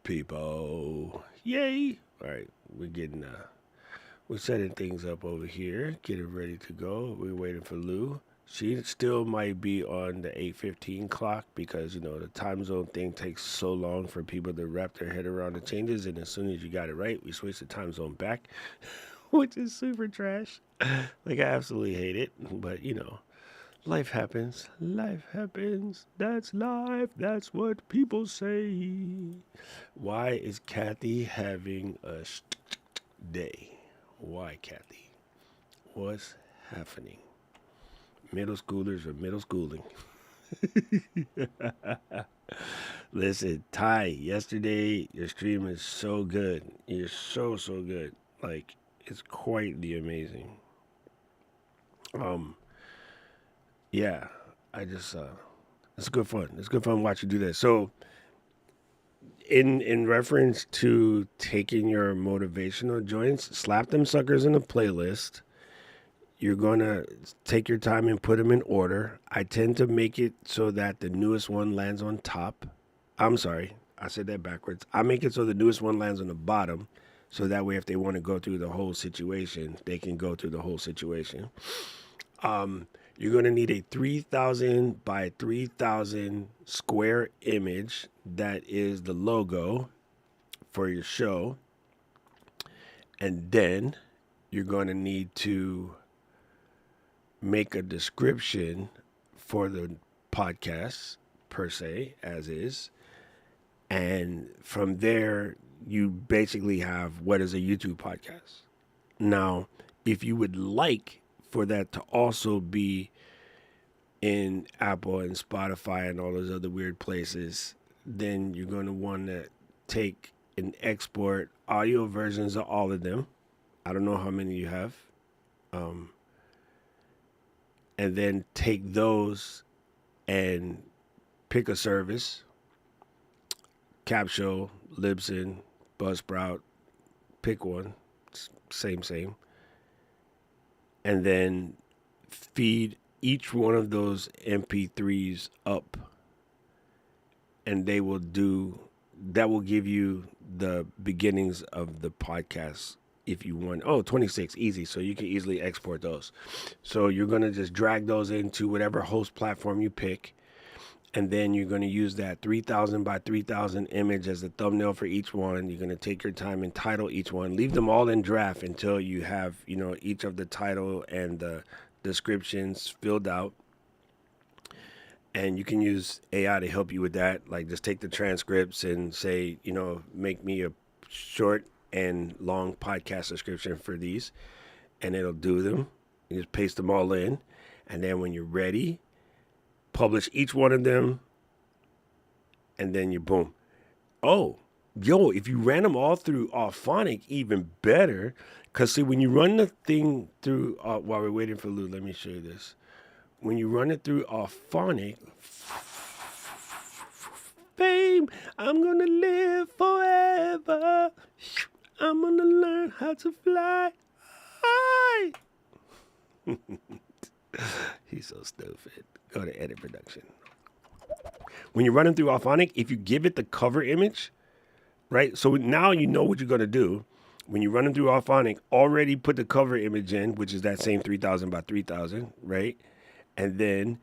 people. Yay. All right, we're setting things up over here, getting ready to go. We're waiting for Lou. She still might be on the 8:15 clock because the time zone thing takes so long for people to wrap their head around the changes, and as soon as you got it right, we switch the time zone back, which is super trash. Like I absolutely hate it, but life happens. Life happens. That's life. That's what people say. Why is Kathy having a day? Why, Kathy? What's happening? Middle schoolers are middle schooling. Listen, Ty, yesterday your stream is so good. You're so good. Like, it's quite the amazing. Um, yeah, I just it's good fun. It's good fun watching you do that. So, in reference to taking your motivational joints, slap them suckers in a playlist. You're going to take your time and put them in order. I tend to make it so that the newest one lands on top. I'm sorry, I said that backwards. I make it so the newest one lands on the bottom. So that way, if they want to go through the whole situation, they can go through the whole situation. You're going to need a 3,000 by 3,000 square image that is the logo for your show. And then you're going to need to make a description for the podcast per se, as is. And from there, you basically have what is a YouTube podcast. Now, if you would like for that to also be in Apple and Spotify and all those other weird places, then you're going to want to take and export audio versions of all of them. I don't know how many you have. And then take those and pick a service. Capsho, Libsyn, Buzzsprout, pick one. Same. And then feed each one of those MP3s up. And that will give you the beginnings of the podcast if you want. 26, easy. So you can easily export those. So you're going to just drag those into whatever host platform you pick. And then you're going to use that 3,000 by 3,000 image as the thumbnail for each one. You're going to take your time and title each one. Leave them all in draft until you have, each of the title and the descriptions filled out. And you can use AI to help you with that. Like just take the transcripts and say, make me a short and long podcast description for these. And it'll do them. You just paste them all in. And then when you're ready, publish each one of them, and then you boom. If you ran them all through Auphonic, even better. Because, see, when you run the thing through, while we're waiting for Lou, let me show you this. When you run it through Auphonic, fame, I'm going to live forever. I'm going to learn how to fly. He's so stupid. Go to edit production. When you're running through Auphonic, if you give it the cover image, right? So now you know what you're going to do. When you're running through Auphonic, already put the cover image in, which is that same 3,000 by 3,000, right? And then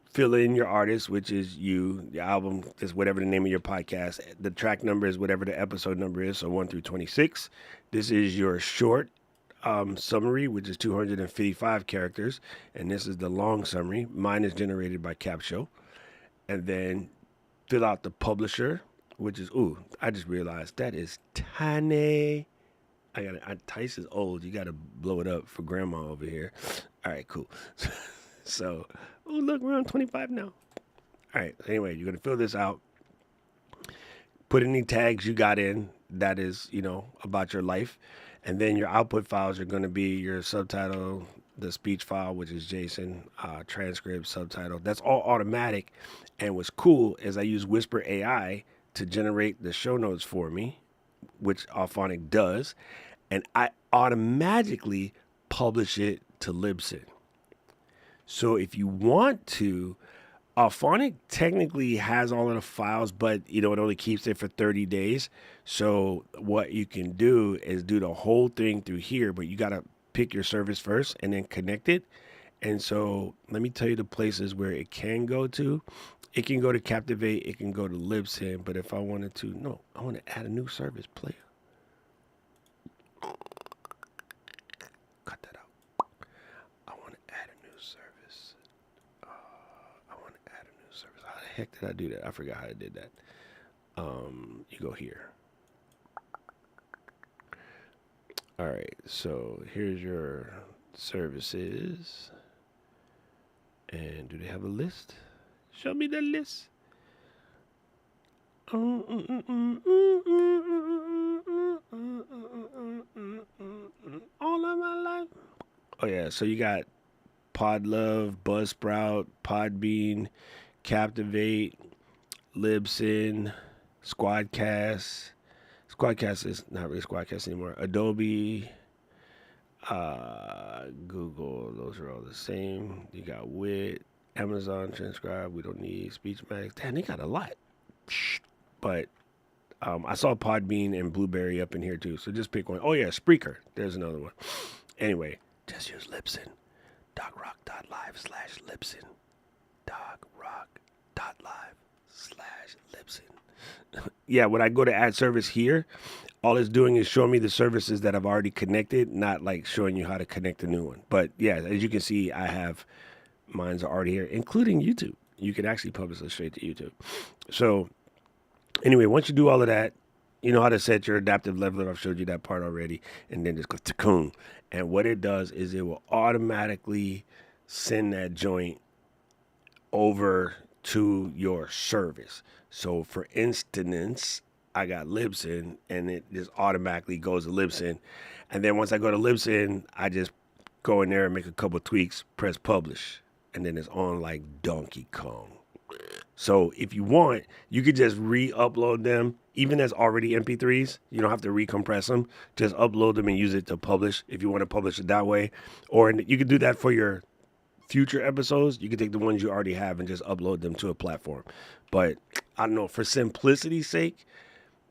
fill in your artist, which is you, your album is whatever the name of your podcast. The track number is whatever the episode number is, so 1 through 26. This is your short summary, which is 255 characters, and this is the long summary. Mine is generated by Capsho. And then fill out the publisher, which is, I just realized that is tiny. Tice is old. You got to blow it up for grandma over here. All right, cool. So, look, we're on 25 now. All right, anyway, you're going to fill this out. Put any tags you got in that is, about your life. And then your output files are going to be your subtitle, the speech file, which is JSON, transcript, subtitle. That's all automatic. And what's cool is I use Whisper AI to generate the show notes for me, which Auphonic does. And I automatically publish it to Libsyn. So if you want to, Phonic technically has all of the files, but it only keeps it for 30 days. So what you can do is do the whole thing through here, but you gotta pick your service first and then connect it. And so let me tell you the places where it can go to. It can go to Captivate, it can go to Libsyn, but if I wanted to, no, I want to add a new service player. Cut that out. I want to add a new service. I want to add a new service. How the heck did I do that? I forgot how I did that. You go here. All right, so here's your services. And do they have a list? Show me the list. All of my life. Oh yeah, so you got Podlove, Buzzsprout, Podbean, Captivate, Libsyn, Squadcast. Squadcast is not really Squadcast anymore. Adobe, Google, those are all the same. You got Wit, Amazon Transcribe. We don't need Speechmatic. Damn, they got a lot. But I saw Podbean and Blueberry up in here too. So just pick one. Oh yeah, Spreaker. There's another one. Anyway, just use Libsyn. Dogrock.live/Libsyn. Dogrock.live/Libsyn. Yeah, when I go to add service here, all it's doing is showing me the services that I've already connected, not like showing you how to connect a new one. But yeah, as you can see, I have mine's already here, including YouTube. You can actually publish it straight to YouTube. So anyway, once you do all of that, you know how to set your adaptive leveler. I've showed you that part already. And then just go cocoon. And what it does is it will automatically send that joint over to your service. So for instance, I got Libsyn and it just automatically goes to Libsyn. And then once I go to Libsyn, I just go in there and make a couple tweaks, press publish. And then it's on like Donkey Kong. So if you want, you could just re-upload them, even as already MP3s. You don't have to recompress them. Just upload them and use it to publish if you want to publish it that way. Or you could do that for your future episodes. You can take the ones you already have and just upload them to a platform. But I don't know, for simplicity's sake,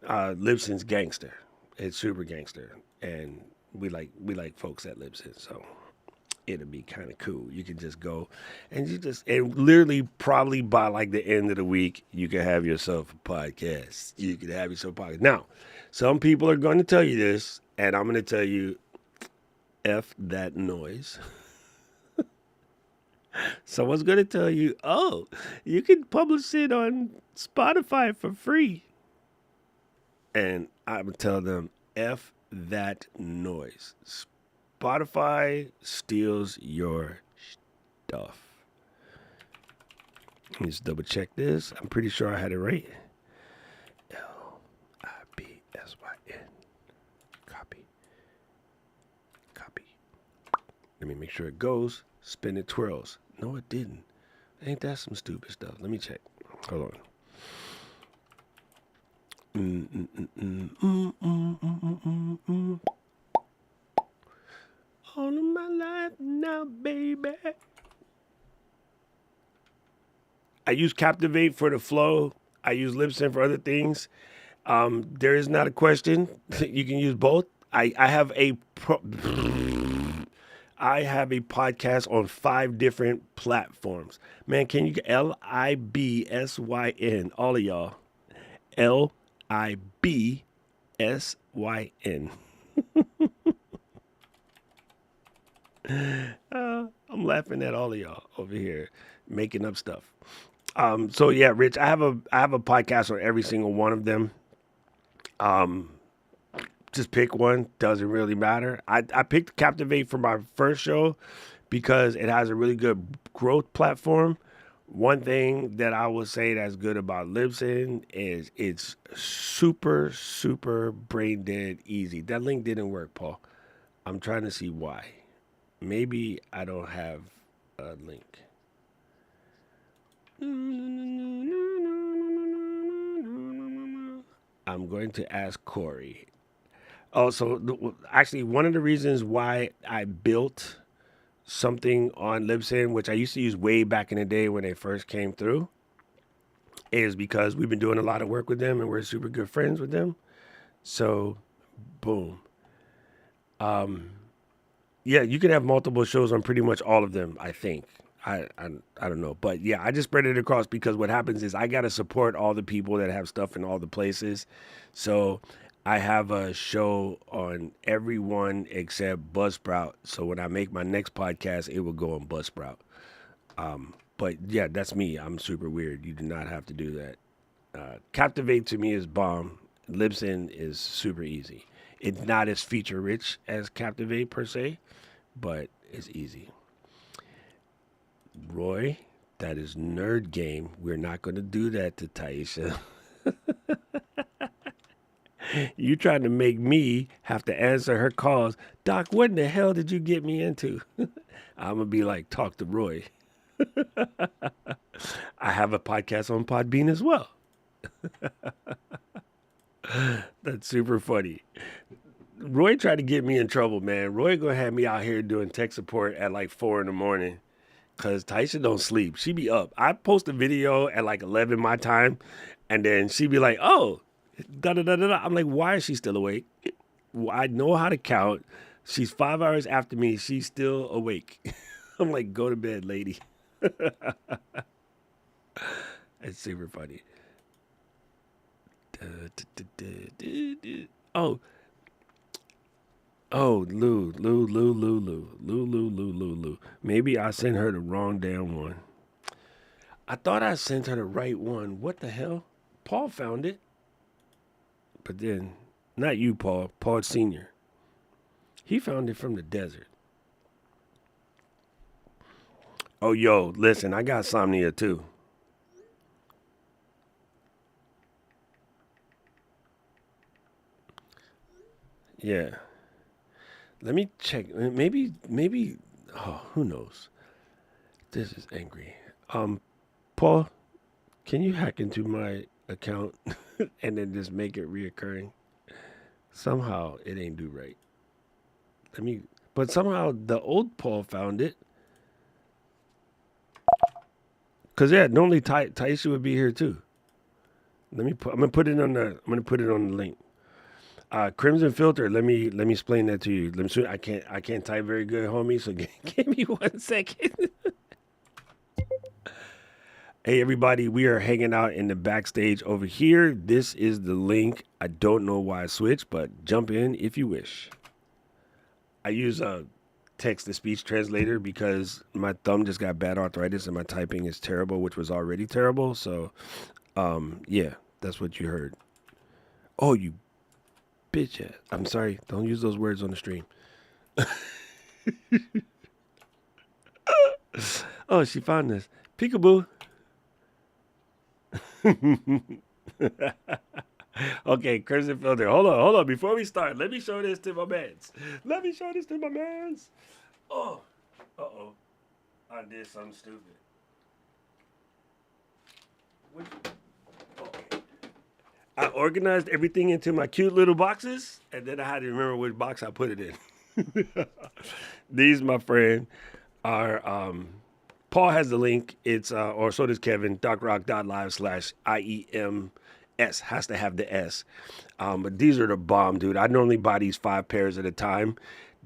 Libsyn's gangster. It's super gangster. And we like folks at Libsyn, so it'll be kind of cool. You can just go and and literally probably by like the end of the week, you can have yourself a podcast. You can have yourself a podcast. Now, some people are going to tell you this, and I'm going to tell you, F that noise. Someone's going to tell you, oh, you can publish it on Spotify for free. And I would tell them, F that noise. Spotify steals your stuff. Let me just double check this. I'm pretty sure I had it right. Libsyn. Copy. Let me make sure it goes. Spin it twirls. No, it didn't. Ain't that some stupid stuff? Let me check. Hold on. All of my life now, baby. I use Captivate for the flow. I use Libsyn for other things. There is not a question. You can use both. I have a podcast on 5 different platforms. Man, can you Libsyn? All of y'all. Libsyn. I'm laughing at all of y'all over here making up stuff. So yeah, Rich, I have a podcast on every single one of them. Just pick one. Doesn't really matter. I picked Captivate for my first show because it has a really good growth platform. One thing that I would say that's good about Libsyn is it's super, super brain dead easy. That link didn't work, Paul. I'm trying to see why. Maybe I don't have a link. I'm going to ask Corey. Oh, so actually, one of the reasons why I built something on Libsyn, which I used to use way back in the day when they first came through, is because we've been doing a lot of work with them and we're super good friends with them. So, boom. Yeah, you can have multiple shows on pretty much all of them, I think. I don't know. But yeah, I just spread it across because what happens is I got to support all the people that have stuff in all the places. So I have a show on every one except Buzzsprout. So when I make my next podcast, it will go on Buzzsprout. But yeah, that's me. I'm super weird. You do not have to do that. Captivate to me is bomb. Libsyn is super easy. It's not as feature rich as Captivate per se, but it's easy. Roy, that is nerd game. We're not going to do that to Taisha. You trying to make me have to answer her calls. Doc, what in the hell did you get me into? I'm going to be like, talk to Roy. I have a podcast on Podbean as well. That's super funny. Roy tried to get me in trouble, man. Roy gonna have me out here doing tech support at like 4 in the morning. Cause Taisha don't sleep. She be up. I post a video at like 11 my time, and then she be like, "Oh, da da da da." I'm like, "Why is she still awake?" Well, I know how to count. She's 5 hours after me. She's still awake. I'm like, "Go to bed, lady." It's super funny. Oh, oh, Lou. Maybe I sent her the wrong damn one. I thought I sent her the right one. What the hell? Paul found it. But then, not you, Paul. Paul Sr. He found it from the desert. Oh, yo, listen, I got Somnia too. Yeah. Let me check. Maybe, oh, who knows? This is angry. Paul, can you hack into my account and then just make it reoccurring? Somehow it ain't do right. Let me, but somehow the old Paul found it. Cause yeah, normally Taisha would be here too. I'm gonna put it on the. I'm gonna put it on the link. Crimson filter. Let me explain that to you. Let me. I can't type very good, homie. So give me 1 second. Hey everybody, we are hanging out in the backstage over here. This is the link. I don't know why I switched, but jump in if you wish. I use a text to speech translator because my thumb just got bad arthritis and my typing is terrible, which was already terrible. So, yeah, that's what you heard. Oh, you bitch ass. I'm sorry. Don't use those words on the stream. Oh, she found this. Peekaboo. Okay, Crimson Filter. Hold on. Before we start, let me show this to my mans. Let me show this to my mans. Oh, uh-oh. I did something stupid. What? Okay. I organized everything into my cute little boxes, and then I had to remember which box I put it in. These, my friend, are Paul has the link. It's or so does Kevin. DocRock.live/IEMS has to have the S. But these are the bomb, dude. I normally buy these 5 pairs at a time.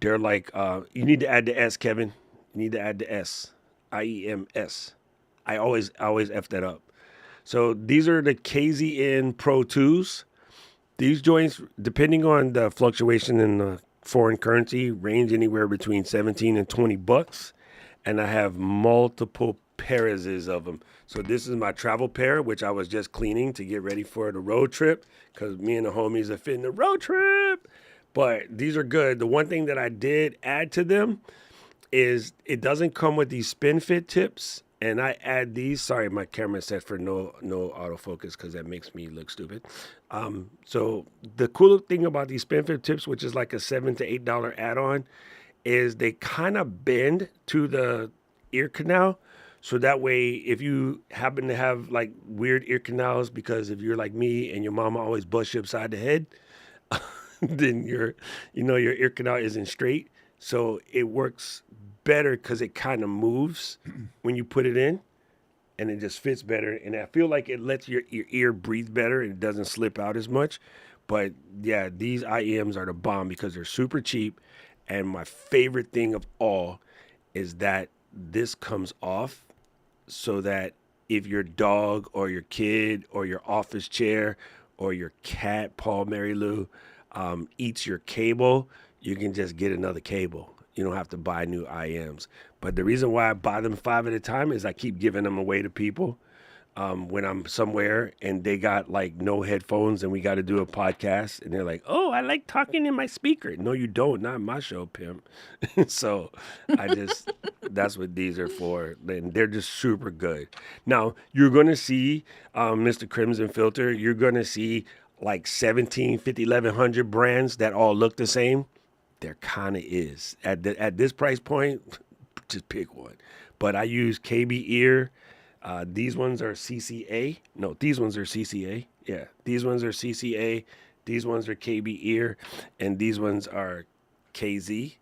They're like you need to add the S, Kevin. You need to add the S. IEMS. I always F that up. So these are the KZN Pro 2s. These joints, depending on the fluctuation in the foreign currency, range anywhere between 17 and 20 bucks. And I have multiple pairs of them. So this is my travel pair, which I was just cleaning to get ready for the road trip because me and the homies are fitting the road trip. But these are good. The one thing that I did add to them is it doesn't come with these spin fit tips. And I add these. Sorry, my camera is set for no autofocus because that makes me look stupid. So the cool thing about these spin fit tips, which is like a $7 to $8 add-on, is they kind of bend to the ear canal. So that way, if you happen to have like weird ear canals, because if you're like me and your mama always busts you upside the head, then your ear canal isn't straight. So it works better because it kind of moves when you put it in, and it just fits better. And I feel like it lets your ear breathe better and it doesn't slip out as much. But yeah, these IEMs are the bomb because they're super cheap. And my favorite thing of all is that this comes off so that if your dog or your kid or your office chair or your cat, Paul Mary Lou, eats your cable, you can just get another cable. You don't have to buy new IMs. But the reason why I buy them 5 at a time is I keep giving them away to people when I'm somewhere and they got like no headphones and we got to do a podcast and they're like, "Oh, I like talking in my speaker." No, you don't. Not my show, pimp. So that's what these are for. And they're just super good. Now, you're going to see Mr. Crimson Filter. You're going to see like 17, 50, 1100 brands that all look the same. There kind of is. At this price point, just pick one. But I use KB Ear. These ones are CCA. No, these ones are CCA. Yeah, these ones are CCA. These ones are KB Ear. And these ones are KZ.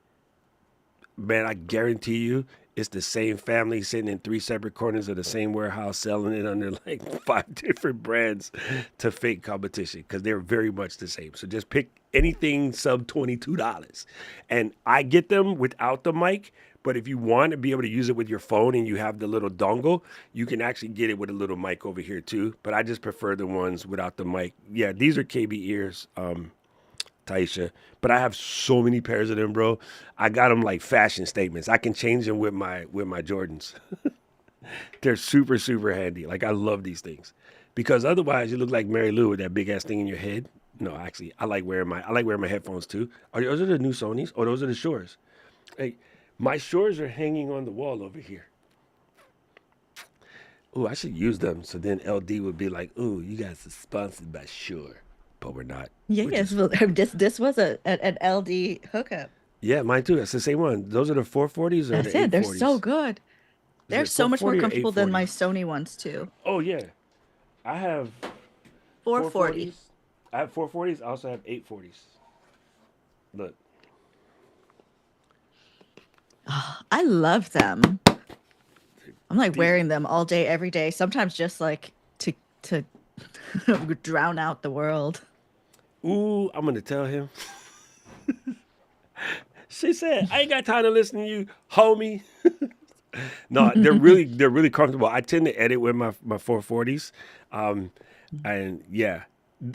Man, I guarantee you it's the same family sitting in 3 separate corners of the same warehouse selling it under like 5 different brands to fake competition because they're very much the same. So just pick anything sub $22. And I get them without the mic, but if you want to be able to use it with your phone and you have the little dongle, you can actually get it with a little mic over here too. But I just prefer the ones without the mic. Yeah, these are KB ears. Taisha, but I have so many pairs of them, bro. I got them like fashion statements. I can change them with my Jordans. They're super super handy. Like I love these things because otherwise you look like Mary Lou with that big ass thing in your head. No, actually, I like wearing my headphones too. Those are the new Sonys? Oh, those are the Shores. Hey, my Shores are hanging on the wall over here. Ooh, I should use them so then LD would be like, "Ooh, you guys are sponsored by Shore," but we're not. Yeah, We're yes. just Well, this was an LD hookup. Yeah, mine too. That's the same one. Those are the 440s or That's the it. They're so 840s? good. Is They're it so much more 440 or comfortable than 840? my Sony ones too. Oh yeah, I have 440. 440s. I have 440s. I also have 840s. Look, I love them. I'm like these. wearing them all day, every day. Sometimes just like to drown out the world. Ooh, I'm gonna tell him. She said, "I ain't got time to listen to you, homie." No, they're really comfortable. I tend to edit with my 440s, and yeah.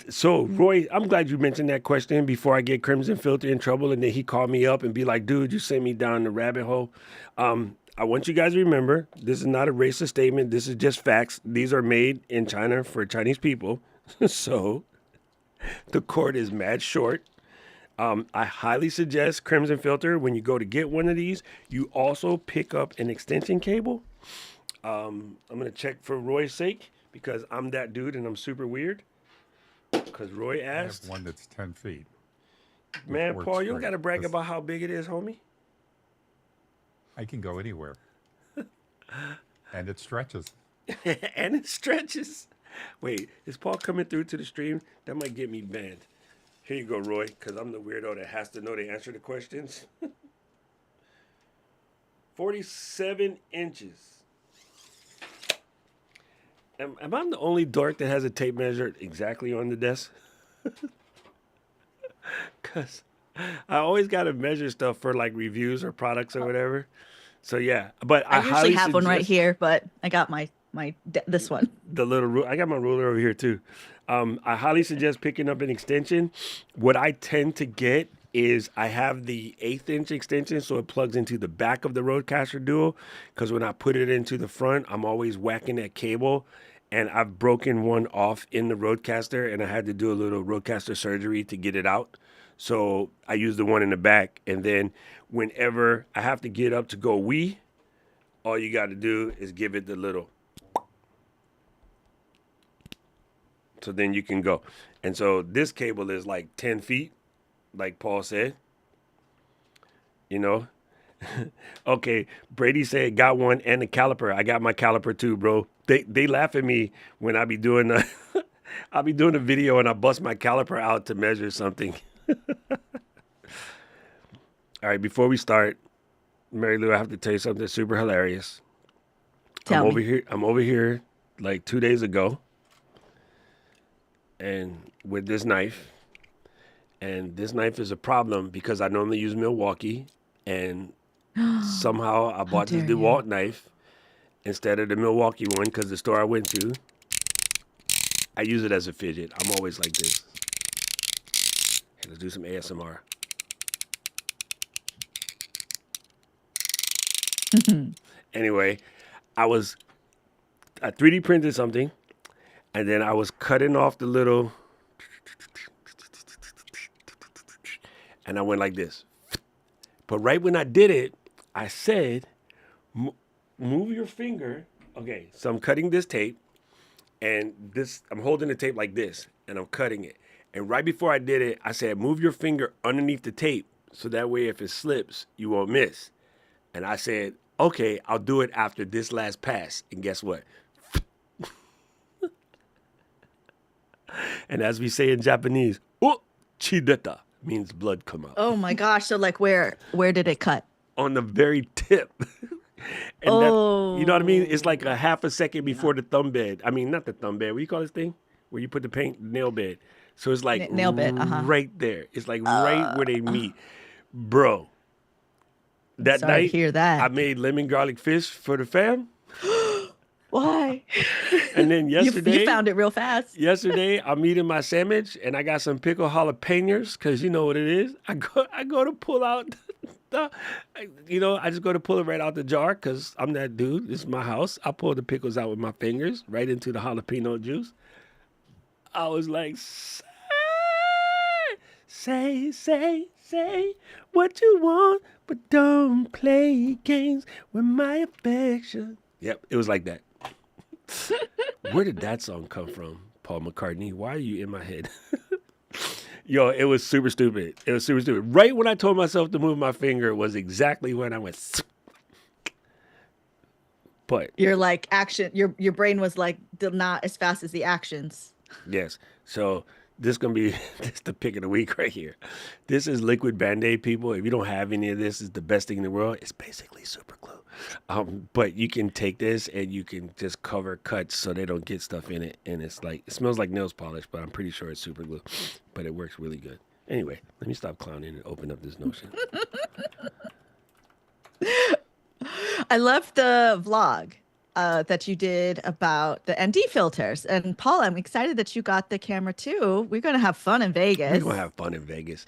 So Roy, I'm glad you mentioned that question before I get Crimson Filter in trouble, and then he called me up and be like, "Dude, you sent me down the rabbit hole." I want you guys to remember this is not a racist statement. This is just facts. These are made in China for Chinese people, so the cord is mad short. I highly suggest Crimson Filter when you go to get one of these. You also pick up an extension cable. I'm gonna check for Roy's sake because I'm that dude and I'm super weird. Because Roy I have asked, one that's 10 feet with "Man, works Paul, you don't great. gotta brag This, about how big it is, homie." I can go anywhere, and it stretches. And it stretches. Wait, is Paul coming through to the stream? That might get me banned. Here you go, Roy, because I'm the weirdo that has to know the answer to questions. 47 inches. Am I the only dork that has a tape measure exactly on the desk? Because I always got to measure stuff for like reviews or products or whatever. So yeah, but I I usually highly have one right suggest here, but I got this one. the little I got my ruler over here too. I highly suggest picking up an extension. What I tend to get is I have the 1/8 inch extension, so it plugs into the back of the Rodecaster Duo. Because when I put it into the front, I'm always whacking that cable, and I've broken one off in the Rodecaster, and I had to do a little Rodecaster surgery to get it out. So I use the one in the back, and then whenever I have to get up to go wee, all you got to do is give it the little. So then you can go. And so this cable is like 10 feet, like Paul said, you know. Okay, Brady said got one and a caliper. I got my caliper too, bro. They laugh at me when I be doing a I'll be doing a video and I bust my caliper out to measure something. All right, before we start, Mary Lou, I have to tell you something super hilarious. Tell me. I'm over here like 2 days ago, and with this knife, and this knife is a problem because I normally use Milwaukee, and somehow I How bought this dare you? DeWalt knife instead of the Milwaukee one because the store I went to, I use it as a fidget. I'm always like this. Hey, let's do some ASMR. Anyway, I 3D printed something, and then I was cutting off the little, and I went like this. But right when I did it, I said, move your finger. Okay, so I'm cutting this tape, and I'm holding the tape like this, and I'm cutting it. And right before I did it, I said, move your finger underneath the tape, so that way if it slips, you won't miss. And I said, okay, I'll do it after this last pass. And guess what? And as we say in Japanese, chideta means blood come out. Oh my gosh. So like where did it cut? On the very tip. And that, you know what I mean? It's like a half a second before the thumb bed. I mean, not the thumb bed. What do you call this thing? Where you put the paint nail bed. So it's like Nail bed, right there. It's like right where they meet. Bro, that Sorry to night hear that. I made lemon garlic fish for the fam. Why? And then yesterday, you found it real fast. yesterday I'm eating my sandwich and I got some pickled jalapenos because you know what it is. I go to pull out I just go to pull it right out the jar because I'm that dude. This is my house. I pull the pickles out with my fingers right into the jalapeno juice. I was like, say what you want, but don't play games with my affection. Yep, it was like that. Where did that song come from, Paul McCartney? Why are you in my head? Yo, it was super stupid. It was super stupid. Right when I told myself to move my finger was exactly when I went. But You're like action. Your brain was like not as fast as the actions. yes, so this gonna be this the pick of the week right here. This is liquid Band-Aid, people. If you don't have any of this, it's the best thing in the world. It's basically super glue. But you can take this and you can just cover cuts so they don't get stuff in it. And it's like, it smells like nails polish, but I'm pretty sure it's super glue. But it works really good. Anyway, let me stop clowning and open up this notion. I love the vlog that you did about the ND filters. And Paul, I'm excited that you got the camera too. We're gonna have fun in Vegas. We're going to have fun in Vegas.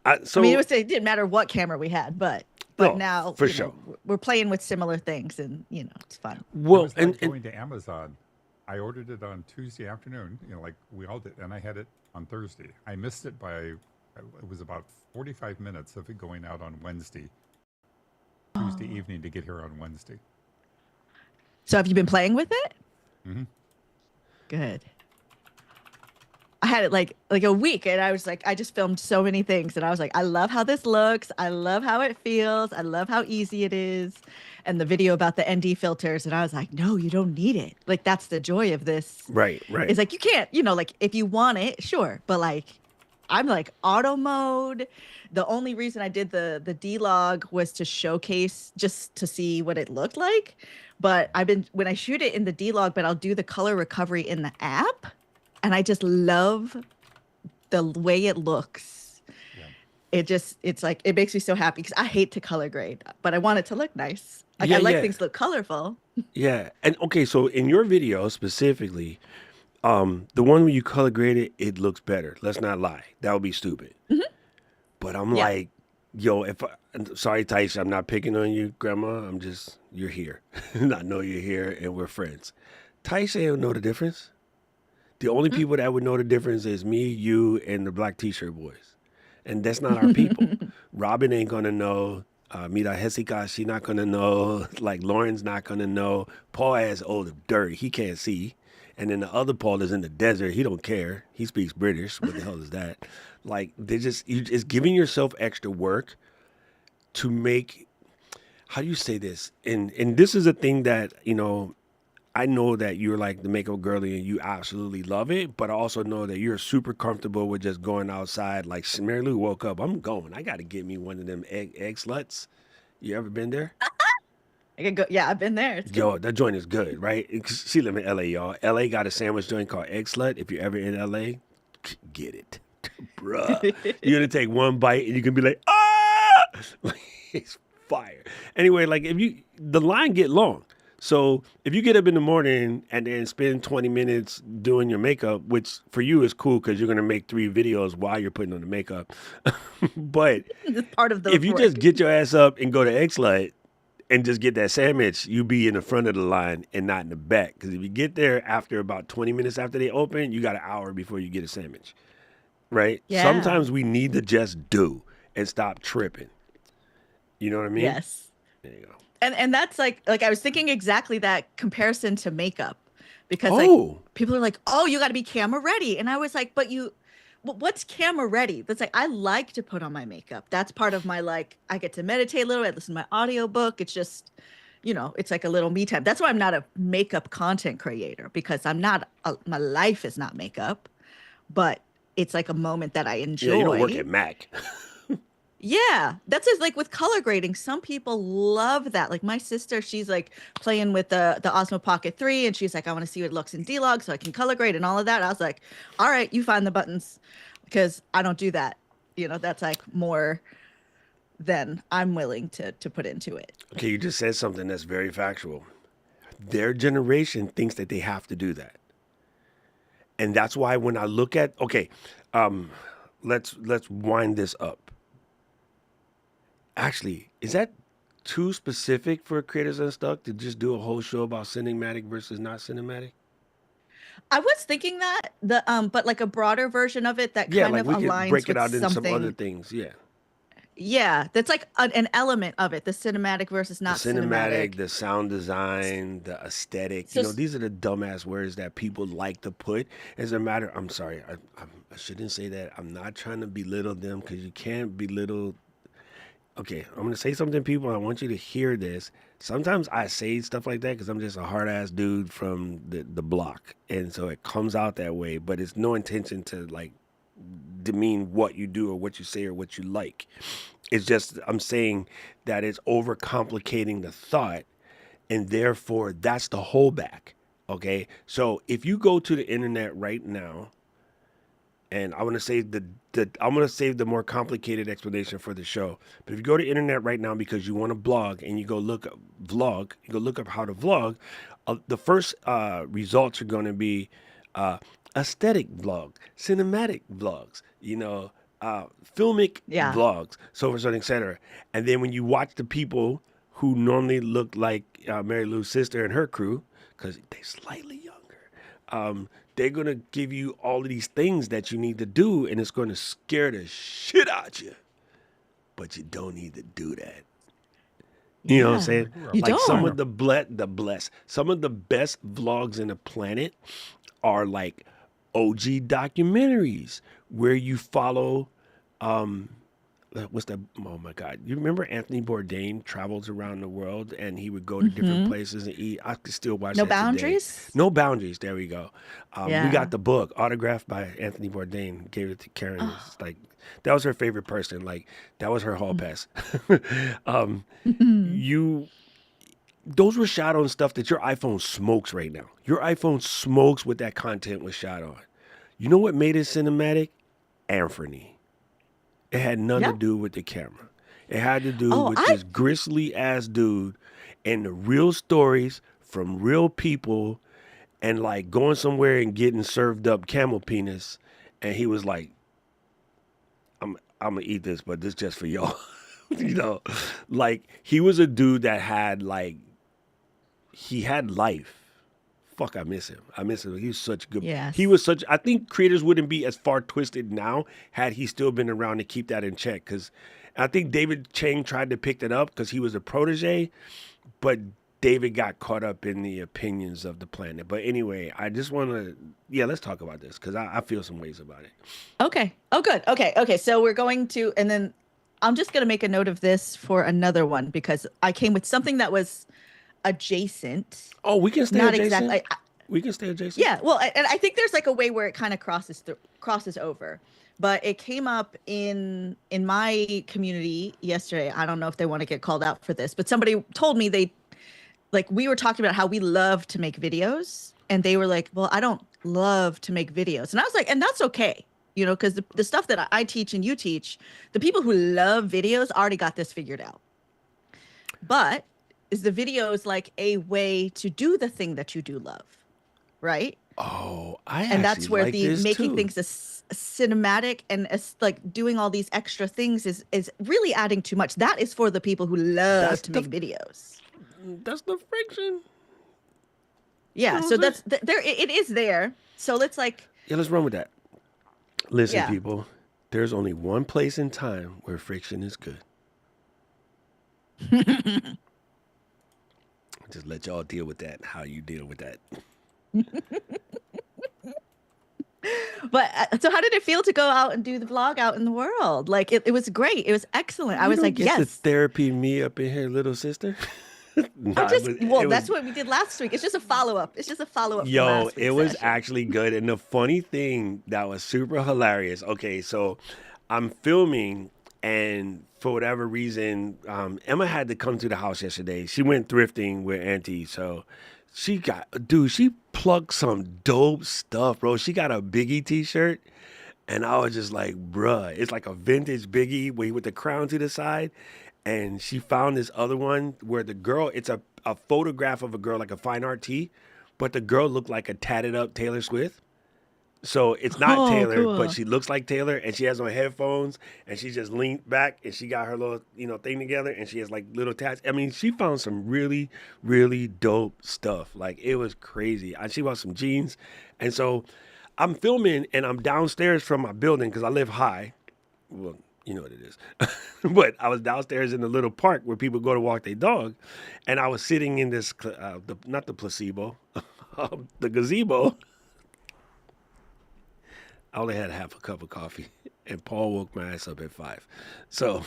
I mean, it didn't matter what camera we had, but No, now for you sure. know, we're playing with similar things, and it's fun. It Well, was like going to Amazon. I ordered it on Tuesday afternoon, like we all did, and I had it on Thursday. I missed it by, it was about 45 minutes of it going out on Wednesday, Tuesday evening to get here on Wednesday. So have you been playing with it? Mm-hmm. Good. I had it like a week, and I was like, I just filmed so many things, and I was like, I love how this looks, I love how it feels, I love how easy it is, and the video about the ND filters, and I was like, no, you don't need it. Like that's the joy of this. right. It's like you can't, like if you want it, sure, but like I'm like auto mode. The only reason I did the D-Log was to showcase just to see what it looked like. But when I shoot it in the D-Log, but I'll do the color recovery in the app. And I just love the way it looks. Yeah. It's like, it makes me so happy because I hate to color grade, but I want it to look nice. Like Yeah, I like yeah. things to look colorful. Yeah. And okay, so in your video specifically, the one where you color grade it, it looks better. Let's not lie. That would be stupid. But I'm Yeah. like, yo, sorry, Taisha, I'm not picking on you, Grandma. You're here. I know you're here and we're friends. Taisha don't know the difference. The only people that would know the difference is me, you, and the black t-shirt boys. And that's not our people. Robin ain't going to know. Mira Jessica, she not going to know. Like, Lauren's not going to know. Paul has old of dirt. He can't see. And then the other Paul is in the desert. He don't care. He speaks British. What the hell is that? Like, you just giving yourself extra work to make, how do you say this? And this is a thing that, I know that you're like the makeup girly and you absolutely love it, but I also know that you're super comfortable with just going outside. Like Mary Lou woke up, I'm going. I got to get me one of them egg sluts. You ever been there? I could go. Yeah, I've been there. It's good. Yo, that joint is good, right? She live in LA, y'all. LA got a sandwich joint called Egg Slut. If you're ever in LA, get it. Bruh. You're gonna take one bite and you can be like, ah! It's fire. Anyway, like if you the line get long. So if you get up in the morning and then spend 20 minutes doing your makeup, which for you is cool because you're gonna make 3 videos while you're putting on the makeup. But It's part of the if you work. just get your ass up and go to Egg Slut and just get that sandwich, you be in the front of the line and not in the back. Because if you get there after about 20 minutes after they open, you got an hour before you get a sandwich, right? Yeah. Sometimes we need to just do and stop tripping. You know what I mean? Yes. There you go. And that's like I was thinking exactly that comparison to makeup because like Oh, people are like, "Oh, you got to be camera ready." And I was like, "But what's camera ready?" That's like I like to put on my makeup. That's part of my like I get to meditate a little, I listen to my audiobook. It's just it's like a little me time. That's why I'm not a makeup content creator because my life is not makeup, but it's like a moment that I yeah, you don't work enjoy. at Mac. Yeah, that's just like with color grading. Some people love that. Like my sister, she's like playing with the Osmo Pocket 3 and she's like, I want to see what it looks in D-Log so I can color grade and all of that. I was like, all right, you find the buttons because I don't do that. That's like more than I'm willing to put into it. Okay, you just said something that's very factual. Their generation thinks that they have to do that. And that's why when I look at um, let's wind this up. Actually, is that too specific for Creators Unstuck to just do a whole show about cinematic versus not cinematic? I was thinking that but like a broader version of it that Yeah, kind like of we could break aligns it with out into some other something. things. Yeah. Yeah, that's like an element of it, the cinematic versus The not cinematic, cinematic. the sound design, the aesthetic. So These are the dumbass words that people like to put. As a matter, I'm sorry, I shouldn't say that. I'm not trying to belittle them because you can't belittle. Okay, I'm gonna say something, people. I want you to hear this. Sometimes I say stuff like that because I'm just a hard ass dude from the block, and so it comes out that way. But it's no intention to like demean what you do or what you say or what you like. It's just I'm saying that it's overcomplicating the thought, and therefore that's the holdback. Okay, so if you go to the internet right now, and I want to save I'm going to save the more complicated explanation for the show. But if you go to the internet right now because you want to blog and you go look up vlog, you go look up how to vlog, the first results are going to be aesthetic vlog, cinematic vlogs, filmic yeah. vlogs, so forth, et cetera. And then when you watch the people who normally look like Mary Lou's sister and her crew, because they're slightly younger, they're going to give you all of these things that you need to do, and it's going to scare the shit out you. But you don't need to do that. You know what I'm Yeah. saying? I grew up You Like on some don't. of some of the best vlogs in the planet are like OG documentaries where you follow what's that? Oh my God! You remember Anthony Bourdain travels around the world and he would go to different Mhm. places and eat. I could still watch No that today. boundaries? No boundaries. There we go. We got Yeah. the book autographed by Anthony Bourdain. Gave it to Karen. Oh. It's like that was her favorite person. Like that was her hall pass. um, Mhm. you those were shot on stuff that your iPhone smokes right now. Your iPhone smokes what that content was shot on. You know what made it cinematic? Anthony. It had nothing to Yep. do with the camera. It had to do Oh, with I this gristly ass dude and the real stories from real people and like going somewhere and getting served up camel penis. And he was like, I'm gonna eat this, but this just for y'all. you know, like he was a dude that had like he had life. Fuck, I miss him. I miss him. He was such good. He yes. was such. I think creators wouldn't be as far twisted now had he still been around to keep that in check. Because I think David Chang tried to pick that up because he was a protege, but David got caught up in the opinions of the planet. But anyway, I just want to, yeah, let's talk about this because I feel some ways about it. Okay. Oh, good. Okay. Okay. So we're going to, and then I'm just going to make a note of this for another one because I came with something that was adjacent. Oh, we can stay Not adjacent. exactly. We can stay adjacent. Yeah, well, and I think there's like a way where it kind of crosses over. But it came up in my community yesterday. I don't know if they want to get called out for this, but somebody told me they like we were talking about how we love to make videos, and they were like, "Well, I don't love to make videos," and I was like, "And that's okay." Because the stuff that I teach and you teach, the people who love videos already got this figured out. But is the videos like a way to do the thing that you do love, right? Oh, I And actually that's where like the this making too. things cinematic and like doing all these extra things is really adding too much. That is for the people who love That's to the make videos. that's the friction. You Yeah, know what so I'm saying? that's there. It is there. So let's like, Yeah, let's run with that. Listen, yeah. people, there's only one place in time where friction is good. Just let y'all deal with that. How you deal with that? But so how did it feel to go out and do the vlog out in the world? Like it was great. It was excellent. I You was don't like, get to yes. therapy me up in here, little sister. I'm Nah, just well, it was that's what we did last week. It's just a follow-up. It's just a follow-up from Yo, last it week's was session. actually good. And the funny thing that was super hilarious. Okay, so I'm filming, and for whatever reason, Emma had to come to the house yesterday. She went thrifting with Auntie, so she plucked some dope stuff, bro. She got a Biggie T-shirt, and I was just like, bruh, it's like a vintage Biggie with the crown to the side. And she found this other one where it's a photograph of a girl, like a fine art tee, but the girl looked like a tatted up Taylor Swift. So it's not Oh, Taylor, but cool. she looks like Taylor, and she has on headphones, and she just leaned back, and she got her little, thing together, and she has like little tats. I mean, she found some really, really dope stuff. Like it was crazy. She bought some jeans, and so I'm filming, and I'm downstairs from my building because I live high. Well, you know what it is. But I was downstairs in the little park where people go to walk their dog, and I was sitting in this, not the placebo, the gazebo. I only had half a cup of coffee, and Paul woke my ass up at 5. So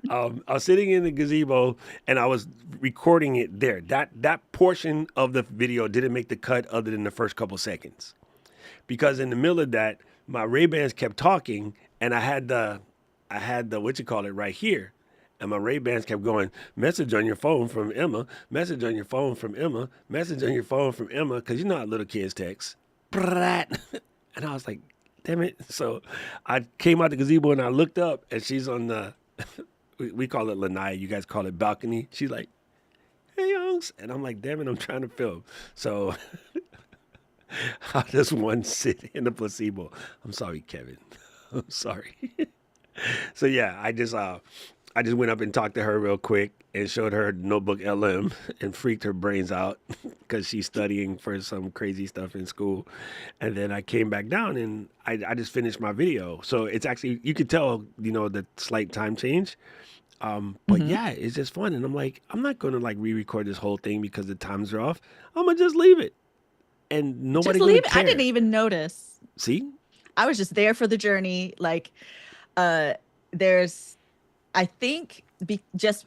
I was sitting in the gazebo, and I was recording it there. That portion of the video didn't make the cut other than the first couple seconds, because in the middle of that, my Ray-Bans kept talking, and I had the what you call it right here. And my Ray-Bans kept going, message on your phone from Emma, message on your phone from Emma, message on your phone from Emma, because you know how little kids text. Brat. And I was like, damn it. So I came out the gazebo and I looked up, and she's on the, we call it lanai, you guys call it balcony. She's like, hey, youngs. And I'm like, damn it, I'm trying to film. So I just want to sit in the placebo. I'm sorry, Kevin. I'm sorry. So yeah, I just went up and talked to her real quick and showed her notebook LM and freaked her brains out because she's studying for some crazy stuff in school. And then I came back down, and I just finished my video. So it's actually, you could tell, the slight time change. But Hmm. yeah, it's just fun. And I'm like, I'm not going to like re-record this whole thing because the times are off. I'm going to just leave it, and Just nobody going to leave it. I didn't care. even notice. See? I was just there for the journey. Like, uh, there's, I think, just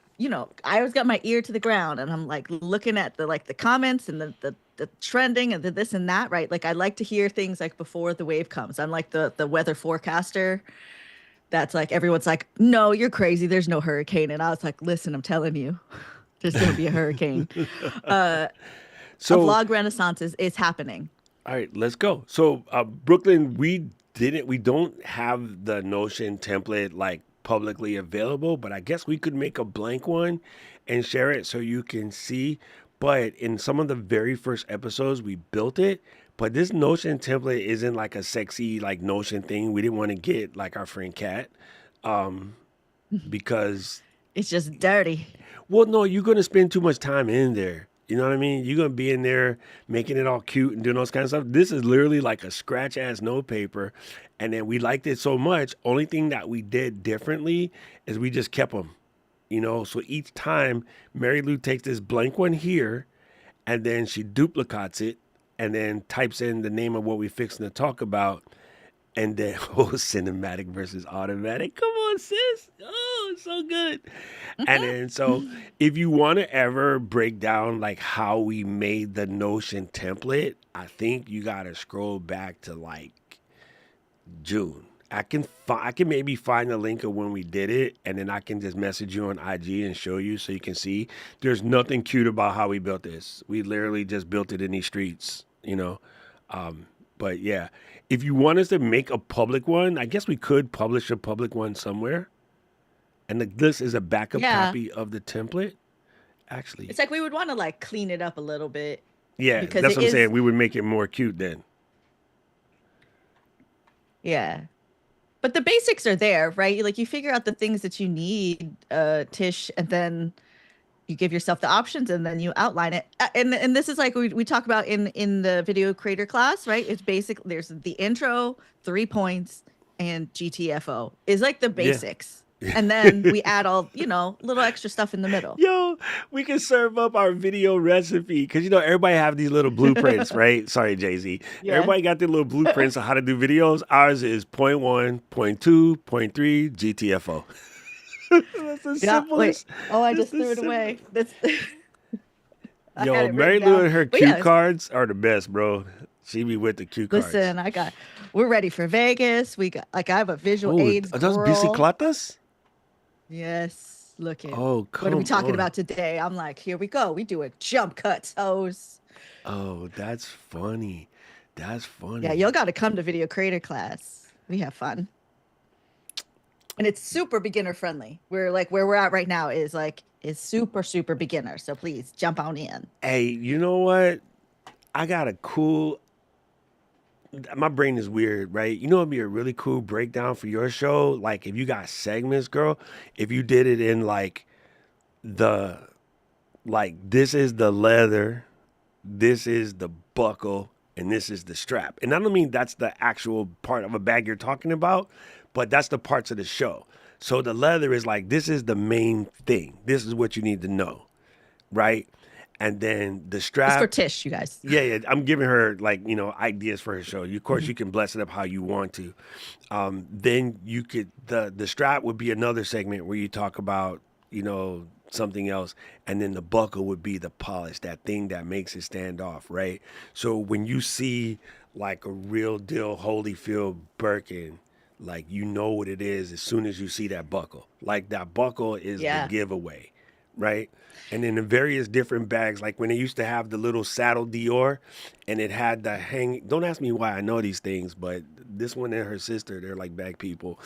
I always got my ear to the ground, and I'm like looking at the comments and the trending and the this and that, right? Like I like to hear things like before the wave comes. I'm like the weather forecaster. That's like everyone's like, no, you're crazy. There's no hurricane, and I was like, listen, I'm telling you, there's gonna be a hurricane. Uh, a So vlog renaissance is happening. all right, let's go. So, Brooklyn, we don't have the Notion template like publicly available, but I guess we could make a blank one and share it so you can see. But in some of the very first episodes, we built it. But this Notion template isn't like a sexy like Notion thing. We didn't want to get like our friend Kat, because It's just dirty. well, no, you're gonna spend too much time in there. You know what I mean? You're gonna be in there making it all cute and doing those kind of stuff. This is literally like a scratch ass note paper, and then we liked it so much. Only thing that we did differently is we just kept them. So each time Mary Lou takes this blank one here, and then she duplicates it, and then types in the name of what we fixing to talk about, and then cinematic versus automatic. Come on, sis. Oh it's so good. And then so if you want to ever break down like how we made the Notion template, I think you gotta scroll back to like June. I can maybe find the link of when we did it, and then I can just message you on IG and show you so you can see. There's nothing cute about how we built this. We literally just built it in these streets, you know. But yeah, if you want us to make a public one, I guess we could publish a public one somewhere. And this is a backup Yeah. copy of the template. Actually, It's like we would want to like clean it up a little bit yeah, because that's it what I'm is, saying. We would make it more cute then. yeah. But the basics are there, right? Like you figure out the things that you need, Tish, and then you give yourself the options and then you outline it. And this is like we talk about in the video creator class, right? It's basic. There's the intro, 3 points, and GTFO is like the Yeah. basics. And then we add all, little extra stuff in the middle. Yo, we can serve up our video recipe because everybody have these little blueprints, right? Sorry, Jay Z. Yeah. Everybody got their little blueprints on how to do videos. Ours is point 1, point 2, point 3, GTFO. That's the simplest. Wait. Oh, I That's just the threw it away. That's I had Yo, it Mary written Lou down. and her But cue yeah, cards are the best, bro. She be with the cue cards. listen, we're ready for Vegas. I have a visual Oh, aids are those girl. bicicletas? Yes, looking. Oh, What are we come talking on. about today? I'm like, here we go. We do a jump cut toes. Oh, that's funny. That's funny. Yeah, y'all got to come to video creator class. We have fun. And it's super beginner friendly. We're like where we're at right now is super, super beginner. So please jump on in. Hey, you know what? I got a cool. My brain is weird, right? It'd be a really cool breakdown for your show. Like if you got segments, girl, if you did it in the this is the leather, this is the buckle, and this is the strap. And I don't mean that's the actual part of a bag you're talking about, but that's the parts of the show. So the leather is like this is the main thing. This is what you need to know, right? And then the It's strap. for Tish, you guys. Yeah, I'm giving her ideas for her show. Of course, you can bless it up how you want to. Then you could the strap would be another segment where you talk about something else, and then the buckle would be the polish, that thing that makes it stand off, right? So when you see like a real deal Holyfield Birkin, like what it is as soon as you see that buckle. Like that buckle is Yeah. the giveaway, right? And in the various different bags, like when they used to have the little saddle Dior and it had the hang. Don't ask me why I know these things, but this one and her sister, they're like bag people.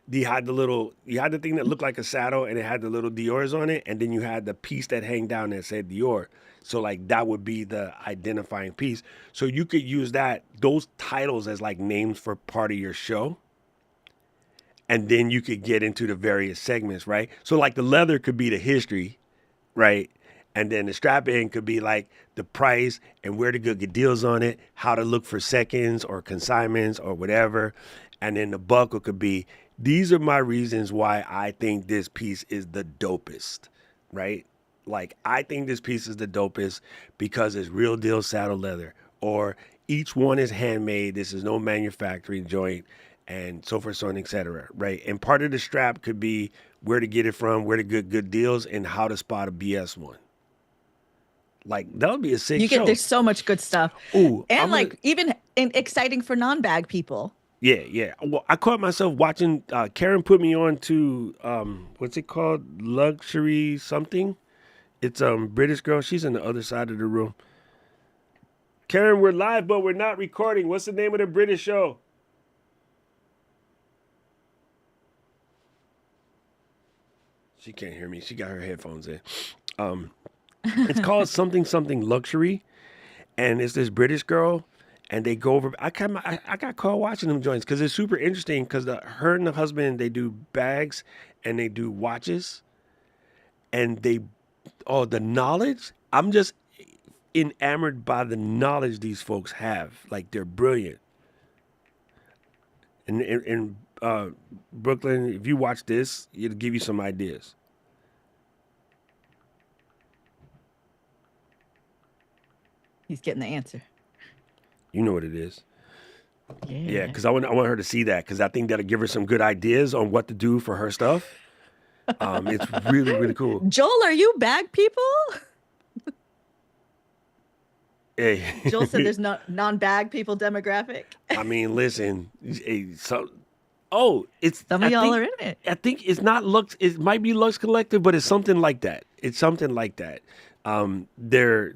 You had the thing that looked like a saddle and it had the little Dior's on it. And then you had the piece that hang down that said Dior. So like that would be the identifying piece. So you could use those titles as like names for part of your show. And then you could get into the various segments, right? So like the leather could be the history, right? And then the strap in could be like the price and where to go get deals on it, how to look for seconds or consignments or whatever. And then the buckle could be, these are my reasons why I think this piece is the dopest, right? Like I think this piece is the dopest because it's real deal saddle leather, or each one is handmade. This is no manufacturing joint, and so forth, so on, et cetera, right? And part of the strap could be where to get it from, where to get good deals, and how to spot a BS one. Like that would be a sick show. There's so much good stuff. Ooh, And even exciting for non-bag people. Yeah. Well, I caught myself watching. Karen put me on to what's it called? Luxury something. It's British girl. She's on the other side of the room. Karen, we're live, but we're not recording. What's the name of the British show? She can't hear me. She got her headphones in. It's called something luxury, and it's this British girl, and they go over. I got caught watching them joints because it's super interesting. Because her and the husband, they do bags and they do watches, and the knowledge. I'm just enamored by the knowledge these folks have. Like they're brilliant. And in Brooklyn, if you watch this, it'll give you some ideas. He's getting the answer. You know what it is. Yeah. Yeah, because I want her to see that because I think that'll give her some good ideas on what to do for her stuff. It's really, really cool. Joel, are you bag people? Joel said Hey, there's no non-bag people demographic. I mean, listen. So, oh, it's. Some of y'all are in it. I think it's not Lux. It might be Lux Collective, but it's something like that. It's something like that. They're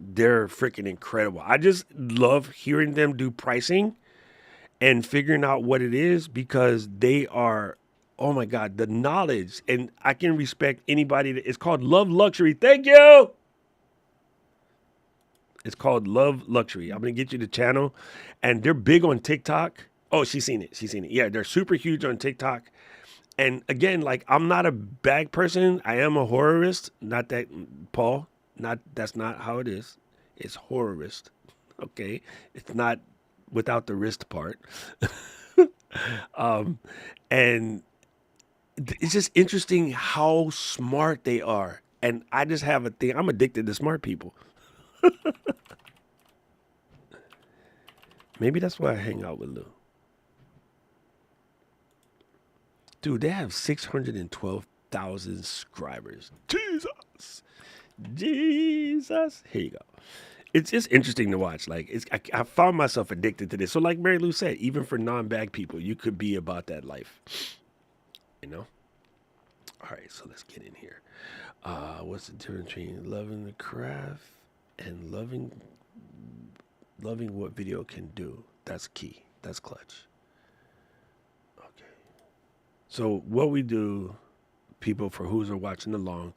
freaking incredible. I just love hearing them do pricing and figuring out what it is because they are. Oh my God, the knowledge, and I can respect anybody. It's called Love Luxury. Thank you. It's called Love Luxury. I'm gonna get you the channel, and they're big on TikTok. Oh, she's seen it. She's seen it. Yeah, they're super huge on TikTok. And again, like I'm not a bag person. I am a horrorist. Not that Paul. Not that's not how it is. It's horrorist. Okay, it's not without the wrist part. um, and it's just interesting how smart they are. And I just have a thing. I'm addicted to smart people. Maybe that's why I hang out with Lou. Dude, they have 612,000 subscribers. Jesus. Jesus. Here you go. It's just interesting to watch. Like I found myself addicted to this. So like Mary Lou said, even for non-bag people, you could be about that life. You know? All right, so let's get in here. What's the difference between loving the craft and loving what video can do? That's key. That's clutch. Okay. So what we do, people, for who's are watching along,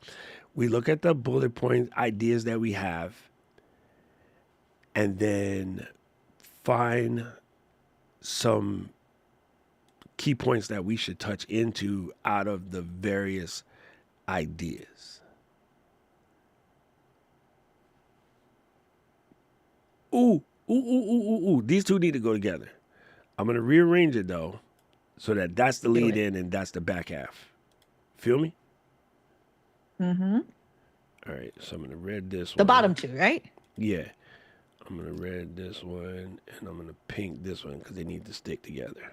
we look at the bullet point ideas that we have and then find some key points that we should touch into out of the various ideas. Ooh. These two need to go together. I'm going to rearrange it, though, so that that's the lead in and that's the back half. Feel me? Mm-hmm. All right, so I'm going to read this one. The bottom two, right? Yeah. I'm going to red this one, and I'm going to pink this one because they need to stick together.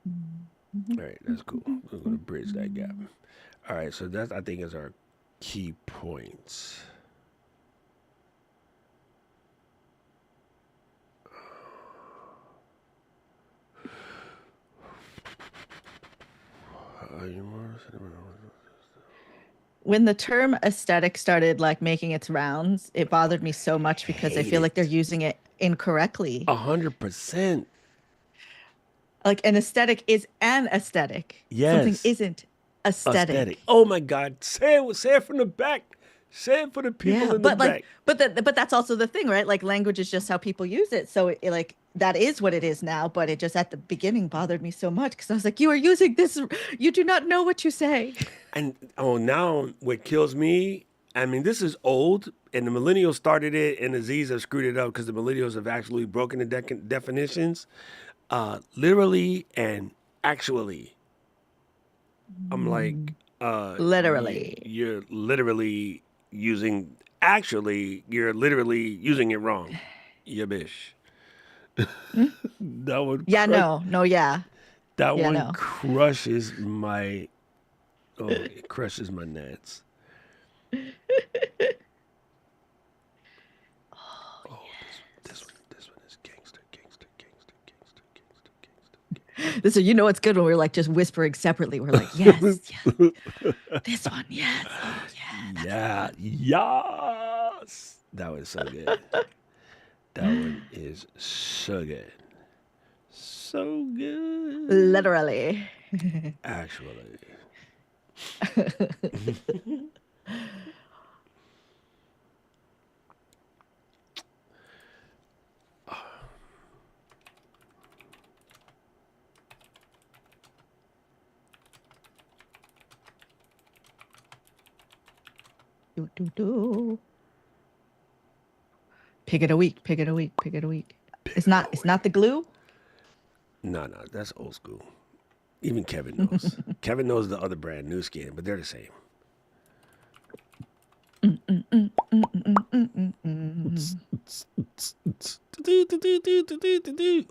All right, that's cool. We're going to bridge that gap. All right, so that, I think, is our key points. When the term aesthetic started like making its rounds, it bothered me so much because I feel like they're using it incorrectly. 100%. Like an aesthetic is an aesthetic. Yes. Something isn't aesthetic. Oh my God. Say it from the back. Say it for the people in the back. But that's also the thing, right? Like language is just how people use it. So it, like that is what it is now. But it just at the beginning bothered me so much because I was like, you are using this. You do not know what you say. And now what kills me, I mean, this is old, and the millennials started it, and the Z's have screwed it up because the millennials have actually broken the definitions, literally and actually. I'm like, literally. You're literally using. Actually, you're literally using it wrong. Yeah, bitch. That one. Yeah. No. Yeah. That yeah, one no. crushes my. Oh, it crushes my nuts. Oh, this one is gangster. This is, you know, it's good when we're like just whispering separately. We're like, yes, this one, yes, oh, yeah, yes. That was so good. That one is so good, so good. Literally. Actually. Pick it a week. It's not the glue. No, that's old school. Even Kevin knows. Kevin knows the other brand, New Skin, but they're the same. The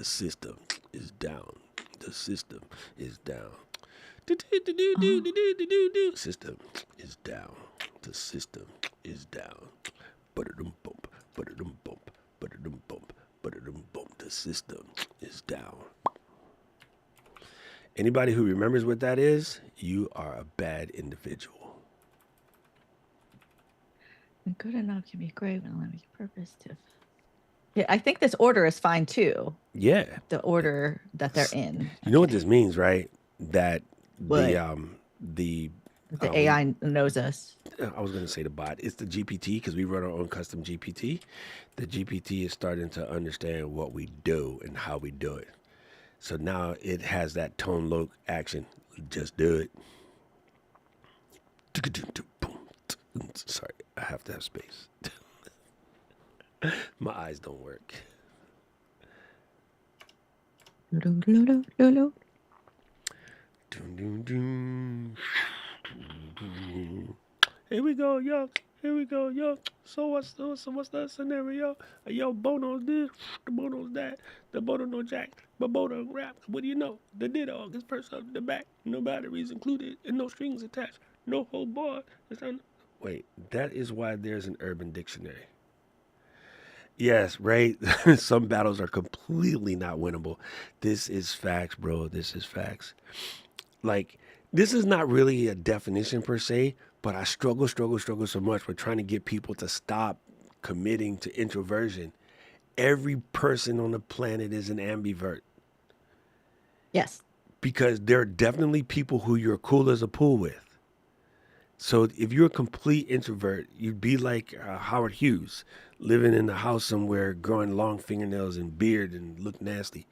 system is down. The system is down. System is down. The system is down. Bump. The system is down. Anybody who remembers what that is, you are a bad individual. And good enough can be great when allowing purpose to. Yeah, I think this order is fine too. Yeah. The order that they're in. You know what this means, right? That What? the AI knows us. I was going to say the bot. It's the GPT because we run our own custom GPT. The GPT is starting to understand what we do and how we do it. So now it has that tone loc action. Just do it. Sorry, I have to have space. My eyes don't work. Here we go, yo. Here we go, yo. So what's the scenario? Yo, Bono's this, the Bono's that, the Bono no jack, but Bono rap. What do you know? The ditto is first up the back. No batteries included and no strings attached. No whole bar. Wait, that is why there's an Urban Dictionary. Yes, right? Some battles are completely not winnable. This is facts, bro. This is facts. Like, this is not really a definition per se, but I struggle so much with trying to get people to stop committing to introversion. Every person on the planet is an ambivert. Yes. Because there are definitely people who you're cool as a pool with. So if you're a complete introvert, you'd be like Howard Hughes, living in a house somewhere, growing long fingernails and beard and look nasty,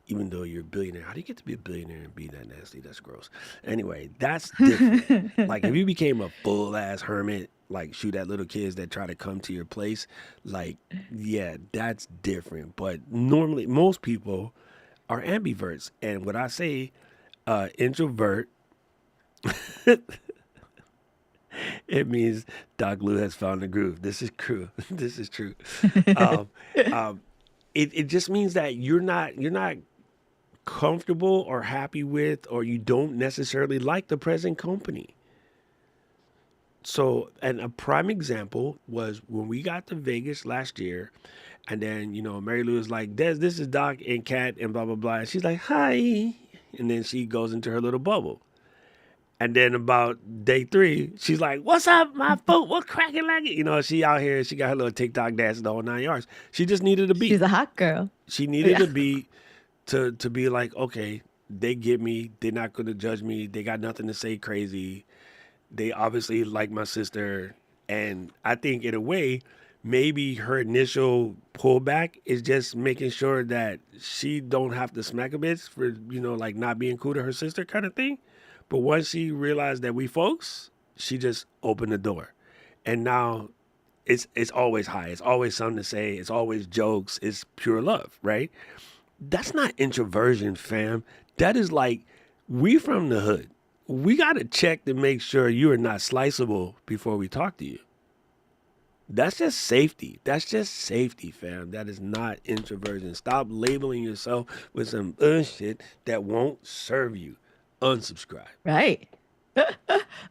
even though you're a billionaire. How do you get to be a billionaire and be that nasty? That's gross. Anyway, that's different. Like if you became a full-ass hermit, like shoot at little kids that try to come to your place, like, yeah, that's different. But normally, most people are ambiverts. And when I say introvert... It means Doc Lou has found the groove. This is true. This is true. It just means that you're not comfortable or happy with, or you don't necessarily like the present company. So, and a prime example was when we got to Vegas last year, and then Mary Lou was like, "Des, this is Doc and Kat and blah blah blah." And she's like, "Hi," and then she goes into her little bubble. And then about day 3, she's like, "What's up, my folk? What cracking like it?" She out here, she got her little TikTok dance the whole 9 yards. She just needed a beat. She's a hot girl. She needed a beat to be like, okay, they get me. They're not going to judge me. They got nothing to say crazy. They obviously like my sister. And I think in a way, maybe her initial pullback is just making sure that she don't have to smack a bitch for, like not being cool to her sister kind of thing. But once she realized that we folks, she just opened the door. And now it's always high. It's always something to say. It's always jokes. It's pure love, right? That's not introversion, fam. That is like, we from the hood. We got to check to make sure you are not sliceable before we talk to you. That's just safety. That's just safety, fam. That is not introversion. Stop labeling yourself with some shit that won't serve you. Unsubscribe. Right.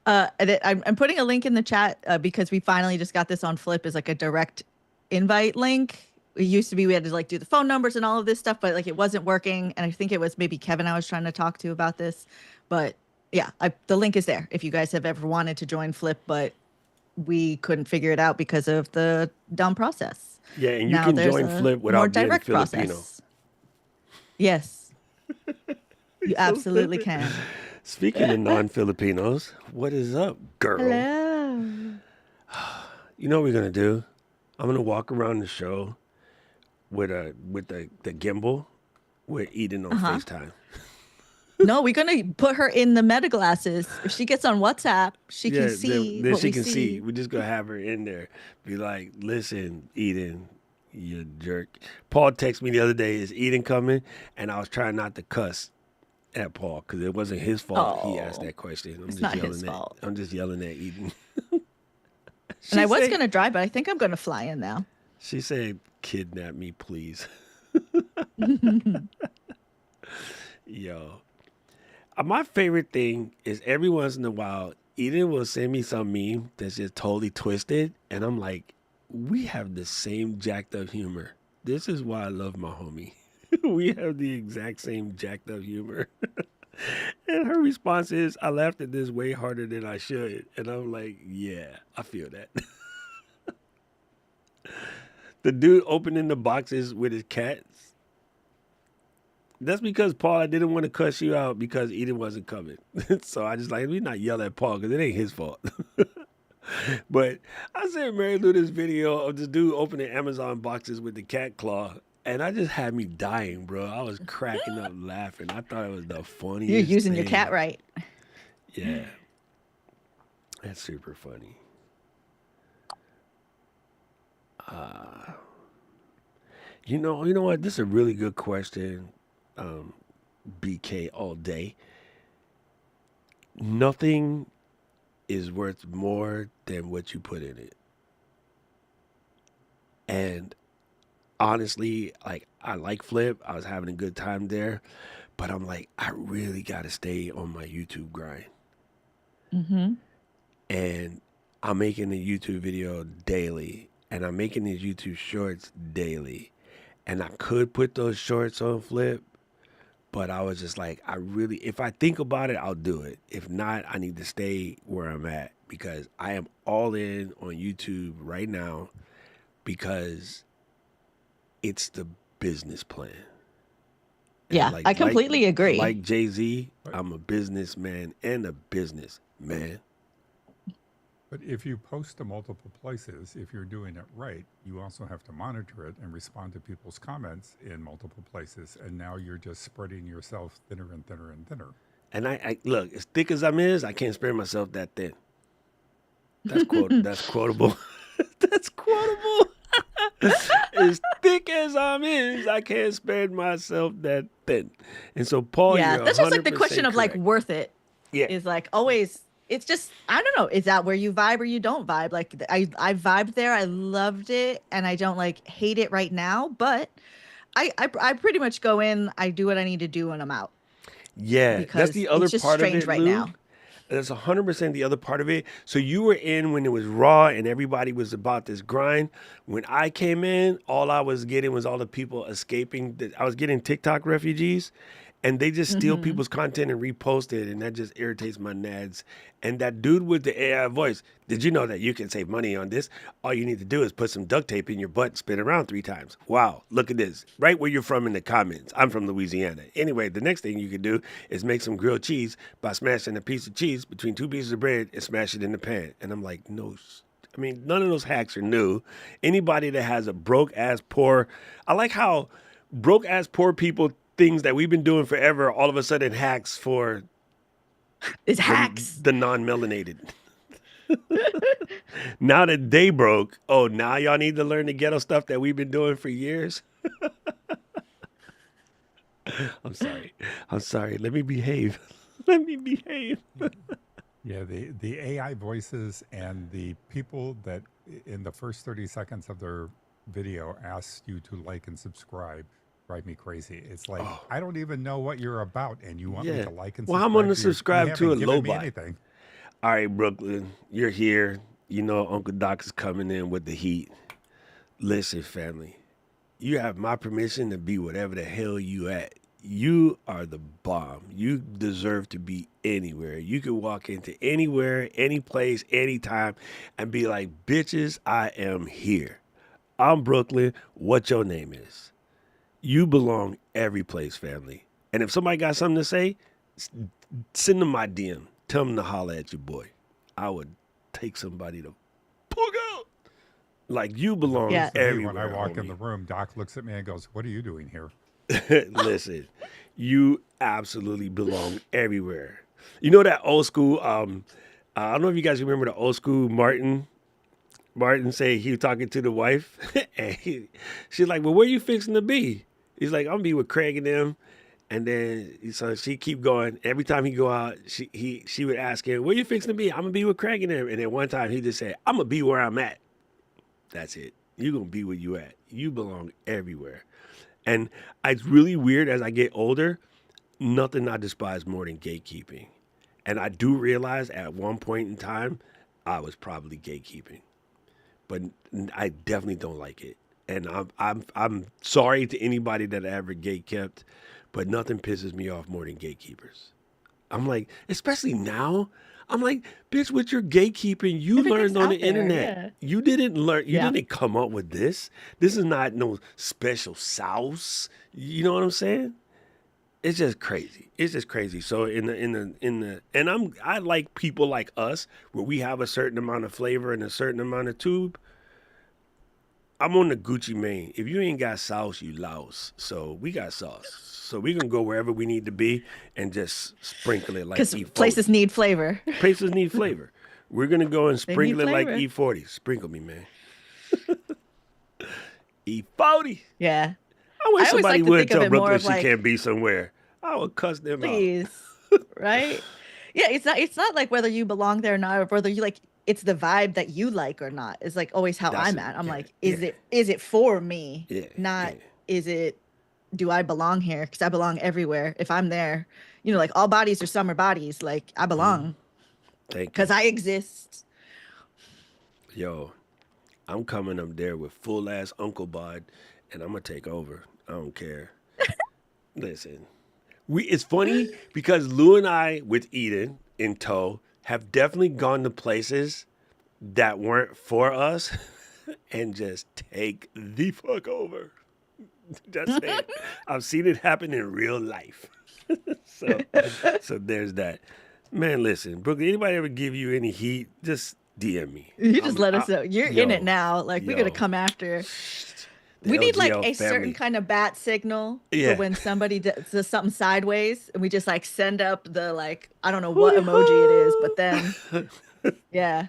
I'm putting a link in the chat because we finally just got this on Flip as like a direct invite link. It used to be we had to like do the phone numbers and all of this stuff, but like it wasn't working. And I think it was maybe Kevin I was trying to talk to about this. But yeah, the link is there if you guys have ever wanted to join Flip, but we couldn't figure it out because of the dumb process. Yeah, and you can join Flip without being Filipino. Process. Yes. You absolutely can. Speaking of non-Filipinos, what is up, girl? Hello. You know what we're gonna do? I'm gonna walk around the show with the gimbal. We're eating on FaceTime. No, we're gonna put her in the meta glasses. If she gets on WhatsApp, she can see. Then what she we can see. see. We're just gonna have her in there. Be like, "Listen, Eden, you jerk." Paul texted me the other day, "Is Eden coming?" And I was trying not to cuss at Paul because it wasn't his fault he asked that question. It's not his fault. I'm just yelling at Eden. And I She was said, gonna drive, but I think I'm gonna fly in now. she said, kidnap me, please. Yo. My favorite thing is every once in a while, Eden will send me some meme that's just totally twisted. And I'm like, we have the same jacked up humor. This is why I love my homie. We have the exact same jacked up humor. And her response is, I laughed at this way harder than I should. And I'm like, yeah, I feel that. The dude opening the boxes with his cats. That's because Paul, I didn't want to cuss you out because Eden wasn't coming. So I just like, we not yell at Paul because it ain't his fault. But I said Mary Lou this video of this dude opening Amazon boxes with the cat claw. And I just had me dying, bro. I was cracking up laughing. I thought it was the funniest You're using your thing. cat right. Yeah. That's super funny. You know what? This is a really good question. BK all day. Nothing is worth more than what you put in it. And honestly, like I like Flip. I was having a good time there, but I'm like, I really gotta stay on my YouTube grind. Mm-hmm. And I'm making a YouTube video daily, and I'm making these YouTube shorts daily. And I could put those shorts on Flip, but I was just like, if I think about it, I'll do it. If not, I need to stay where I'm at because I am all in on YouTube right now because it's the business plan. And Yeah, I completely agree. Like Jay-Z, I'm a businessman and a businessman. But if you post to multiple places, if you're doing it right, you also have to monitor it and respond to people's comments in multiple places. And now you're just spreading yourself thinner and thinner and thinner. And I look, as thick as I'm I can't spread myself that thin. That's quotable. That's quotable. As thick as I'm I can't spread myself that thin. And so Paul, Yeah, you're that's just like the 100% question of like correct. worth it. Yeah. Is like always. It's just I don't know. Is that where you vibe or you don't vibe? Like I vibed there. I loved it, and I don't like hate it right now. But I pretty much go in. I do what I need to do, and I'm out Yeah, that's because the other it's just part of strange it, right Lou. now. That's 100% the other part of it. So you were in when it was raw and everybody was about this grind. When I came in, all I was getting was all the people escaping. I was getting TikTok refugees, and they just steal Hmm. people's content and repost it, and that just irritates my nads. And that dude with the AI voice, did you know that you can save money on this? All you need to do is put some duct tape in your butt and spin around 3 times. Wow, look at this. Right where you're from in the comments. I'm from Louisiana. Anyway, the next thing you can do is make some grilled cheese by smashing a piece of cheese between 2 pieces of bread and smash it in the pan. And I'm like, no. I mean, none of those hacks are new. Anybody that has a broke ass poor, I like how broke ass poor people things that we've been doing forever all of a sudden hacks for It's hacks. the non-melanated. Now that they broke, oh, now y'all need to learn the ghetto stuff that we've been doing for years. I'm sorry. Let me behave. Let me behave. Yeah, the AI voices and the people that in the first 30 seconds of their video ask you to like and subscribe drive me crazy. It's like, I don't even know what you're about, and you want me Yeah. to like and Well, subscribe I'm going to to you. subscribe You to a haven't given me Lobot. anything. All right, Brooklyn, you're here. You know Uncle Doc is coming in with the heat. Listen, family, you have my permission to be whatever the hell you at. You are the bomb. You deserve to be anywhere. You can walk into anywhere, any place, anytime, and be like, bitches, I am here. I'm Brooklyn. What your name is? You belong every place, family. And if somebody got something to say, send them my DM. Tell them to holler at your boy. I would take somebody to poke out. Like you belong Yeah. For me, everywhere. when I walk in homie. the room, Doc looks at me and goes, "What are you doing here?" Listen, you absolutely belong everywhere. You know that old school. I don't know if you guys remember the old school Martin. Martin say he was talking to the wife, and she's like, "Well, where you fixing to be?" He's like, "I'm gonna be with Craig and them." And then so she keep going. Every time he go out, she would ask him, "Where you fixing to be?" "I'm gonna be with Craig and them." And then one time he just said, "I'm gonna be where I'm at." That's it. You gonna be where you at. You belong everywhere. And it's really weird as I get older. Nothing I despise more than gatekeeping. And I do realize at one point in time, I was probably gatekeeping, but I definitely don't like it. And I'm sorry to anybody that I ever gate kept, but nothing pisses me off more than gatekeepers. I'm like, especially now, I'm like, bitch, with your gatekeeping, you Everything's learned on the out there, internet. yeah. You didn't learn. You Yeah. didn't come up with this. This is not no special sauce. You know what I'm saying? It's just crazy. It's just crazy. So and I like people like us where we have a certain amount of flavor and a certain amount of tube. I'm on the Gucci Mane. If you ain't got sauce, you louse. So we got sauce. So we can go wherever we need to be and just sprinkle it like Because E40. places need flavor. Places need flavor. We're gonna go and They sprinkle need it like flavor. E40. Sprinkle me, man. E40. Yeah. I wish I always somebody like to would think of tell it more Brooklyn of she like- can't be somewhere. I would cuss them out. Please. Right? Yeah, it's not like whether you belong there or not, or whether you like it's the vibe that you like or not. It's like always how That's I'm it. at. I'm Yeah. like, Yeah. is it for me? Yeah. Not Yeah. is it do I belong here? Because I belong everywhere. If I'm there, like all bodies are summer bodies. Like I belong Thank you. because I exist. Yo, I'm coming up there with full ass Uncle Bod, and I'm gonna take over. I don't care. Listen, it's funny because Lou and I, with Eden in tow, have definitely gone to places that weren't for us, and just take the fuck over. That's it. I've seen it happen in real life. so there's that. Man, listen, Brooklyn, anybody ever give you any heat? Just DM me. You just let us know. You're in yo, it now. Like we're gonna yo. come after. The We need like LGL a certain family. kind of bat signal Yeah. for when somebody does something sideways, and we just like send up the like I don't know what emoji it is, but then yeah,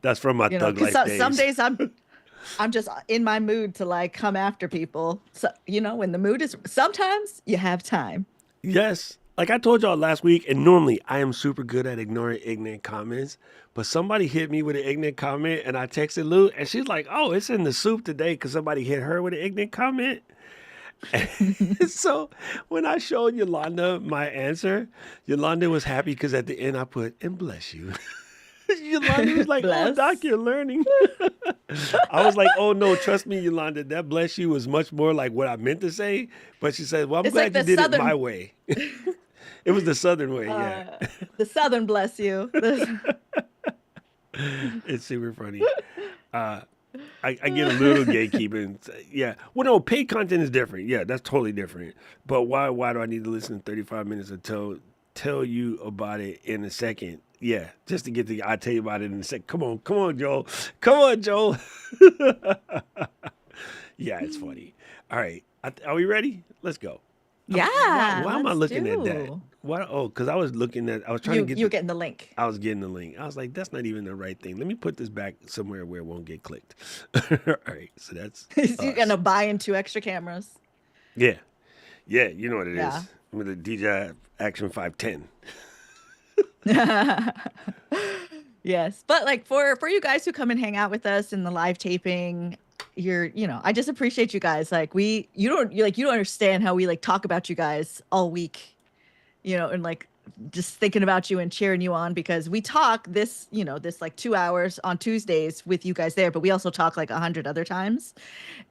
That's from my thug life days. some days I'm just in my mood to like come after people. So when the mood is sometimes you have time. Yes. Like I told y'all last week, and normally I am super good at ignoring ignorant comments, but somebody hit me with an ignorant comment, and I texted Lou, and she's like, "Oh, it's in the soup today because somebody hit her with an ignorant comment." So when I showed Yolanda my answer, Yolanda was happy because at the end I put, "And bless you." Yolanda was like, "Oh, Bless. Doc, you're learning." I was like, "Oh no, trust me, Yolanda. That bless you was much more like what I meant to say." But she said, "Well, I'm It's glad like you the did it my Southern- way." It was the Southern way, yeah. The Southern bless you. It's super funny. I get a little gatekeeping. Yeah. Well, no, paid content is different. Yeah, that's totally different. But why do I need to listen to 35 minutes to tell you about it in a second? Yeah, just to get I'll tell you about it in a second. Come on, Joel. Come on, Joel. Yeah, it's funny. All right. Are we ready? Let's go. Yeah. Why am I let's looking at that? do. Why? Oh, because I was trying to get You're getting the link. I was getting the link. I was like, that's not even the right thing. Let me put this back somewhere where it won't get clicked. All right. So that's You're us. gonna buy in 2 extra cameras. Yeah. Yeah, you know what it is. Yeah. With the DJI Action 510. Yes, but like for you guys who come and hang out with us in the live taping, I just appreciate you guys. Like you don't understand how we like talk about you guys all week, and like just thinking about you and cheering you on because we talk this like 2 hours on Tuesdays with you guys there, but we also talk like 100 other times,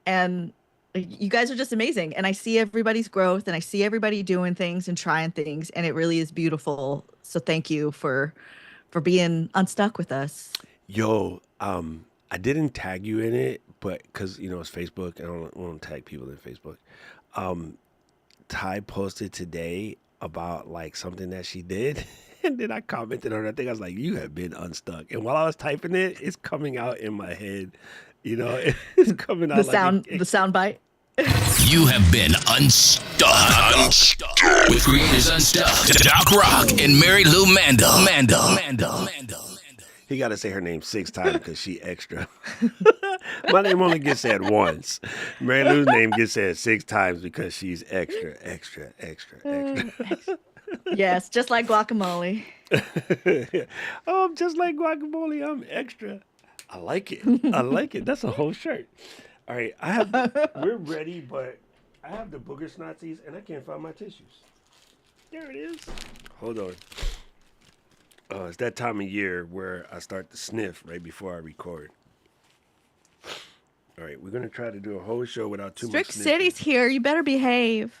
and you guys are just amazing. And I see everybody's growth and I see everybody doing things and trying things, and it really is beautiful. So thank you for being unstuck with us. Yo, I didn't tag you in it, but because it's Facebook, I don't want to tag people in Facebook. Ty posted today about like something that she did, and then I commented on it. I think I was like, "You have been unstuck." And while I was typing it, it's coming out in my head. It's coming out The sound bite. You have been unstuck. With creators Unstuck, Doc Rock, and Mary Lou Mandel. He got to say her name 6 times because she extra. My name only gets said once. Mary Lou's name gets said 6 times because she's extra, extra, extra, extra. Yes, just like guacamole. Oh, I'm just like guacamole. I'm extra. I like it. I like it. That's a whole shirt. All right, we're ready, but I have the booger snotzies and I can't find my tissues. There it is. Hold on. It's that time of year where I start to sniff right before I record. All right, we're gonna try to do a whole show without too Strick much sniffing. City's here. You better behave.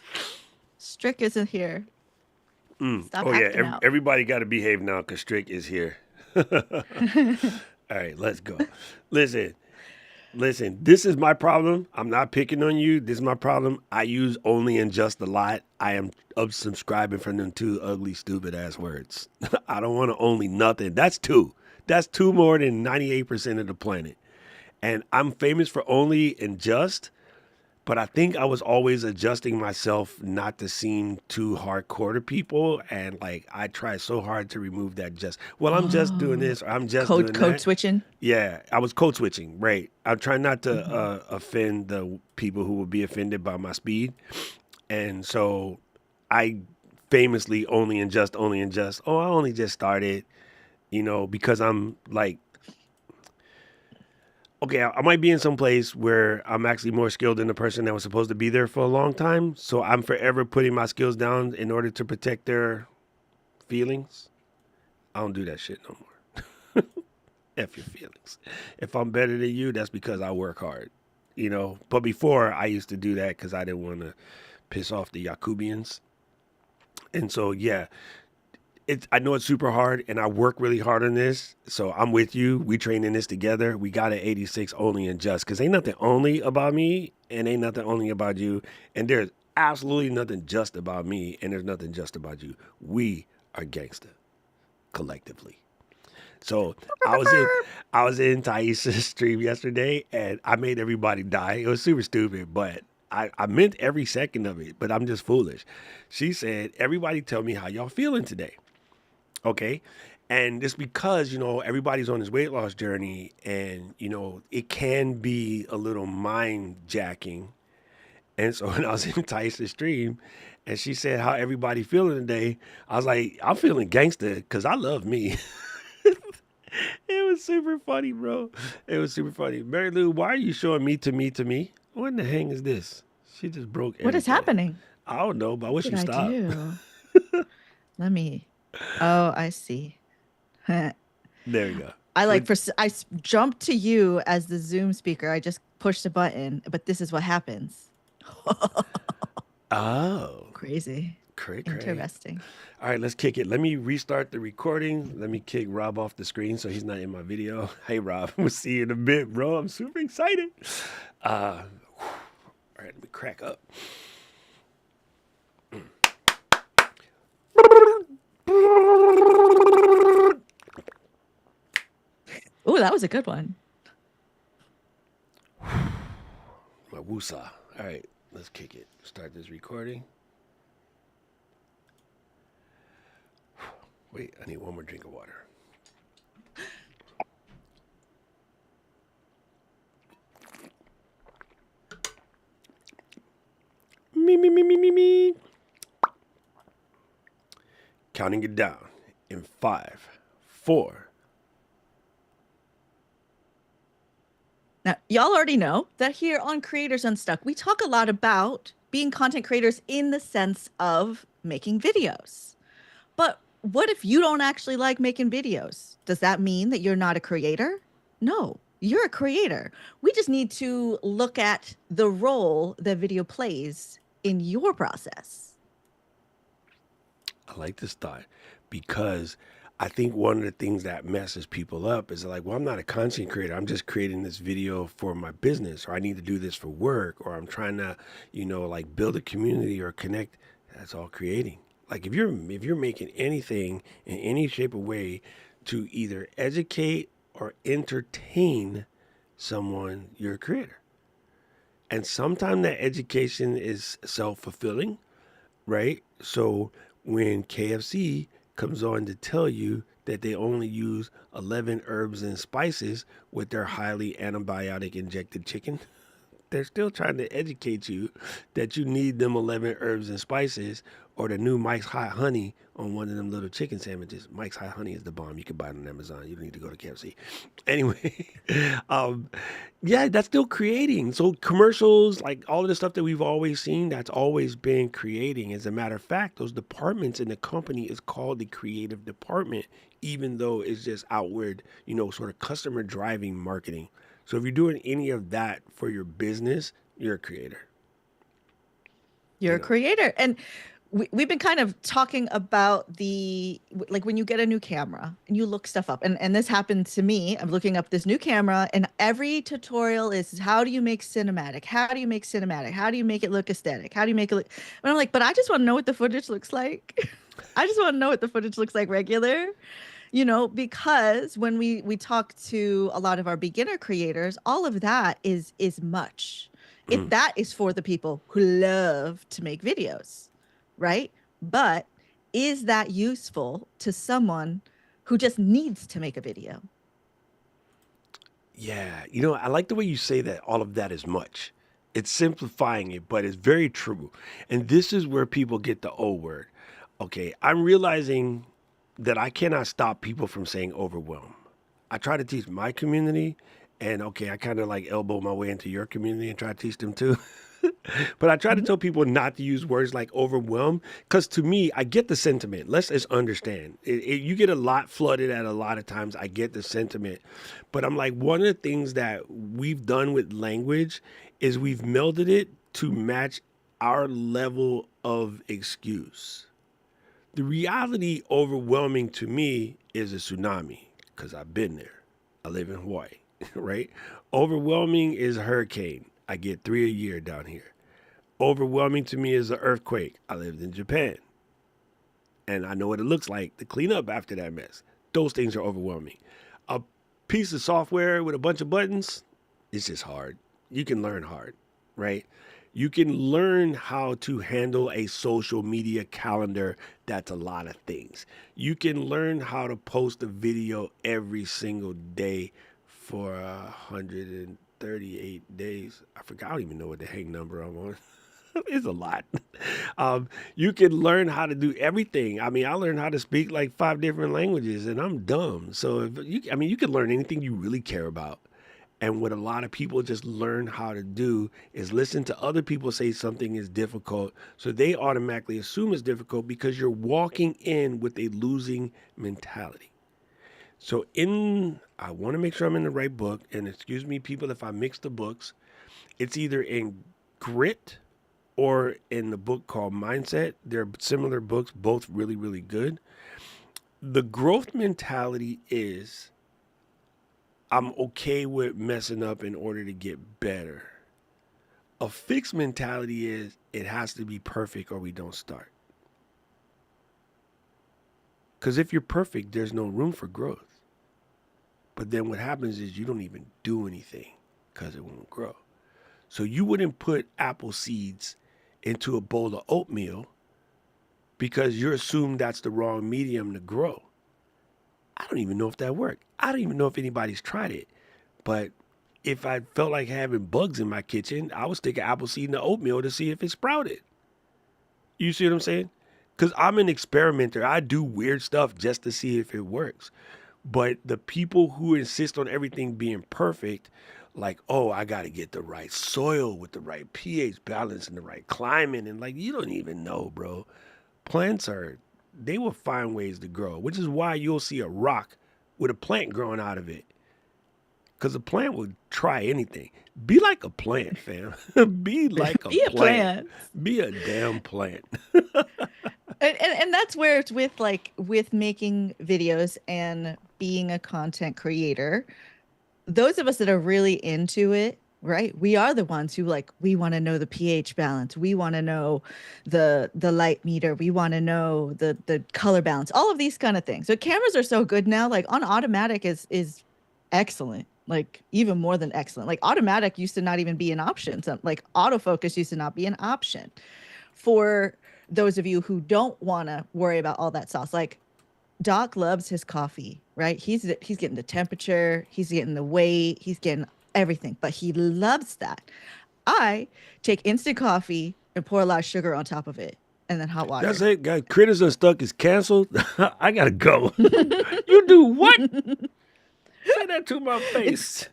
Strick isn't here. Stop acting out. Everybody got to behave now because Strick is here. All right, let's go. Listen. This is my problem. I'm not picking on you. This is my problem. I use only and just a lot. I am unsubscribing from them 2 ugly, stupid ass words. I don't want to only nothing. That's 2. That's 2 more than 98% of the planet. And I'm famous for only and just. But I think I was always adjusting myself not to seem too hardcore to people. And like, I try so hard to remove that just, well, I'm just doing this, or I'm just doing that. Code switching? Yeah, I was code switching, right. I'm trying not to offend the people who will be offended by my speed. And so I famously only and just, oh, I only just started, because I'm like, okay, I might be in some place where I'm actually more skilled than the person that was supposed to be there for a long time. So I'm forever putting my skills down in order to protect their feelings. I don't do that shit no more. F your feelings. If I'm better than you, that's because I work hard, But before, I used to do that because I didn't want to piss off the Yakubians. And so, yeah. I know it's super hard, and I work really hard on this. So I'm with you. We training this together. We got an 86 only and just, because ain't nothing only about me, and ain't nothing only about you. And there's absolutely nothing just about me, and there's nothing just about you. We are gangster, collectively. So I was in Taisha's stream yesterday, and I made everybody die. It was super stupid, but I meant every second of it, but I'm just foolish. She said, everybody tell me how y'all feeling today. Okay. And it's because, everybody's on this weight loss journey and, it can be a little mind jacking. And so when I was in Taisha's stream and she said, how everybody feeling today? I was like, I'm feeling gangster because I love me. It was super funny, bro. It was super funny. Mary Lou, why are you showing me to me? What in the hang is this? She just broke everything. What is happening? I don't know, but I wish you What did I stopped. do? Let me. Oh, I see. There we go. I jumped to you as the Zoom speaker. I just pushed a button, but this is what happens. Oh. Crazy. Interesting. All right, let's kick it. Let me restart the recording. Let me kick Rob off the screen so he's not in my video. Hey, Rob, we'll see you in a bit, bro. I'm super excited. All right, let me crack up. Oh, that was a good one. My woosah. All right, let's kick it. Start this recording. Wait, I need one more drink of water. Me. Counting it down in 5, 4. Now, y'all already know that here on Creators Unstuck, we talk a lot about being content creators in the sense of making videos. But what if you don't actually like making videos? Does that mean that you're not a creator? No, you're a creator. We just need to look at the role that video plays in your process. I like this thought because I think one of the things that messes people up is like, well, I'm not a content creator. I'm just creating this video for my business, or I need to do this for work, or I'm trying to, like build a community or connect. That's all creating. Like if you're making anything in any shape or way to either educate or entertain someone, you're a creator. And sometimes that education is self-fulfilling, right? So when KFC comes on to tell you that they only use 11 herbs and spices with their highly antibiotic injected chicken. They're still trying to educate you that you need them 11 herbs and spices or the new Mike's Hot Honey on one of them little chicken sandwiches. Mike's Hot Honey is the bomb. You can buy it on Amazon. You don't need to go to KFC. Anyway, yeah, that's still creating. So commercials, like all of the stuff that we've always seen, that's always been creating. As a matter of fact, those departments in the company is called the creative department, even though it's just outward, sort of customer driving marketing. So if you're doing any of that for your business, you're a creator. You're You a know. creator. And we've been kind of talking about like when you get a new camera and you look stuff up. And this happened to me. I'm looking up this new camera and every tutorial is how do you make cinematic? How do you make cinematic? How do you make it look aesthetic? How do you make it look? And I'm like, but I just want to know what the footage looks like. I just want to know what the footage looks like regular. Because when we talk to a lot of our beginner creators, all of that is much. If that is for the people who love to make videos, right? But is that useful to someone who just needs to make a video? Yeah, I like the way you say that all of that is much. It's simplifying it, but it's very true. And this is where people get the O word. Okay, I'm realizing that I cannot stop people from saying overwhelm. I try to teach my community, and okay, I kind of like elbow my way into your community and try to teach them too. But I try to tell people not to use words like overwhelm because to me, I get the sentiment. Let's just understand. You get a lot flooded at a lot of times. I get the sentiment. But I'm like, one of the things that we've done with language is we've melded it to match our level of excuse. The reality overwhelming to me is a tsunami because I've been there. I live in Hawaii, right? Overwhelming is a hurricane. I get 3 a year down here. Overwhelming to me is an earthquake. I lived in Japan. And I know what it looks like to clean up after that mess. Those things are overwhelming. A piece of software with a bunch of buttons, it's just hard. You can learn hard, right? You can learn how to handle a social media calendar. That's a lot of things. You can learn how to post a video every single day for 138 days. I forgot. I don't even know what the heck number I'm on. It's a lot. You can learn how to do everything. I mean, I learned how to speak like 5 different languages, and I'm dumb. So, you can learn anything you really care about. And what a lot of people just learn how to do is listen to other people say something is difficult. So they automatically assume it's difficult because you're walking in with a losing mentality. So I want to make sure I'm in the right book. And excuse me, people, if I mix the books, it's either in Grit or in the book called Mindset. They're similar books, both really, really good. The growth mentality is I'm okay with messing up in order to get better. A fixed mentality is it has to be perfect or we don't start. Because if you're perfect, there's no room for growth. But then what happens is you don't even do anything because it won't grow. So you wouldn't put apple seeds into a bowl of oatmeal because you assume that's the wrong medium to grow. I don't even know if that worked. I don't even know if anybody's tried it. But if I felt like having bugs in my kitchen, I would stick an apple seed in the oatmeal to see if it sprouted. You see what I'm saying? Because I'm an experimenter. I do weird stuff just to see if it works. But the people who insist on everything being perfect, like, oh, I got to get the right soil with the right pH balance and the right climate. And like, you don't even know, bro. Plants they will find ways to grow, which is why you'll see a rock with a plant growing out of it. Because a plant will try anything. Be like a plant, fam. Be like a Be a plant. Be a damn plant. And that's where it's with making videos and being a content creator. Those of us that are really into it, right? We are the ones who we want to know the pH balance. We want to know the light meter. We want to know the color balance, all of these kind of things. So cameras are so good now, like on automatic is excellent. Like even more than excellent. Like automatic used to not even be an option. So like autofocus used to not be an option for those of you who don't want to worry about all that sauce. Like Doc loves his coffee, right? He's getting the temperature, he's getting the weight, he's getting everything, but he loves that. I take instant coffee and pour a lot of sugar on top of it and then hot That's water. it, guys. Critters Unstuck is canceled. I gotta go. You do what? Say that to my face.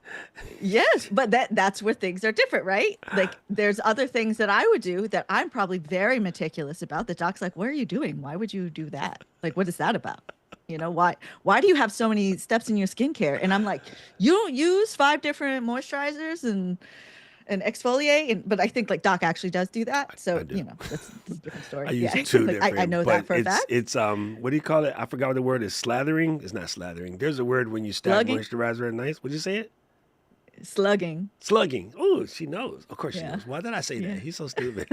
Yes, but that's where things are different, right? Like there's other things that I would do that I'm probably very meticulous about. The doc's like, "What are you doing? Why would you do that? Like, what is that about? You know, why do you have so many steps in your skincare?" And I'm like, "You don't use 5 different moisturizers and exfoliate." But I think like Doc actually does do that. I So, do. that's a different story. I use Yeah. two Like I different, know that but for a fact. it's what do you call it? I forgot what the word is. Slathering. It's not slathering. There's a word when you stack Slugging, moisturizer at nice. Would you say it? slugging. Slugging. Oh, she knows. Of course she Yeah. knows. Why did I say Yeah. that? He's so stupid.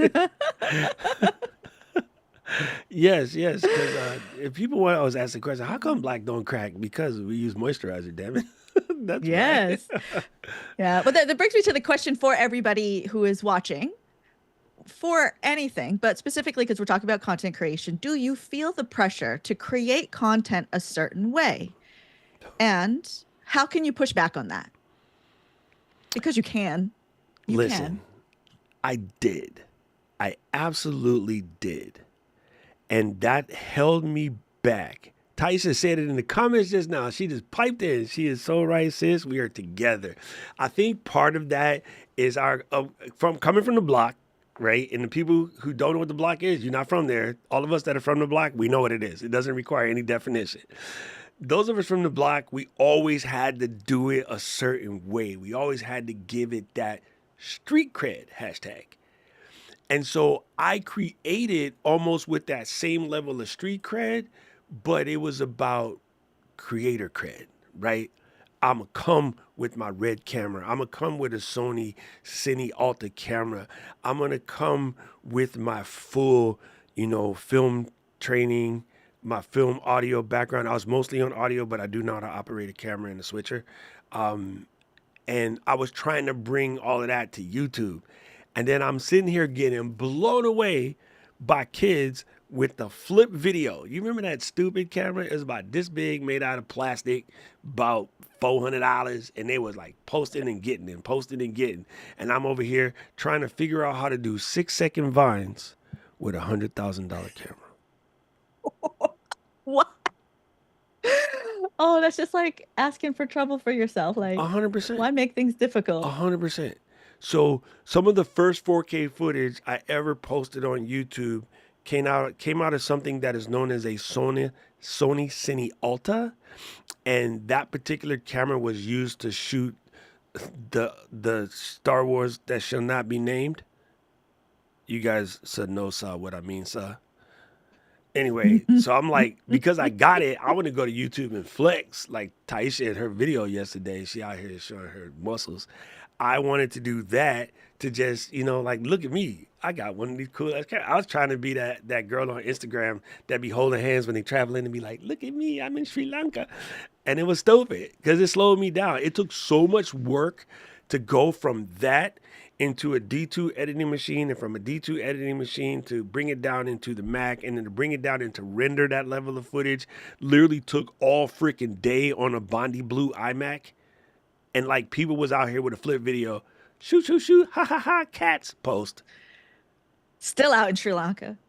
Yes, yes. Because if people want to always ask the question, how come black don't crack? Because we use moisturizer. Damn it. That's why. Yes. Yeah. But that brings me to the question for everybody who is watching for anything, but specifically because we're talking about content creation. Do you feel the pressure to create content a certain way? And how can you push back on that? Because you can. You Listen, can. I did. I absolutely did. And that held me back. Taisha said it in the comments just now. She just piped in. She is so right, sis. We are together. I think part of that is our from coming from the block, right? And the people who don't know what the block is, you're not from there. All of us that are from the block, we know what it is. It doesn't require any definition. Those of us from the block, we always had to do it a certain way. We always had to give it that street cred hashtag. And so I created almost with that same level of street cred, but it was about creator cred, right? I'm going to come with my red camera. I'm going to come with a Sony Cine Alta camera. I'm going to come with my full, film training, my film audio background. I was mostly on audio, but I do know how to operate a camera and a switcher. And I was trying to bring all of that to YouTube. And then I'm sitting here getting blown away by kids with the flip video. You remember that stupid camera? It was about this big, made out of plastic, about $400. And they was like posting and getting and posting and getting. And I'm over here trying to figure out how to do 6-second vines with $100,000 camera. What? Oh, that's just like asking for trouble for yourself. Like, 100%. why make things difficult? 100%. So some of the first 4K footage I ever posted on YouTube came out of something that is known as a Sony Cine Alta, and that particular camera was used to shoot the Star Wars that shall not be named. You guys said no, saw what I mean, sir. Anyway, so I'm like, because I got it, I want to go to YouTube and flex. Like Taisha in her video yesterday, she out here showing her muscles. I wanted to do that to just, like, look at me. I got one of these cool. I was trying to be that girl on Instagram that be holding hands when they traveling and be like, look at me, I'm in Sri Lanka. And it was stupid because it slowed me down. It took so much work to go from that into a D2 editing machine, and from a D2 editing machine to bring it down into the Mac, and then to bring it down into render that level of footage literally took all freaking day on a Bondi Blue iMac. And like people was out here with a flip video, shoot, shoot, shoot, ha ha ha, cats post. Still out in Sri Lanka.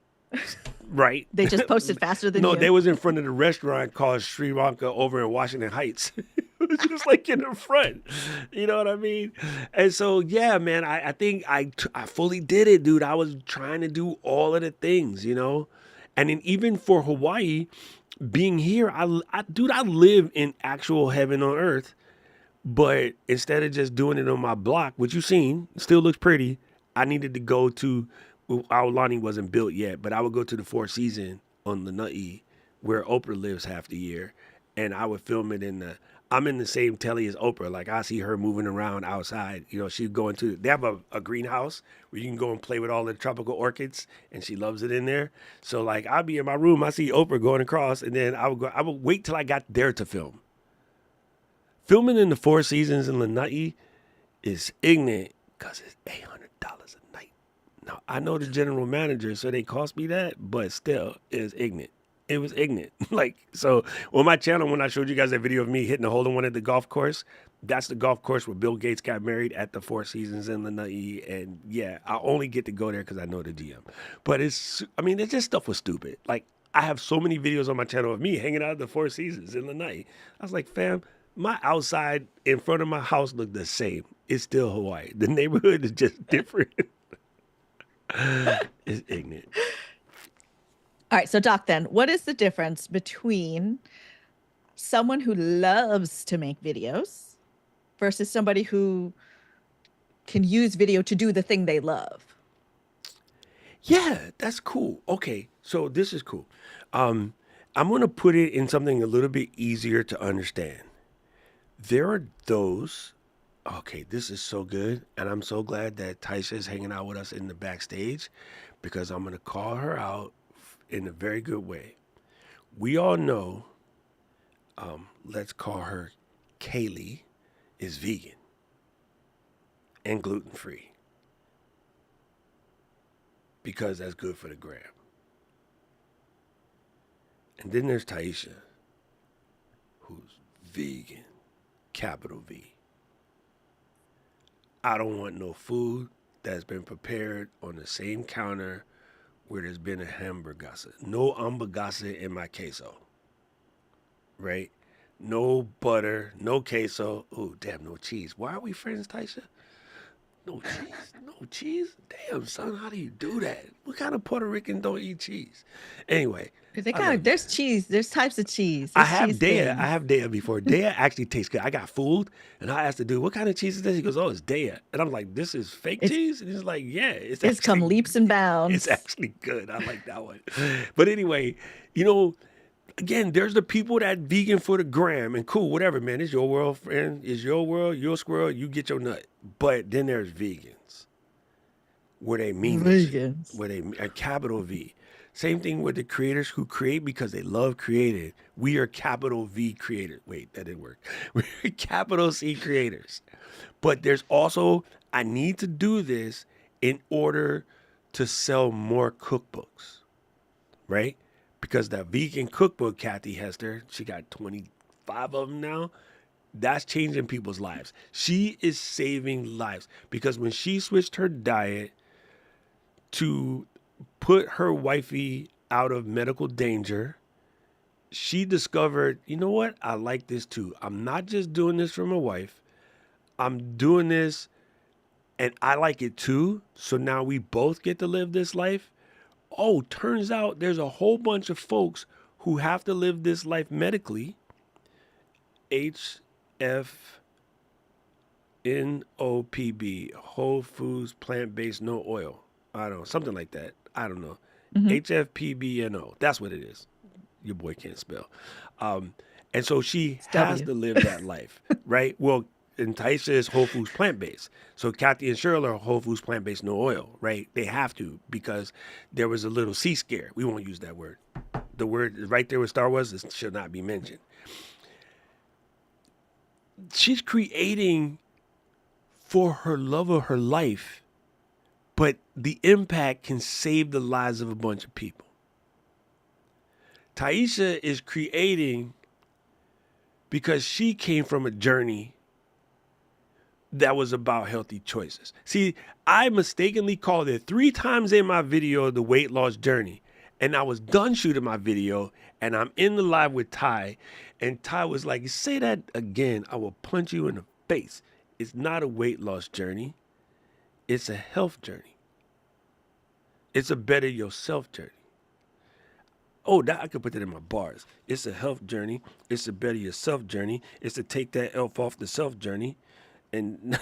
Right. They just posted faster than No, you. they was in front of the restaurant called Sri Lanka over in Washington Heights. It was just like in the front. You know what I mean? And so, yeah, man, I think I fully did it, dude. I was trying to do all of the things, And then even for Hawaii, being here, I live in actual heaven on earth. But instead of just doing it on my block, which you've seen, still looks pretty, I needed to go to, Aulani wasn't built yet, but I would go to the Four Seasons on Lanai, where Oprah lives half the year. And I would film it I'm in the same telly as Oprah. Like I see her moving around outside. She'd go they have a greenhouse where you can go and play with all the tropical orchids, and she loves it in there. So like I'd be in my room, I see Oprah going across, and then I would wait till I got there to film. Filming in the Four Seasons in Lanai is ignorant because it's $800 a night. Now, I know the general manager, so they cost me that, but still, it's ignorant. It was ignorant. Like, so on my channel, when I showed you guys that video of me hitting a hole in one at the golf course, that's the golf course where Bill Gates got married at the Four Seasons in Lanai. And yeah, I only get to go there because I know the GM. But it's just stuff was stupid. Like, I have so many videos on my channel of me hanging out at the Four Seasons in Lanai. I was like, fam, my outside in front of my house looked the same. It's still Hawaii. The neighborhood is just different. It's ignorant. All right, so Doc, then, what is the difference between someone who loves to make videos versus somebody who can use video to do the thing they love? Yeah, that's cool. Okay, so this is cool. I'm going to put it in something a little bit easier to understand. There are those, okay, this is so good, and I'm so glad that Taisha is hanging out with us in the backstage because I'm going to call her out in a very good way. We all know, let's call her Kaylee, is vegan and gluten-free because that's good for the gram. And then there's Taisha, who's vegan, capital V. I don't want no food that's been prepared on the same counter where there's been a hamburgasa. No hamburgasa in my queso. Right? No butter, no queso. Oh, damn, no cheese. Why are we friends, Taisha? No cheese. No cheese? Damn, son, how do you do that? What kind of Puerto Rican don't eat cheese? Anyway. There's cheese. There's types of cheese. I There's have cheese Dea. things. I have Dea before. Dea actually tastes good. I got fooled, and I asked the dude, "What kind of cheese is this?" He goes, "Oh, it's Dea." And I'm like, "This is fake cheese?" And he's like, "Yeah, It's come leaps and bounds. It's actually good. I like that one." But anyway, again, there's the people that vegan for the gram and cool, whatever, man. It's your world, friend. It's your world. You're a squirrel. You get your nut. But then there's vegans, where they mean this shit, where they a capital V. Same thing with the creators who create because they love creating. We are capital V creators. Wait, that didn't work. We're capital C creators. But there's also, I need to do this in order to sell more cookbooks, right? Because that vegan cookbook Kathy Hester, she got 25 of them now. That's changing people's lives. She is saving lives because when she switched her diet to put her wifey out of medical danger, she discovered, you know what? I like this too. I'm not just doing this for my wife. I'm doing this and I like it too. So now we both get to live this life. Oh, turns out there's a whole bunch of folks who have to live this life medically. HFNOPB, Whole Foods, Plant-Based, No Oil. I don't know, something like that. I don't know. HFPBNO. That's what it is. Your boy can't spell. And so she has to live that life, right? Well, and Taisha is Whole Foods plant-based. So Kathy and Cheryl are Whole Foods plant-based, no oil, right? They have to because there was a little sea scare. We won't use that word. The word right there with Star Wars it should not be mentioned. She's creating for her love of her life, but the impact can save the lives of a bunch of people. Taisha is creating because she came from a journey that was about healthy choices. See, I mistakenly called it 3 times in my video the weight loss journey. And I was done shooting my video and I'm in the live with Ty. And Ty was like, say that again, I will punch you in the face. It's not a weight loss journey. It's a health journey. It's a better yourself journey. Oh, that I could put that in my bars. It's a health journey. It's a better yourself journey. It's to take that elf off the self journey. And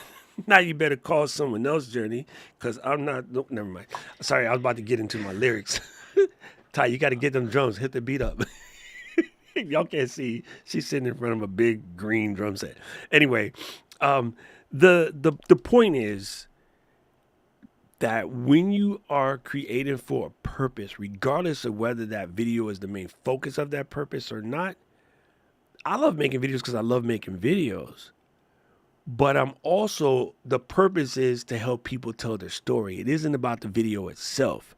now you better call someone else's journey because I'm not, nope, never mind. Sorry, I was about to get into my lyrics. Ty, you got to get them drums. Hit the beat up. Y'all can't see. She's sitting in front of a big green drum set. Anyway, the point is that when you are creating for a purpose, regardless of whether that video is the main focus of that purpose or not, I love making videos because I love making videos. But I'm also, the purpose is to help people tell their story. It isn't about the video itself.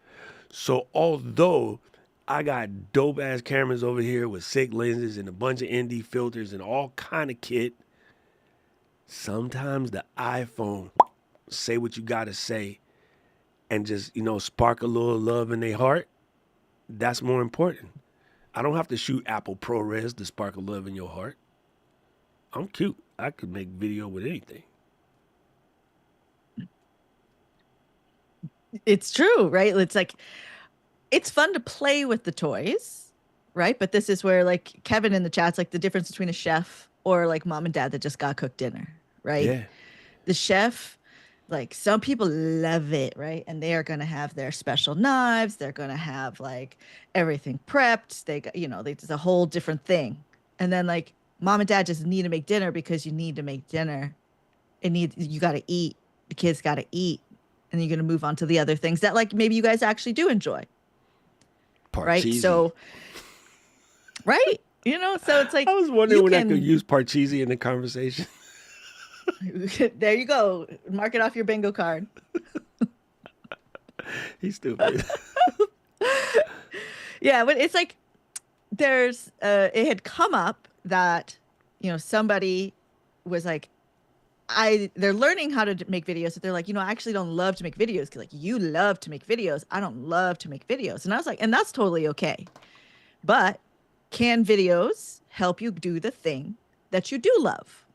So although I got dope ass cameras over here with sick lenses and a bunch of ND filters and all kind of kit. Sometimes the iPhone say what you gotta say and just, spark a little love in their heart. That's more important. I don't have to shoot Apple ProRes to spark a love in your heart. I'm cute. I could make video with anything. It's true, right? It's like, it's fun to play with the toys, right? But this is where, like, Kevin in the chat's like the difference between a chef or like mom and dad that just got cooked dinner, right? Yeah. The chef, like, some people love it, right? And they are going to have their special knives. They're going to have like everything prepped. They got, it's a whole different thing. And then like mom and dad just need to make dinner because you need to make dinner. You got to eat. The kids got to eat. And you're going to move on to the other things that like maybe you guys actually do enjoy. Right. Parcheesi. So, right. So it's like, I was wondering when I could use Parcheesi in the conversation. There you go. Mark it off your bingo card. He's stupid. Yeah, but it's like it had come up that somebody was like, they're learning how to make videos, but they're like, I actually don't love to make videos because like you love to make videos. I don't love to make videos. And I was like, and that's totally okay. But can videos help you do the thing that you do love?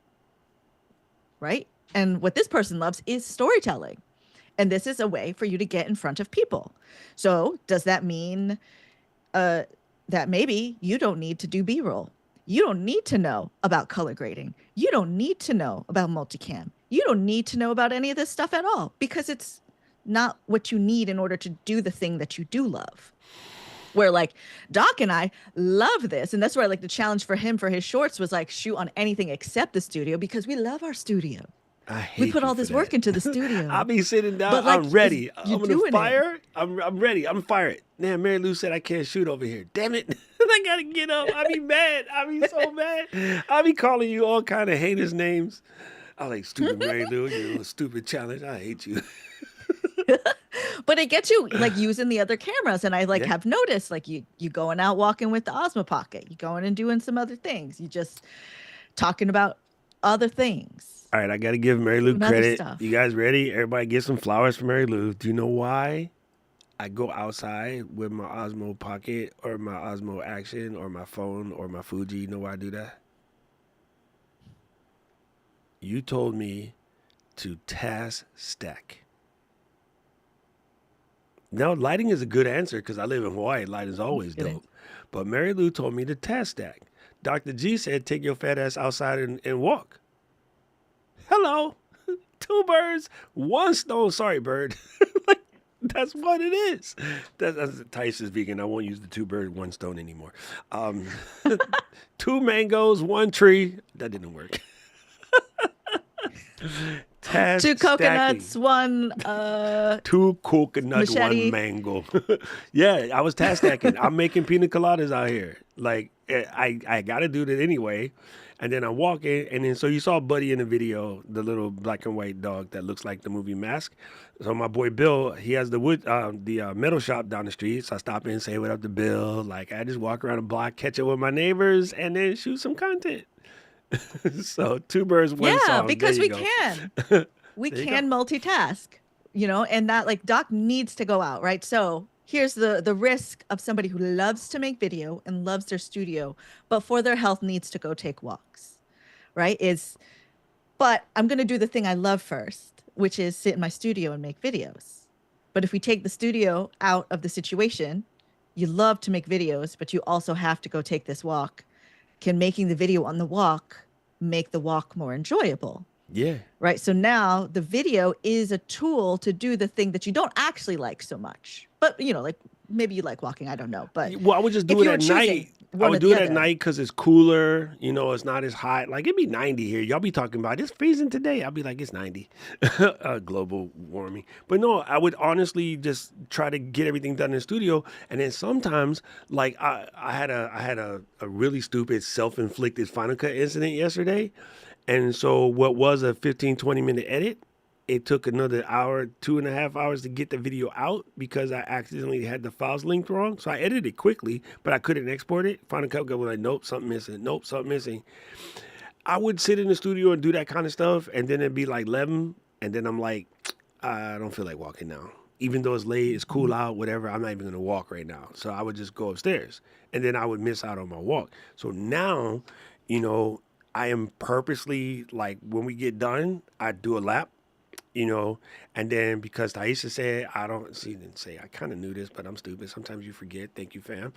Right? And what this person loves is storytelling. And this is a way for you to get in front of people. So does that mean that maybe you don't need to do B-roll? You don't need to know about color grading. You don't need to know about multicam. You don't need to know about any of this stuff at all because it's not what you need in order to do the thing that you do love. Where like Doc and I love this. And that's where like the challenge for him for his shorts was like shoot on anything except the studio because we love our studio. I hate we put all for this that. work into the studio. I'll be sitting down. But, like, I'm ready. you I'm gonna doing fire. I'm ready. I'm fired. Damn, Mary Lou said I can't shoot over here. Damn it. I gotta get up. I be mad. I be so mad. I be calling you all kind of heinous names. I like stupid Mary Lou, you little stupid challenge. I hate you. But it gets you like using the other cameras. And I like Yeah. have noticed like you going out walking with the Osmo Pocket, you going and doing some other things. You just talking about other things. All right, I got to give Mary Lou Doing other credit. stuff. You guys ready? Everybody get some flowers for Mary Lou. Do you know why I go outside with my Osmo Pocket or my Osmo Action or my phone or my Fuji? You know why I do that? You told me to task stack. Now, lighting is a good answer because I live in Hawaii. Lighting is always Good dope. answer. But Mary Lou told me to task stack. Dr. G said, take your fat ass outside and walk. Hello. 2 birds, 1 stone. Sorry, bird. Like, that's what it is. That's Tyson's vegan. I won't use the 2 birds, 1 stone anymore. 2 mangoes, 1 tree. That didn't work. Task 2 coconuts, stacking. 1 2 coconut, machete. 1 mango. Yeah, I was task stacking. I'm making pina coladas out here. Like, I got to do that anyway. And then I'm walking, and then so you saw Buddy in the video, the little black and white dog that looks like the movie Mask. So my boy Bill, he has the metal shop down the street. So I stop in and say what up to Bill. Like I just walk around the block, catch up with my neighbors, and then shoot some content. So 2 birds, 1 Yeah, song. because There we you go. can. We There you can multitask, and that like Doc needs to go out, right? So here's the risk of somebody who loves to make video and loves their studio, but for their health needs to go take walks, right? But I'm going to do the thing I love first, which is sit in my studio and make videos. But if we take the studio out of the situation, you love to make videos, but you also have to go take this walk. Can making the video on the walk make the walk more enjoyable? Yeah. Right. So now the video is a tool to do the thing that you don't actually like so much. But, like maybe you like walking. I don't know. But Well, I would just if do it you were at choosing night. I one or would do the it at other. night because it's cooler. It's not as hot. Like it'd be 90 here. Y'all be talking about it's freezing today. I'll be like it's 90, global warming. But no, I would honestly just try to get everything done in the studio. And then sometimes, like I had a really stupid self-inflicted Final Cut incident yesterday, and so what was a 15-20 minute edit it took another hour, 2.5 hours to get the video out because I accidentally had the files linked wrong. So I edited it quickly, but I couldn't export it. Final Cut was like, nope, something missing. Nope, something missing. I would sit in the studio and do that kind of stuff, and then it'd be like 11, and then I'm like, I don't feel like walking now. Even though it's late, it's cool out, whatever, I'm not even gonna walk right now. So I would just go upstairs, and then I would miss out on my walk. So now, you know, I am purposely like when we get done, I do a lap, and then because Taisha said, she didn't say, I kind of knew this, but I'm stupid. Sometimes you forget. Thank you, fam.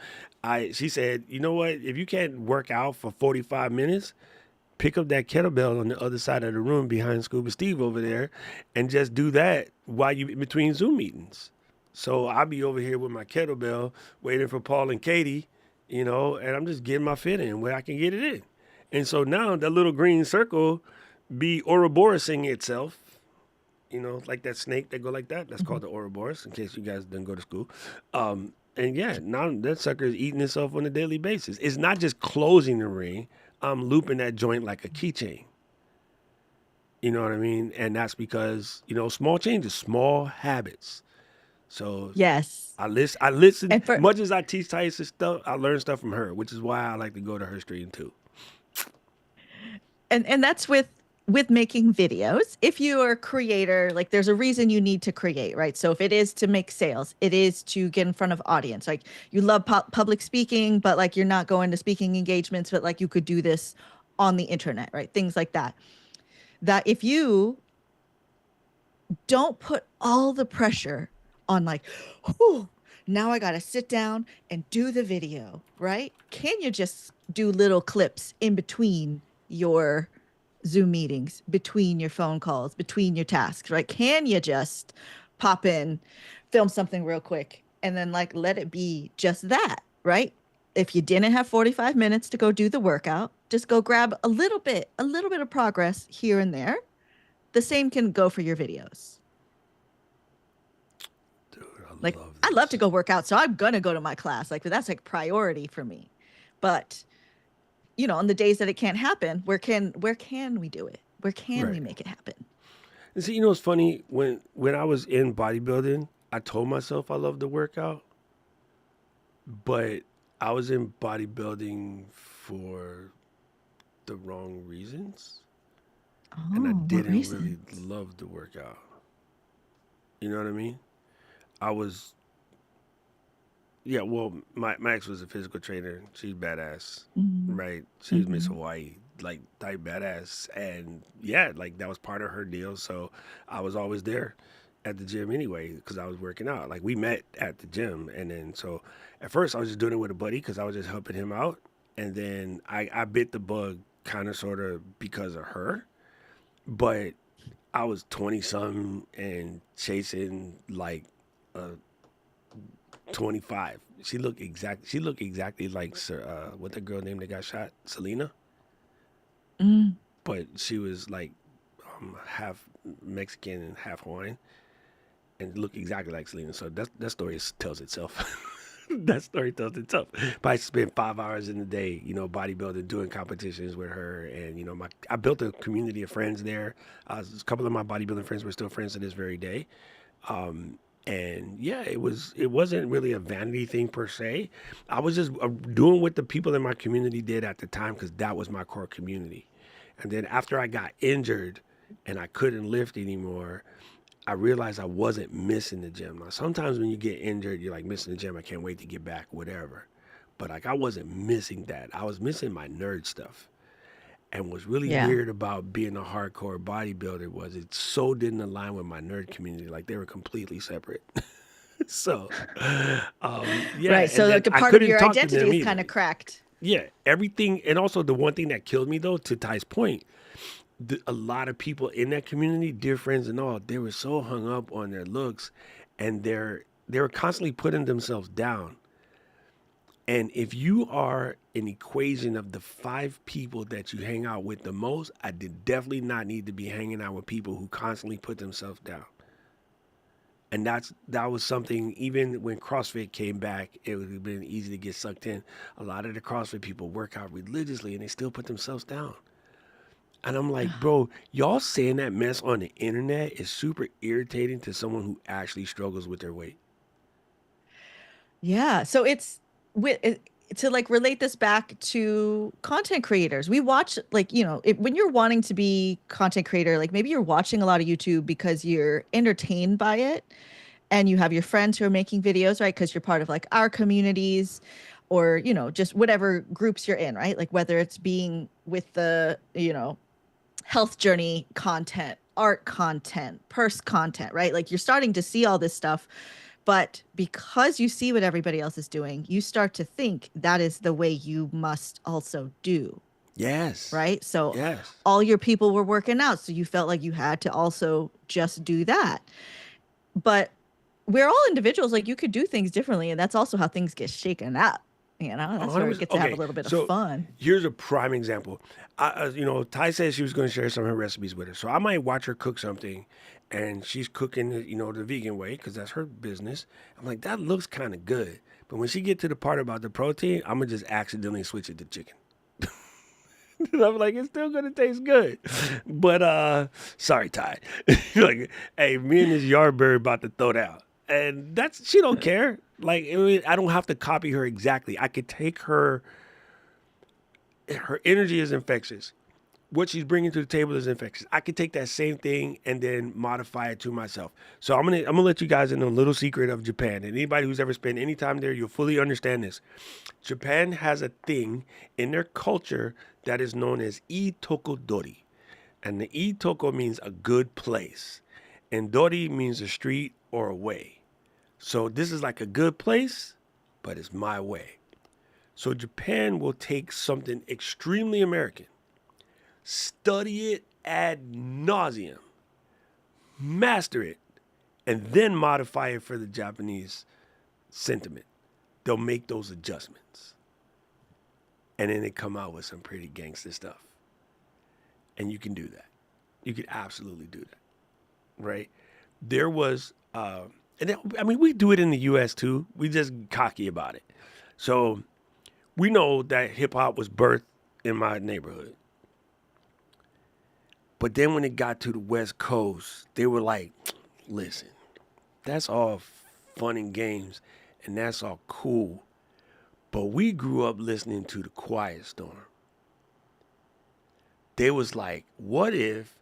She said, you know what? If you can't work out for 45 minutes, pick up that kettlebell on the other side of the room behind Scuba Steve over there and just do that while you in between Zoom meetings. So I'll be over here with my kettlebell waiting for Paul and Katie, and I'm just getting my fit in where I can get it in. And so now that little green circle be Ouroborosing itself, like that snake that go like that. That's called the Ouroboros, in case you guys didn't go to school. And yeah, now that sucker is eating itself on a daily basis. It's not just closing the ring. I'm looping that joint like a keychain. You know what I mean? And that's because, small changes, small habits. So Yes. I listen. And for Much as I teach Tyson stuff, I learn stuff from her, which is why I like to go to her stream too. and that's with making videos. If you are a creator, like there's a reason you need to create, right? So if it is to make sales, it is to get in front of audience. Like you love public speaking, but like you're not going to speaking engagements, but like you could do this on the internet, right? Things like that. That if you don't put all the pressure on like, whew, now I got to sit down and do the video, right? Can you just do little clips in between your Zoom meetings, between your phone calls, between your tasks, right? Can you just pop in, film something real quick, and then like let it be just that, right? If you didn't have 45 minutes to go do the workout, just go grab a little bit of progress here and there. The same can go for your videos. Dude, Like love I love this. to go work out, so I'm gonna go to my class. Like that's like priority for me. But on the days that it can't happen, where can we do it? Where can we Right. make it happen? And see, it's funny when I was in bodybuilding, I told myself I loved to work out, but I was in bodybuilding for the wrong reasons, and I Oh, what didn't really reasons? love to work out. You know what I mean? I was, yeah. Well, my ex was a physical trainer. She's badass, Mm-hmm. right? She was Miss Mm-hmm. Hawaii, like type badass, and yeah, like that was part of her deal. So I was always there at the gym anyway because I was working out. Like we met at the gym, and then so at first I was just doing it with a buddy because I was just helping him out, and then I bit the bug kind of sort of because of her, but I was 20 something and chasing like a 25. She looked exactly like what the girl named that got shot, Selena, Mm. but she was like half Mexican and half Hawaiian and looked exactly like Selena. So that story tells itself. That story tells itself. But I spent 5 hours in the day, bodybuilding, doing competitions with her, and I built a community of friends there. A couple of my bodybuilding friends were still friends to this very day. And yeah, it wasn't really a vanity thing per se. I was just doing what the people in my community did at the time because that was my core community. And then after I got injured and I couldn't lift anymore, I realized I wasn't missing the gym. Now, sometimes when you get injured, you're like missing the gym. I can't wait to get back, whatever. But like I wasn't missing that. I was missing my nerd stuff. And what's really Yeah. weird about being a hardcore bodybuilder was it so didn't align with my nerd community. Like they were completely separate. So, yeah, Right. and So then like a I part of couldn't your talk to identity them is kind either. of cracked. Yeah, everything, and also the one thing that killed me though, to Ty's point, a lot of people in that community, dear friends and all, they were so hung up on their looks, and they were constantly putting themselves down. And if you are an equation of the 5 people that you hang out with the most, I did definitely not need to be hanging out with people who constantly put themselves down. And that was something. Even when CrossFit came back, it would have been easy to get sucked in. A lot of the CrossFit people work out religiously, and they still put themselves down. And I'm like, bro, y'all saying that mess on the internet is super irritating to someone who actually struggles with their weight. Yeah. So it's with to like relate this back to content creators. We watch like, when you're wanting to be content creator, like maybe you're watching a lot of YouTube because you're entertained by it and you have your friends who are making videos, right? Because you're part of like our communities or, just whatever groups you're in, right? Like whether it's being with the, health journey content, art content, purse content, right? Like you're starting to see all this stuff. But because you see what everybody else is doing, you start to think that is the way you must also do, Yes. right? So Yes. all your people were working out. So you felt like you had to also just do that. But we're all individuals. Like you could do things differently. And that's also how things get shaken up. That's where it 100%. gets to have a Okay. little bit of So fun. here's a prime example. Ty said she was going to share some of her recipes with us. So I might watch her cook something and she's cooking, the vegan way because that's her business. I'm like, that looks kind of good. But when she get to the part about the protein, I'm going to just accidentally switch it to chicken. And I'm like, it's still gonna taste good. But sorry, Ty. Like, hey, me and this Yardbird about to throw down. And she don't care. Like, I don't have to copy her exactly. I could take her energy is infectious. What she's bringing to the table is infectious. I could take that same thing and then modify it to myself. So I'm gonna let you guys in a little secret of Japan. And anybody who's ever spent any time there, you'll fully understand this. Japan has a thing in their culture that is known as itokodori. And the itoko means a good place. And dori means a street or a way. So this is like a good place, but it's my way. So Japan will take something extremely American, study it ad nauseum, master it, and then modify it for the Japanese sentiment. They'll make those adjustments. And then they come out with some pretty gangster stuff. And you can do that. You can absolutely do that. Right? There was, we do it in the US too. We just cocky about it. So we know that hip hop was birthed in my neighborhood. But then when it got to the West Coast, they were like, listen, that's all fun and games and that's all cool. But we grew up listening to the Quiet Storm. They was like, what if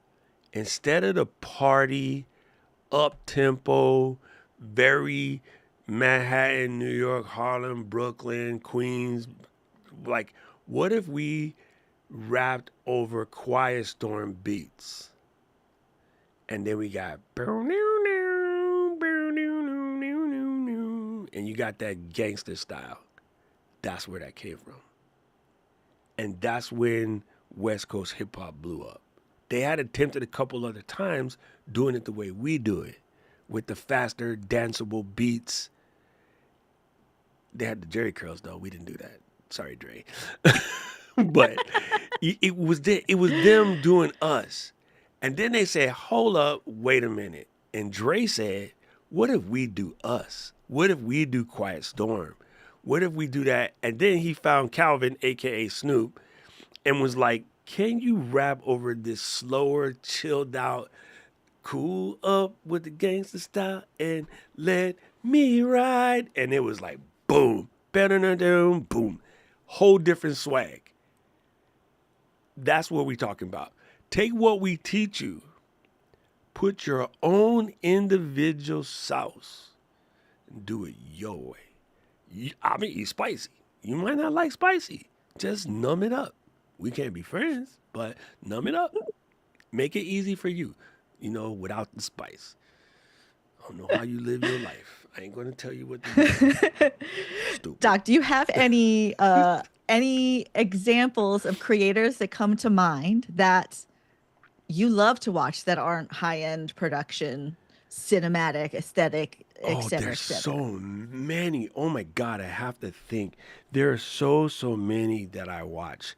instead of the party, up-tempo, very Manhattan, New York, Harlem, Brooklyn, Queens, like, what if we rapped over Quiet Storm beats? And then we got, and you got that gangster style. That's where that came from. And that's when West Coast hip hop blew up. They had attempted a couple other times doing it the way we do it, with the faster, danceable beats. They had the Jerry curls though. We didn't do that. Sorry, Dre. But it was them doing us. And then they said, hold up, wait a minute. And Dre said, what if we do us? What if we do Quiet Storm? What if we do that? And then he found Calvin, a.k.a. Snoop, and was like, can you rap over this slower, chilled out, cool up with the gangster style and let me ride? And it was like, boom, boom, whole different swag. That's what we're talking about. Take what we teach you, put your own individual sauce, and do it your way. Eat spicy. You might not like spicy. Just numb it up. We can't be friends, but numb it up. Make it easy for you, without the spice. I don't know how you live your life. I ain't going to tell you what to do. Stupid. Doc, do you have any examples of creators that come to mind that you love to watch that aren't high-end production, cinematic, aesthetic, et cetera, There's et cetera? so many. Oh my God, I have to think. There are so many that I watch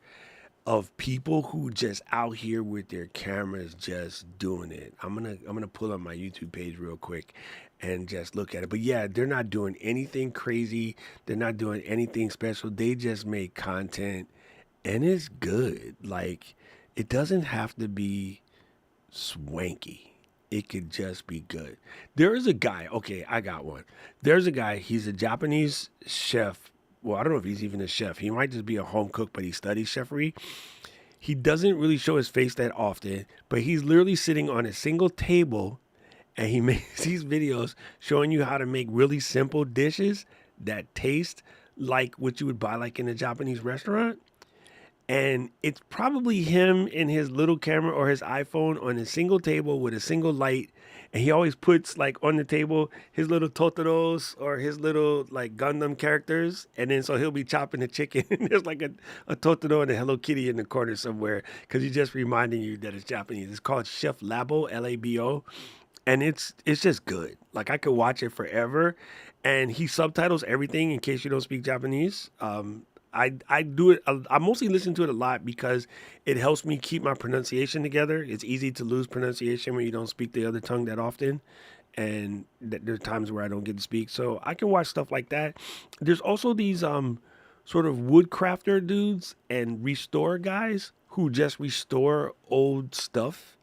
of people who just out here with their cameras just doing it. I'm gonna pull up my YouTube page real quick and just look at it. But yeah, they're not doing anything crazy. They're not doing anything special. They just make content and it's good. Like, it doesn't have to be swanky. It could just be good. There is a guy, okay, I got one. There's a guy, he's a Japanese chef. Well, I don't know if he's even a chef. He might just be a home cook, but he studies chefery. He doesn't really show his face that often, but he's literally sitting on a single table and he makes these videos showing you how to make really simple dishes that taste like what you would buy like in a Japanese restaurant. And it's probably him and his little camera or his iPhone on a single table with a single light. And he always puts like on the table his little Totoros or his little like Gundam characters. And then so he'll be chopping the chicken. And there's like a Totoro and a Hello Kitty in the corner somewhere because he's just reminding you that it's Japanese. It's called Chef Labo, Labo. And it's just good. Like I could watch it forever. And he subtitles everything in case you don't speak Japanese. I do it. I mostly listen to it a lot because it helps me keep my pronunciation together. It's easy to lose pronunciation when you don't speak the other tongue that often, and there are times where I don't get to speak. So I can watch stuff like that. There's also these sort of woodcrafter dudes and restore guys who just restore old stuff.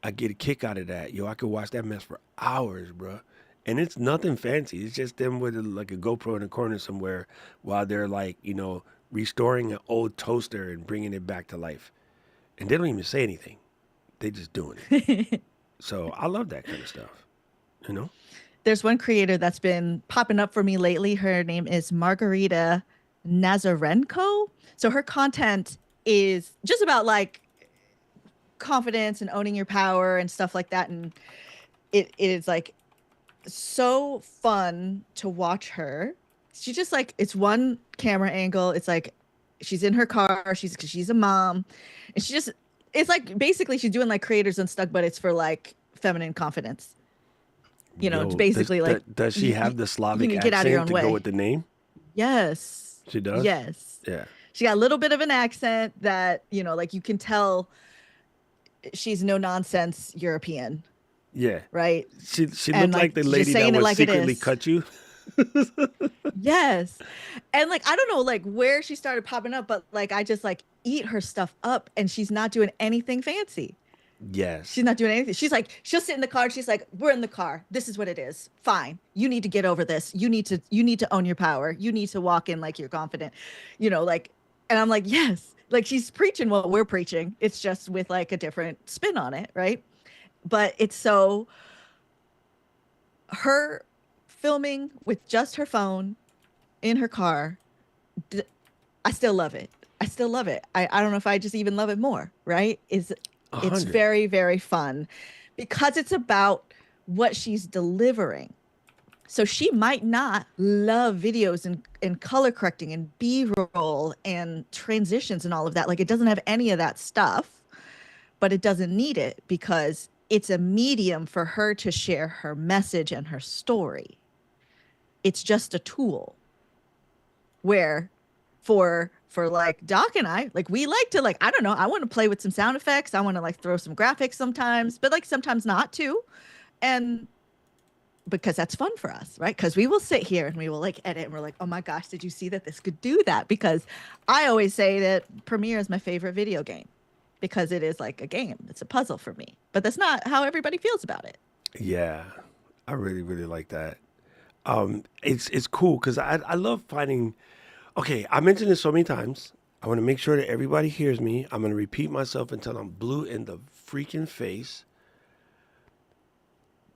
I get a kick out of that. Yo, I could watch that mess for hours, bro. And it's nothing fancy. It's just them with like a GoPro in the corner somewhere while they're like, restoring an old toaster and bringing it back to life. And they don't even say anything. They just doing it. So I love that kind of stuff. There's one creator that's been popping up for me lately. Her name is Margarita Nazarenko. So her content is just about like confidence and owning your power and stuff like that. And it is like so fun to watch her. She just like, it's one camera angle. It's like she's in her car. She's a mom, and it's like basically she's doing like Creators Unstuck, but it's for like feminine confidence. Yo, Basically does she have the Slavic get out of your accent own to go way. with the name? Yes. She does? Yes. Yeah. She got a little bit of an accent that, like you can tell she's no nonsense European. Yeah. Right. She And, looked like the lady that would like it secretly is. cut you. Yes. And like I don't know like where she started popping up, but like I just like eat her stuff up and she's not doing anything fancy. Yes. She's not doing anything. She's like, she'll sit in the car and she's like, we're in the car. This is what it is. Fine. You need to get over this. You need to own your power. You need to walk in like you're confident. Like, and I'm like, yes. Like she's preaching what we're preaching. It's just with like a different spin on it, right? But it's so her filming with just her phone in her car. I still love it. I still love it. I don't know if I just even love it more, right? It's 100. very, very fun because it's about what she's delivering. So she might not love videos and color correcting and B-roll and transitions and all of that. Like it doesn't have any of that stuff, but it doesn't need it because it's a medium for her to share her message and her story. It's just a tool where for like Doc and I, like we like to like, I don't know, I want to play with some sound effects. I want to like throw some graphics sometimes, but like sometimes not too. And because that's fun for us, right? Because we will sit here and we will like edit and we're like, oh my gosh, did you see that this could do that? Because I always say that Premiere is my favorite video game because it is like a game. It's a puzzle for me, but that's not how everybody feels about it. Yeah. I really, really like that. It's cool because I love finding. Okay, I mentioned this so many times. I want to make sure that everybody hears me. I'm going to repeat myself until I'm blue in the freaking face.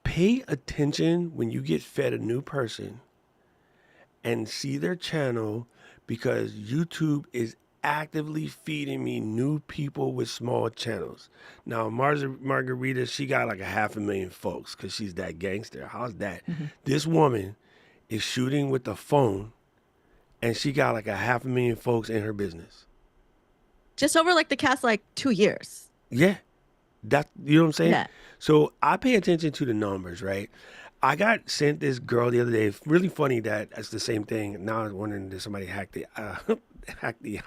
Pay attention when you get fed a new person and see their channel because YouTube is actively feeding me new people with small channels. Now, Margarita, she got like 500,000 folks because she's that gangster. How's that? Mm-hmm. This woman is shooting with the phone and she got like 500,000 folks in her business. Just over like the past like 2 years. Yeah. You know what I'm saying? Yeah. So I pay attention to the numbers, right? I got sent this girl the other day. It's really funny that it's the same thing. Now I'm wondering did somebody hack the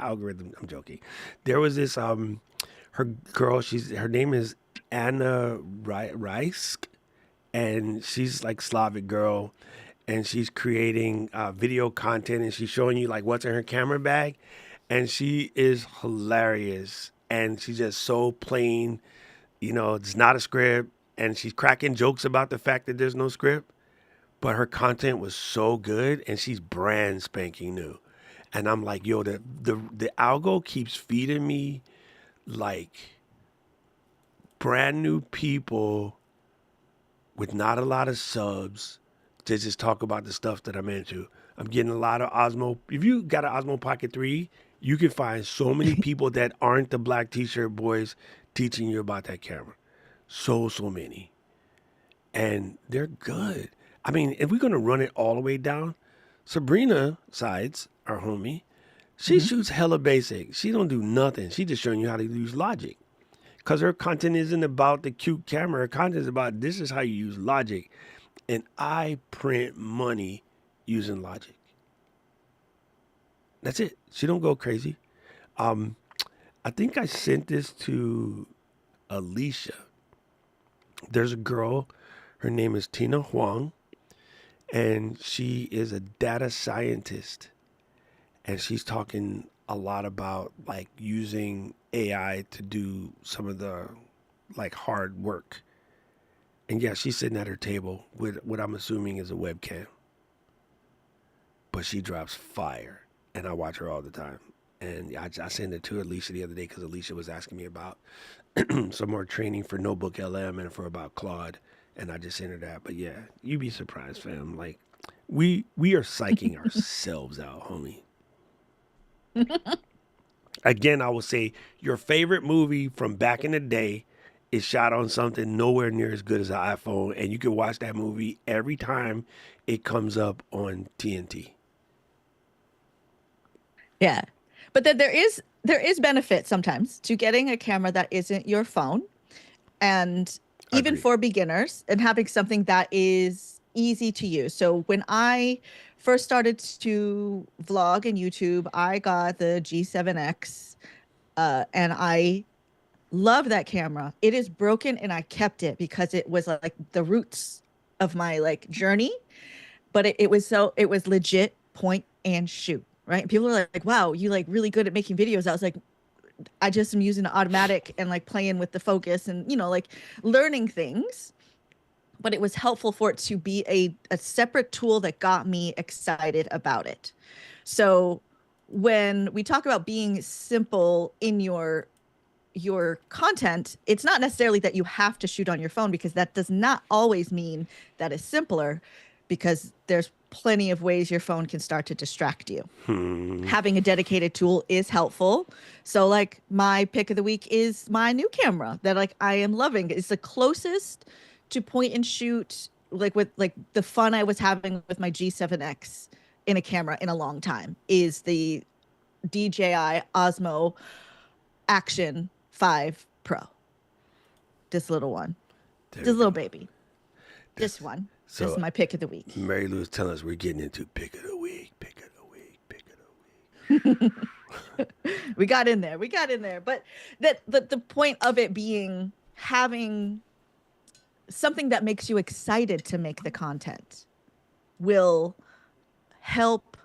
algorithm. I'm joking. There was this her girl. Her name is Anna Reisk, and she's like Slavic girl, and she's creating video content, and she's showing you like what's in her camera bag, and she is hilarious. and she's just so plain. It's not a script, and she's cracking jokes about the fact that there's no script. But her content was so good, and she's brand spanking new. And I'm like, yo, the algo keeps feeding me like brand new people with not a lot of subs to just talk about the stuff that I'm into. I'm getting a lot of Osmo. If you got an Osmo Pocket 3, you can find so many people that aren't the black t-shirt boys teaching you about that camera. So many. And they're good. I mean, if we're going to run it all the way down, Sabrina Sides, our homie, she shoots hella basic. She don't do nothing. She just showing you how to use Logic. Because her content isn't about the cute camera. Her content is about this is how you use Logic. And I print money using Logic. That's it. She don't go crazy. I think I sent this to Alicia. There's a girl, her name is Tina Huang, and she is a data scientist. And she's talking a lot about like using AI to do some of the like hard work. And yeah, she's sitting at her table with what I'm assuming is a webcam. But she drops fire, and I watch her all the time. And I sent it to Alicia the other day because Alicia was asking me about some more training for Notebook LM and for about Claude. And I just sent her that. But yeah, you'd be surprised, fam. Like, we are psyching ourselves out, homie. Again, I will say your favorite movie from back in the day is shot on something nowhere near as good as an iPhone, and you can watch that movie every time it comes up on TNT. Yeah. But then there is benefit sometimes to getting a camera that isn't your phone, and even Agreed. for beginners, and having something that is easy to use. So when I first started to vlog and YouTube, I got the G7X, and I love that camera. It is broken, and I kept it because it was like the roots of my like journey. But it was legit point and shoot. Right. People are like, wow, you like really good at making videos. I was like, I just am using the automatic and like playing with the focus and, like learning things. But it was helpful for it to be a separate tool that got me excited about it. So when we talk about being simple in your content, it's not necessarily that you have to shoot on your phone, because that does not always mean that it's simpler, because there's plenty of ways your phone can start to distract you. Having a dedicated tool is helpful. So like my pick of the week is my new camera that like I am loving. It's the closest to point and shoot, like with like the fun I was having with my G7X in a camera in a long time, is the DJI Osmo Action 5 Pro. This little one. This little baby. This one. So, this is my pick of the week. Mary Lou's telling us we're getting into pick of the week, pick of the week, pick of the week. We got in there. But the point of it being having something that makes you excited to make the content will help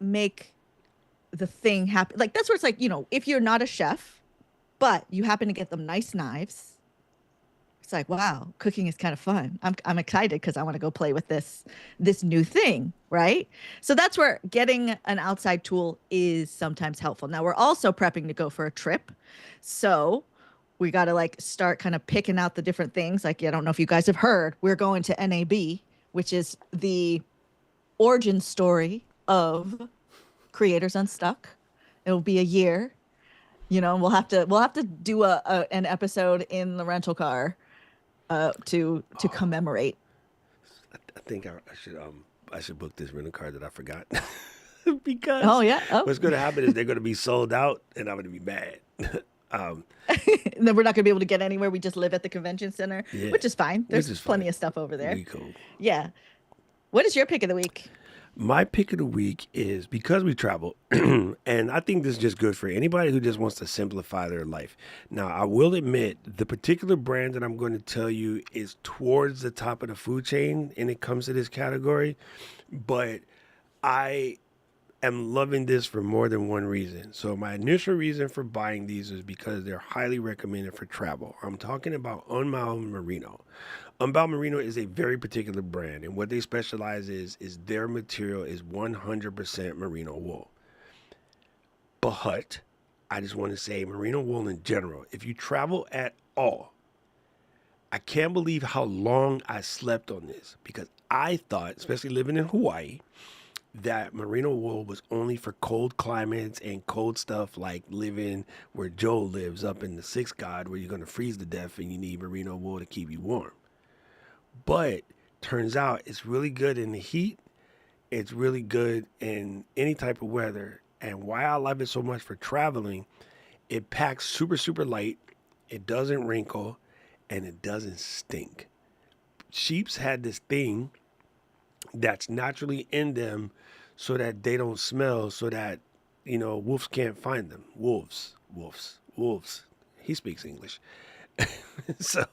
make the thing happen. Like that's where it's like, if you're not a chef, but you happen to get them nice knives, it's like, wow, cooking is kind of fun. I'm excited because I want to go play with this new thing, right? So that's where getting an outside tool is sometimes helpful. Now we're also prepping to go for a trip, so we got to like start kind of picking out the different things. Like, I don't know if you guys have heard, we're going to NAB, which is the origin story of Creators Unstuck. It'll be a year. We'll have to do an episode in the rental car to commemorate. I think I should book this rental car that I forgot. Because what's going to happen is they're going to be sold out, and I'm going to be mad. And then we're not going to be able to get anywhere. We just live at the convention center, which is fine. There's plenty of stuff over there. Really cool. Yeah. What is your pick of the week? My pick of the week is because we travel, and I think this is just good for anybody who just wants to simplify their life. Now, I will admit the particular brand that I'm going to tell you is towards the top of the food chain when it comes to this category, but I am loving this for more than one reason. So my initial reason for buying these is because they're highly recommended for travel. I'm talking about Unbound Merino. Unbound Merino is a very particular brand, and what they specialize is their material is 100% merino wool. But I just want to say merino wool in general, if you travel at all, I can't believe how long I slept on this because I thought, especially living in Hawaii, that merino wool was only for cold climates and cold stuff like living where Joe lives up in the sixth god where you're going to freeze to death and you need merino wool to keep you warm. But turns out it's really good in the heat. It's really good in any type of weather. And why I love it so much for traveling, it packs super, super light. It doesn't wrinkle and it doesn't stink. Sheep's had this thing that's naturally in them so that they don't smell, so that, wolves can't find them. Wolves. He speaks English. So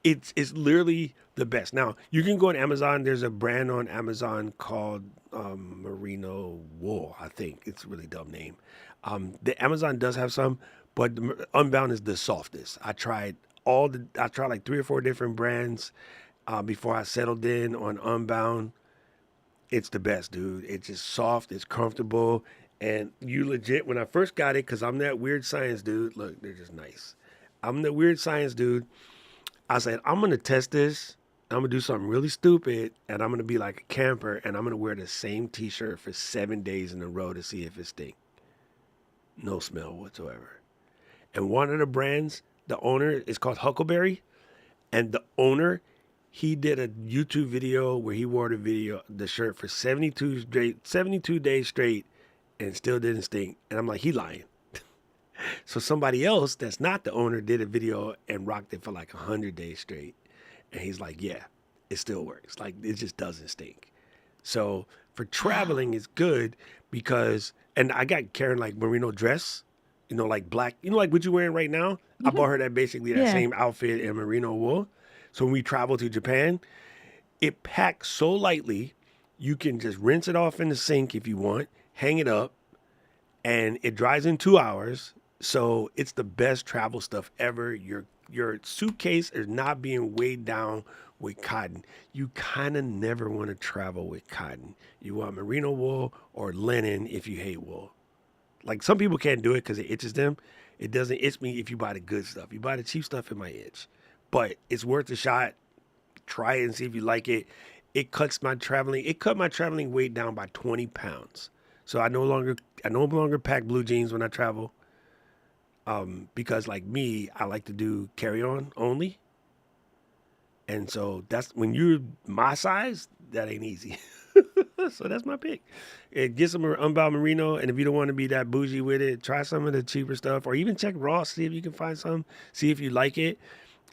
it's literally the best. Now, you can go on Amazon. There's a brand on Amazon called Merino Wool, I think. It's a really dumb name. The Amazon does have some, but the Unbound is the softest. I tried like 3 or 4 different brands before I settled in on Unbound. It's the best, dude. It's just soft, it's comfortable, and you legit, when I first got it, because I'm that weird science dude, look, they're just nice. I'm the weird science dude. I said, I'm going to test this. I'm going to do something really stupid, and I'm going to be like a camper, and I'm going to wear the same t-shirt for 7 days in a row to see if it stinks. No smell whatsoever. And one of the brands, the owner, is called Huckleberry, and the owner, he did a YouTube video where he wore the shirt for 72 days straight and still didn't stink. And I'm like, he lying. So somebody else that's not the owner did a video and rocked it for like 100 days straight. And he's like, yeah, it still works. Like, it just doesn't stink. So for traveling, it's good because, and I got Karen like merino dress, like black, like what you're wearing right now. I bought her that Yeah. same outfit in merino wool. So when we travel to Japan, it packs so lightly, you can just rinse it off in the sink if you want, hang it up, and it dries in 2 hours. So it's the best travel stuff ever. Your suitcase is not being weighed down with cotton. You kind of never want to travel with cotton. You want merino wool or linen if you hate wool. Like some people can't do it because it itches them. It doesn't itch me if you buy the good stuff. You buy the cheap stuff, it might itch. But it's worth a shot. Try it and see if you like it. It cut my traveling weight down by 20 pounds. So I no longer pack blue jeans when I travel. Because like me, I like to do carry-on only. And so that's when you're my size, that ain't easy. So that's my pick. Get some Unbound Merino, and if you don't want to be that bougie with it, try some of the cheaper stuff, or even check Ross, see if you can find some, see if you like it.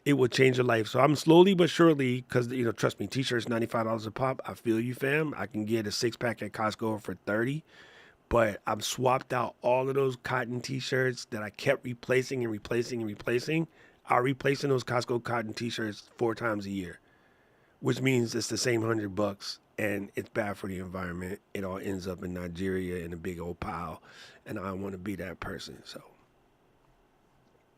It will change your life. So I'm slowly but surely, because trust me, t-shirts $95 a pop. I feel you, fam. I can get a 6-pack at Costco for $30, but I've swapped out all of those cotton t-shirts that I kept replacing. I'm replacing those Costco cotton t-shirts 4 times a year, which means it's the same $100, and it's bad for the environment. It all ends up in Nigeria in a big old pile, and I don't want to be that person. So.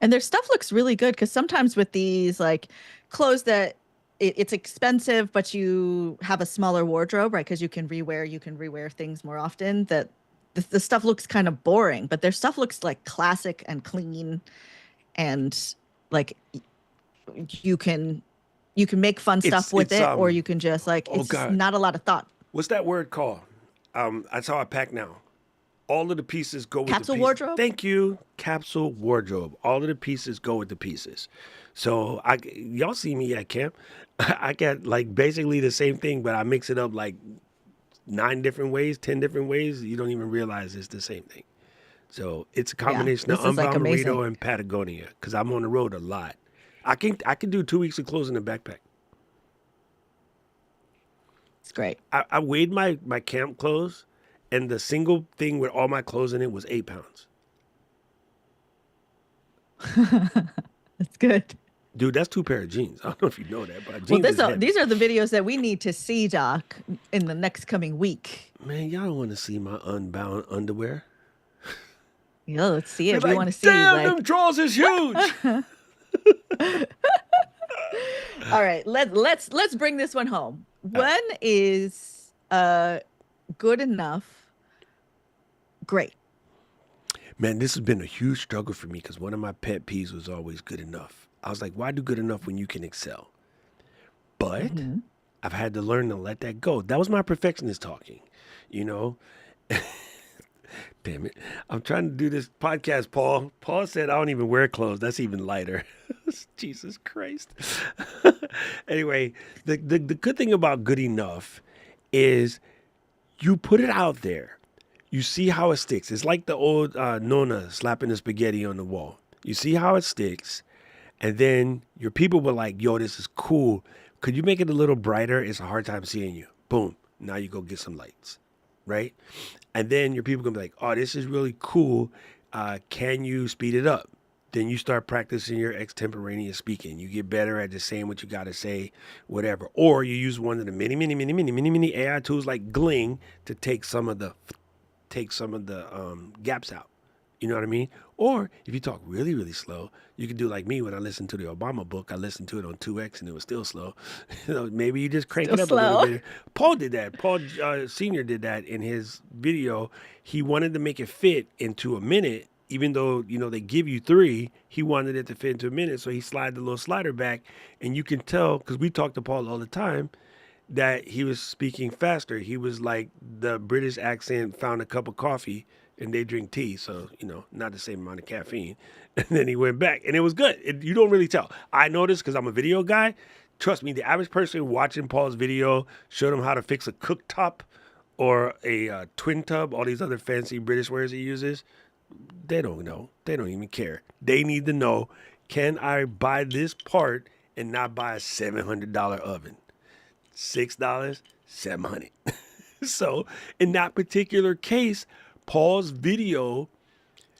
And their stuff looks really good because sometimes with these like clothes that it's expensive, but you have a smaller wardrobe, right? Because you can rewear things more often. That the stuff looks kind of boring, but their stuff looks like classic and clean, and like you can make fun stuff with it, or you can just like it's just not a lot of thought. What's that word called? That's how I pack now. All of the pieces go with Capsule the pieces. wardrobe? Thank you. Capsule wardrobe. All of the pieces go with the pieces. So y'all see me at camp. I got like basically the same thing, but I mix it up like 9 different ways, 10 different ways. You don't even realize it's the same thing. So it's a combination of Unbound Merino and Patagonia because I'm on the road a lot. I can do 2 weeks of clothes in a backpack. It's great. I weighed my camp clothes, and the single thing with all my clothes in it was 8 pounds. That's good. Dude, that's 2 pair of jeans. I don't know if you know that, but Well, jeans is heavy. these are the videos that we need to see, Doc, in the next coming week. Man, y'all don't want to see my unbound underwear. Yeah, let's see Be it. We like, want to see damn, like them drawers is huge. all right, let's bring this one home. When is good enough great? Man, this has been a huge struggle for me because one of my pet peeves was always good enough. I was like, why do good enough when you can excel? But I've had to learn to let that go. That was my perfectionist talking, you know? Damn it. I'm trying to do this podcast, Paul. Paul said I don't even wear clothes. That's even lighter. Jesus Christ. Anyway, the good thing about good enough is you put it out there. You see how it sticks. It's like the old Nona slapping the spaghetti on the wall. You see how it sticks. And then your people were like, yo, this is cool. Could you make it a little brighter? It's a hard time seeing you. Boom. Now you go get some lights. Right? And then your people gonna be like, oh, this is really cool. Can you speed it up? Then you start practicing your extemporaneous speaking. You get better at just saying what you gotta say, whatever. Or you use one of the many AI tools like Gling to take some of the gaps out. You know what I mean? Or if you talk really, really slow, you can do like me when I listened to the Obama book. I listened to it on 2x and it was still slow. Maybe you just crank Still it up slow. a little bit. Paul did that. Paul Sr. did that in his video. He wanted to make it fit into a minute, even though, they give you 3. He wanted it to fit into a minute. So he slid the little slider back. And you can tell, because we talk to Paul all the time, that he was speaking faster. He was like the British accent found a cup of coffee and they drink tea. So, not the same amount of caffeine. And then he went back and it was good. You don't really tell. I noticed because I'm a video guy. Trust me, the average person watching Paul's video showed him how to fix a cooktop or a twin tub, all these other fancy British words he uses. They don't know. They don't even care. They need to know, can I buy this part and not buy a $700 oven? $6, $700. So in that particular case, Paul's video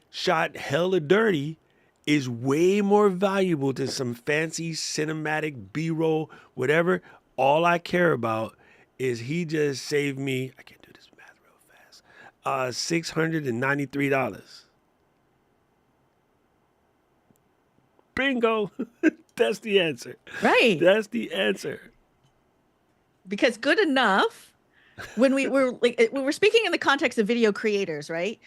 shot hella dirty is way more valuable than some fancy cinematic B-roll, whatever. All I care about is he just saved me, I can't do this math real fast, $693. Bingo. That's the answer. Right. That's the answer. Because good enough, when we were speaking in the context of video creators, right?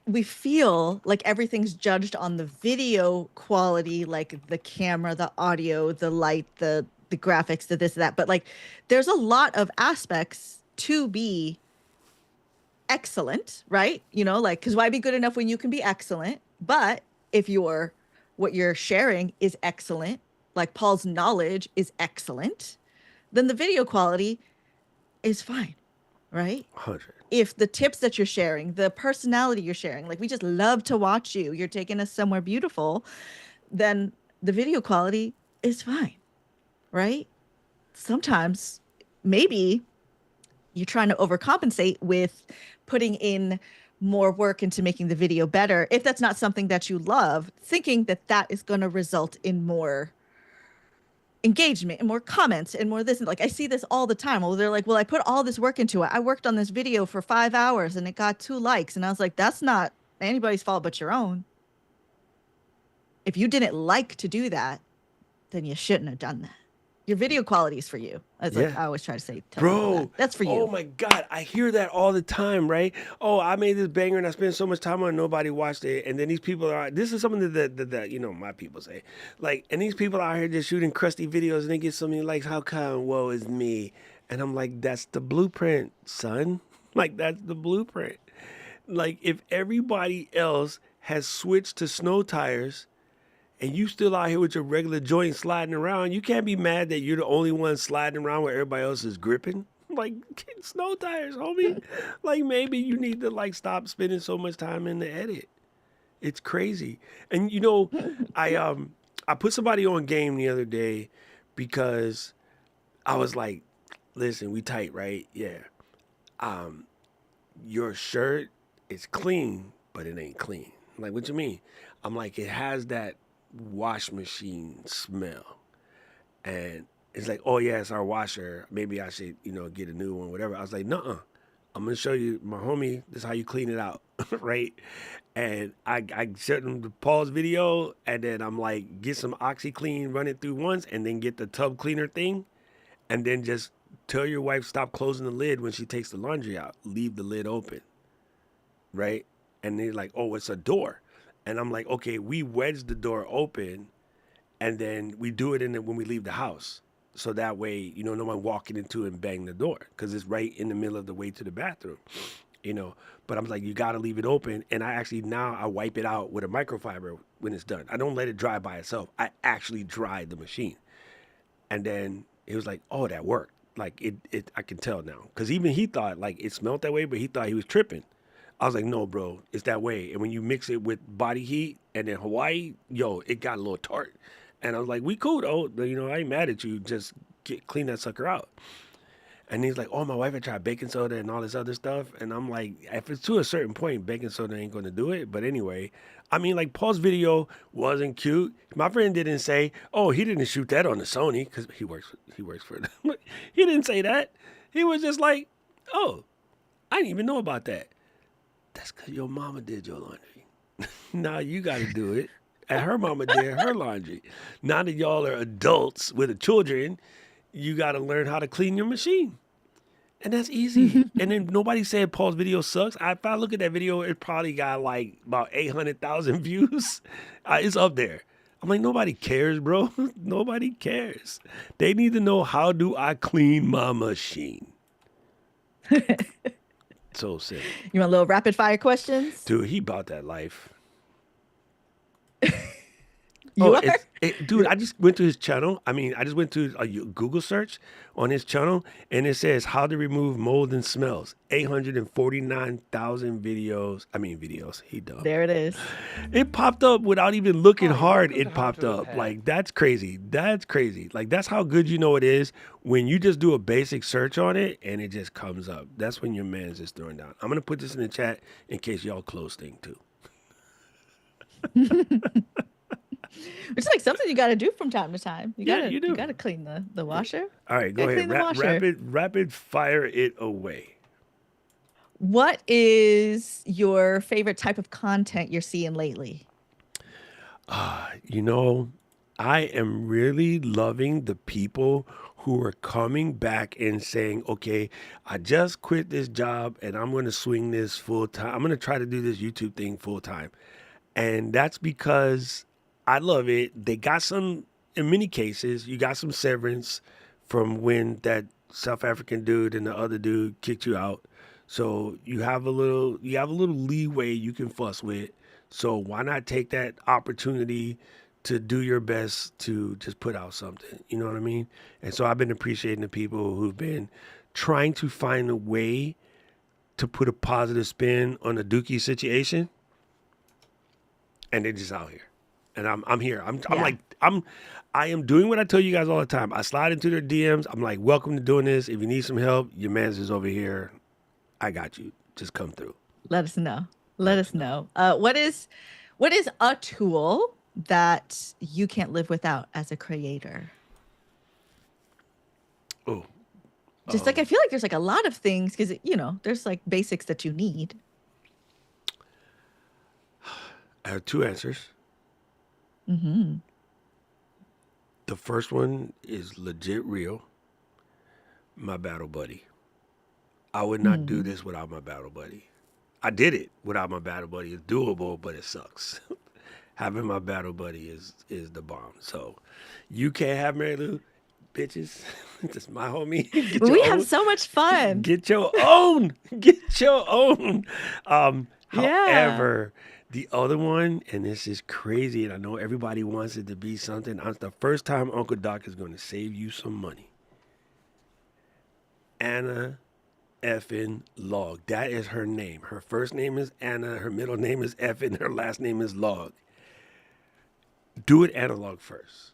We feel like everything's judged on the video quality, like the camera, the audio, the light, the graphics, the this, that. But like, there's a lot of aspects to be excellent, right? Because why be good enough when you can be excellent? But if what you're sharing is excellent, like Paul's knowledge is excellent, then the video quality is fine, right? 100. If the tips that you're sharing, the personality you're sharing, like we just love to watch you, you're taking us somewhere beautiful, then the video quality is fine, right? Sometimes maybe you're trying to overcompensate with putting in more work into making the video better. If that's not something that you love, thinking that is going to result in more engagement and more comments and more this, and like I see this all the time. Well, they're like, well, I put all this work into it. I worked on this video for 5 hours and it got 2 likes. And I was like, that's not anybody's fault but your own. If you didn't like to do that, then you shouldn't have done that. Your video quality is for you. Like I always try to say, tell people Bro, that. That's for you. Oh my God, I hear that all the time, right? Oh, I made this banger and I spent so much time on it, nobody watched it. And then these people this is something that my people say. Like, and these people out here just shooting crusty videos and they get so many likes, how come, woe is me? And I'm like, that's the blueprint, son. Like, that's the blueprint. Like, if everybody else has switched to snow tires, and you still out here with your regular joint sliding around, you can't be mad that you're the only one sliding around where everybody else is gripping. Like, get snow tires, homie. Like, maybe you need to stop spending so much time in the edit. It's crazy. And I put somebody on game the other day because I was like, listen, we tight, right? Yeah. Your shirt is clean, but it ain't clean. I'm like, what you mean? I'm like, it has that wash machine smell. And it's like, oh yeah, it's our washer. Maybe I should, get a new one, whatever. I was like, nuh-uh. I'm gonna show you, my homie. This is how you clean it out, right? And I showed him the pause video, and then I'm like, get some OxyClean, run it through once, and then get the tub cleaner thing, and then just tell your wife stop closing the lid when she takes the laundry out. Leave the lid open, right? And they're like, oh, it's a door, and I'm like, okay, we wedge the door open, and then we do it when we leave the house. So that way, no one walking into it and bang the door because it's right in the middle of the way to the bathroom, But I'm like, you got to leave it open. And I wipe it out with a microfiber when it's done. I don't let it dry by itself. I actually dry the machine. And then it was like, oh, that worked. Like I can tell now. Because even he thought like it smelled that way, but he thought he was tripping. I was like, no, bro, it's that way. And when you mix it with body heat and then Hawaii, it got a little tart. And I was like, we cool though. I ain't mad at you. Just clean that sucker out. And he's like, oh, my wife had tried baking soda and all this other stuff. And I'm like, if it's to a certain point, baking soda ain't going to do it. But anyway, Paul's video wasn't cute. My friend didn't say, oh, he didn't shoot that on the Sony because he works for them. He didn't say that. He was just like, oh, I didn't even know about that. That's because your mama did your laundry. Now you got to do it. And her mama did her laundry. Now that y'all are adults with the children, you got to learn how to clean your machine. And that's easy. And then nobody said Paul's video sucks. If I look at that video, it probably got like about 800,000 views. It's up there. I'm like, nobody cares, bro. Nobody cares. They need to know, how do I clean my machine? So simple. You want a little rapid fire questions? Dude, he bought that life. You are? Dude, I just went to his channel. I just went to a Google search on his channel, and it says how to remove mold and smells. 849,000 videos. He done. There it is. It popped up without even looking hard. It popped up. Like, that's crazy. That's crazy. Like, that's how good it is when you just do a basic search on it, and it just comes up. That's when your man's just throwing down. I'm going to put this in the chat in case y'all close thing, too. It's like something you got to do from time to time. You do. You got to clean the washer. All right, go ahead. Rapid fire it away. What is your favorite type of content you're seeing lately? I am really loving the people who are coming back and saying, okay, I just quit this job and I'm going to swing this full time. I'm going to try to do this YouTube thing full time. And that's because I love it. They got some, in many cases, you got some severance from when that South African dude and the other dude kicked you out. So you have a little leeway you can fuss with. So why not take that opportunity to do your best to just put out something? You know what I mean? And so I've been appreciating the people who've been trying to find a way to put a positive spin on the Dookie situation. And they're just out here. And I'm here. I am doing what I tell you guys all the time. I slide into their DMs. I'm like, welcome to doing this. If you need some help, your man's is over here. I got you. Just come through. Let us know. Let us know. What is a tool that you can't live without as a creator? Oh. Just like, I feel like there's like a lot of things because, there's like basics that you need. I have two answers. Mm-hmm. The first one is legit real. My battle buddy. I would not do this without my battle buddy. I did it without my battle buddy. It's doable, but it sucks. Having my battle buddy is the bomb. So you can't have Mary Lou, bitches. That's my homie. We have so much fun. Get your own. Get your own. However, the other one, and this is crazy, and I know everybody wants it to be something. It's the first time Uncle Doc is going to save you some money. Anna effing Log. That is her name. Her first name is Anna. Her middle name is effing. Her last name is Log. Do it analog first.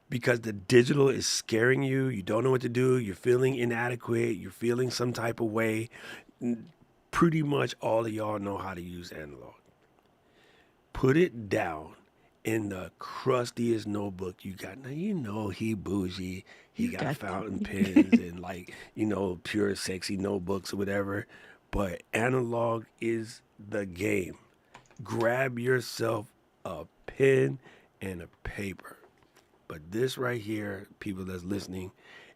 Because the digital is scaring you. You don't know what to do. You're feeling inadequate. You're feeling some type of way. Pretty much all of y'all know how to use analog. Put it down in the crustiest notebook you got. Now, you know he bougie. He You got got fountain pens and like, pure sexy notebooks or whatever. But analog is the game. Grab yourself a pen and a paper. But this right here, people that's listening,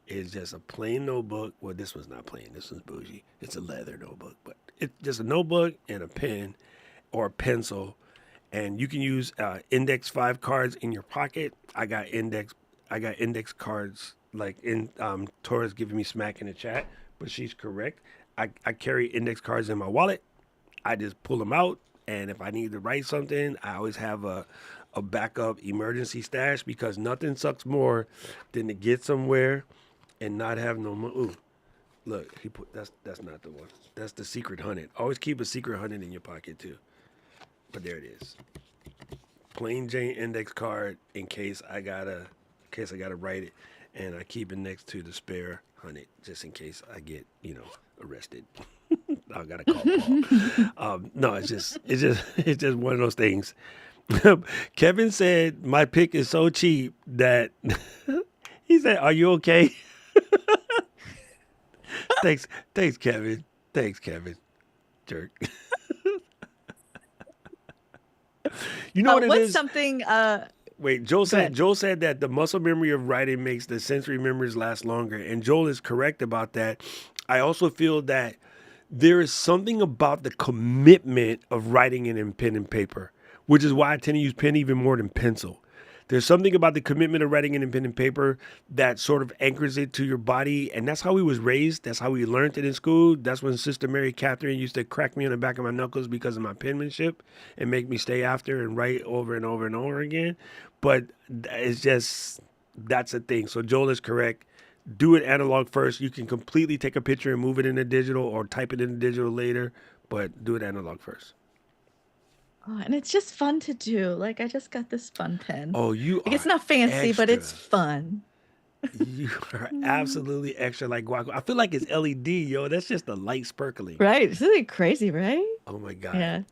is just a plain notebook. Well, this one's not plain. This one's bougie. It's a leather notebook. But it's just a notebook and a pen or a pencil. And you can use index 5 cards in your pocket. I got index cards like in Tora's giving me smack in the chat, but she's correct. I carry index cards in my wallet. I just pull them out, and if I need to write something, I always have a backup emergency stash because nothing sucks more than to get somewhere and not have no money. Ooh, look, he put that's not the one. That's the secret hunted. Always keep a secret hunted in your pocket too. But there it is. Plain Jane index card in case I gotta write it, and I keep it next to the spare hunted just in case I get arrested. I gotta call Paul. No, it's just one of those things. Kevin said my pick is so cheap that he said, "Are you okay?" Thanks, Kevin. Thanks, Kevin. Jerk. You know what it what's is? something? Wait, Joel ahead. said that the muscle memory of writing makes the sensory memories last longer, and Joel is correct about that. I also feel that there is something about the commitment of writing it in pen and paper, which is why I tend to use pen even more than pencil. There's something about the commitment of writing it in pen and paper that sort of anchors it to your body. And that's how we was raised. That's how we learned it in school. That's when Sister Mary Catherine used to crack me on the back of my knuckles because of my penmanship and make me stay after and write over and over and over again. But it's just, that's a thing. So Joel is correct. Do it analog first. You can completely take a picture and move it into digital or type it into digital later, but do it analog first. Oh, and it's just fun to do. Like I just got this fun pen. Oh, you Like it's are not fancy, but it's extra. fun. You are absolutely extra like guac. I feel like it's LED, yo. That's just the light sparkling. Right? It's really crazy, right? Oh my God. Yeah.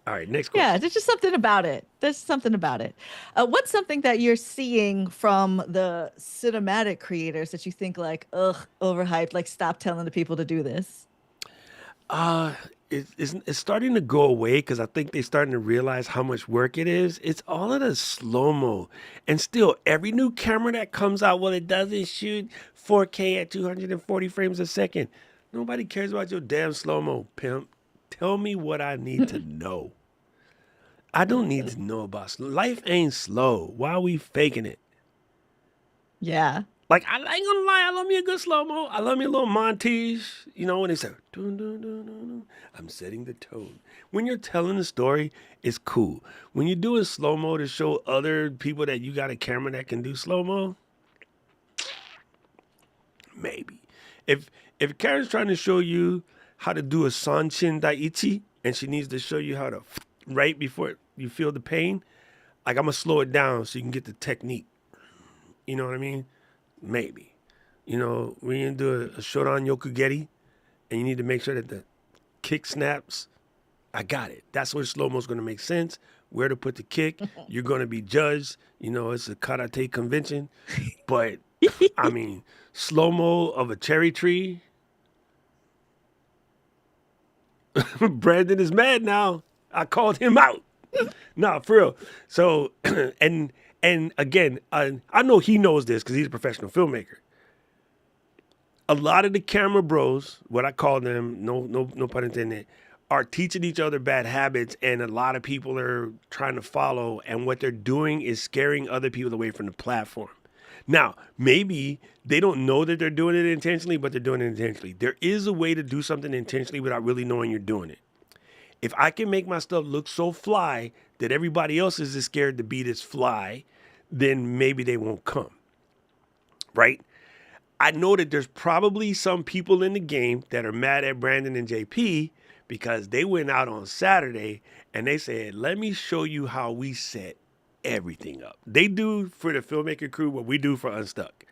All right, next Yeah, question. there's just something about it. There's something about it. What's something that you're seeing from the cinematic creators that you think like, ugh, overhyped, like stop telling the people to do this? It's starting to go away because I think they're starting to realize how much work it is. It's all of the slow-mo. And still, every new camera that comes out, well, it doesn't shoot 4K at 240 frames a second. Nobody cares about your damn slow-mo, pimp. Tell me what I need to know. I don't need to know about life ain't slow. Why are we faking it? Yeah. Like, I ain't gonna lie, I love me a good slow-mo. I love me a little montage. When they say, dun, dun, dun, dun, dun, I'm setting the tone. When you're telling a story, it's cool. When you're doing slow-mo to show other people that you got a camera that can do slow-mo, maybe. If Karen's trying to show you how to do a Sanshin Daiichi, and she needs to show you how to right before you feel the pain, like I'm gonna slow it down so you can get the technique. You know what I mean? Maybe. When you do a Shodan Yokugeri and you need to make sure that the kick snaps, I got it. That's where slow-mo's going to make sense. Where to put the kick. You're going to be judged. It's a karate convention. But, I mean, slow-mo of a cherry tree. Brandon is mad now. I called him out. No, for real. So, and again, I know he knows this because he's a professional filmmaker. A lot of the camera bros, what I call them, no pun intended, are teaching each other bad habits, and a lot of people are trying to follow, and what they're doing is scaring other people away from the platform. Now, maybe they don't know that they're doing it intentionally, but they're doing it intentionally. There is a way to do something intentionally without really knowing you're doing it. If I can make my stuff look so fly that everybody else is scared to be this fly, then maybe they won't come, right? I know that there's probably some people in the game that are mad at Brandon and JP because they went out on Saturday and they said, let me show you how we set everything up. They do for the filmmaker crew what we do for Unstuck.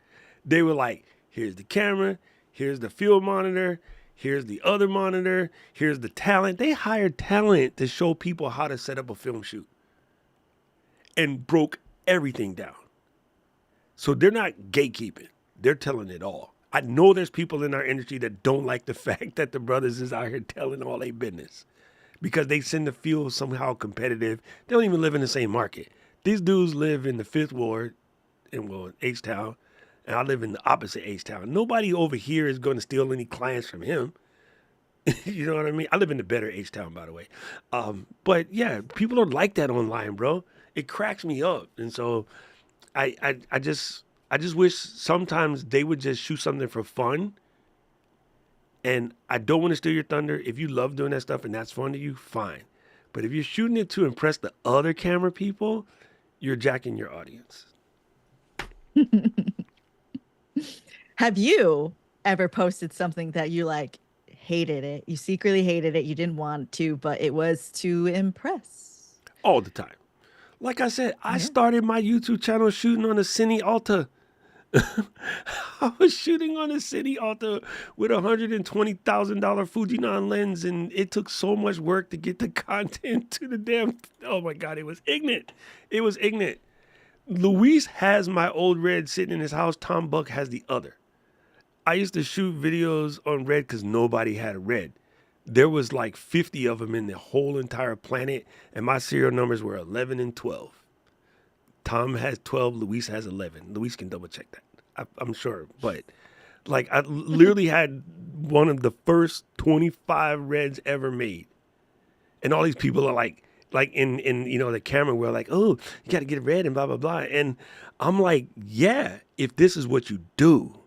They were like, here's the camera, here's the field monitor, here's the other monitor, here's the talent. They hired talent to show people how to set up a film shoot. and broke everything down. So they're not gatekeeping. They're telling it all. I know there's people in our industry that don't like the fact that the brothers is out here telling all their business because they tend to feel somehow competitive. They don't even live in the same market. These dudes live in the Fifth Ward in H-Town, and I live in the opposite H-Town. Nobody over here is going to steal any clients from him. You know what I mean? I live in the better H-Town, by the way. But yeah, people are like that online, bro. It cracks me up. And so I just wish sometimes they would just shoot something for fun. And I don't want to steal your thunder. If you love doing that stuff and that's fun to you, fine. But if you're shooting it to impress the other camera people, you're jacking your audience. Have you ever posted something that you like hated it? You secretly hated it. You didn't want to, but it was to impress. All the time. Like I said, I started my YouTube channel shooting on a Cine Alta. I was shooting on a Cine Alta with a $120,000 Fujinon lens, and it took so much work to get the content to the damn. Oh my God, it was ignorant. It was ignorant. Luis has my old Red sitting in his house. Tom Buck has the other. I used to shoot videos on Red because nobody had a Red. There was like 50 of them in the whole entire planet, and my serial numbers were 11 and 12. Tom has 12, Luis has 11. Luis can double check that, I'm sure. But like I literally had one of the first 25 Reds ever made. And all these people are like in you know the camera world, like, oh, you got to get a Red and blah, blah, blah. And I'm like, yeah, if this is what you do.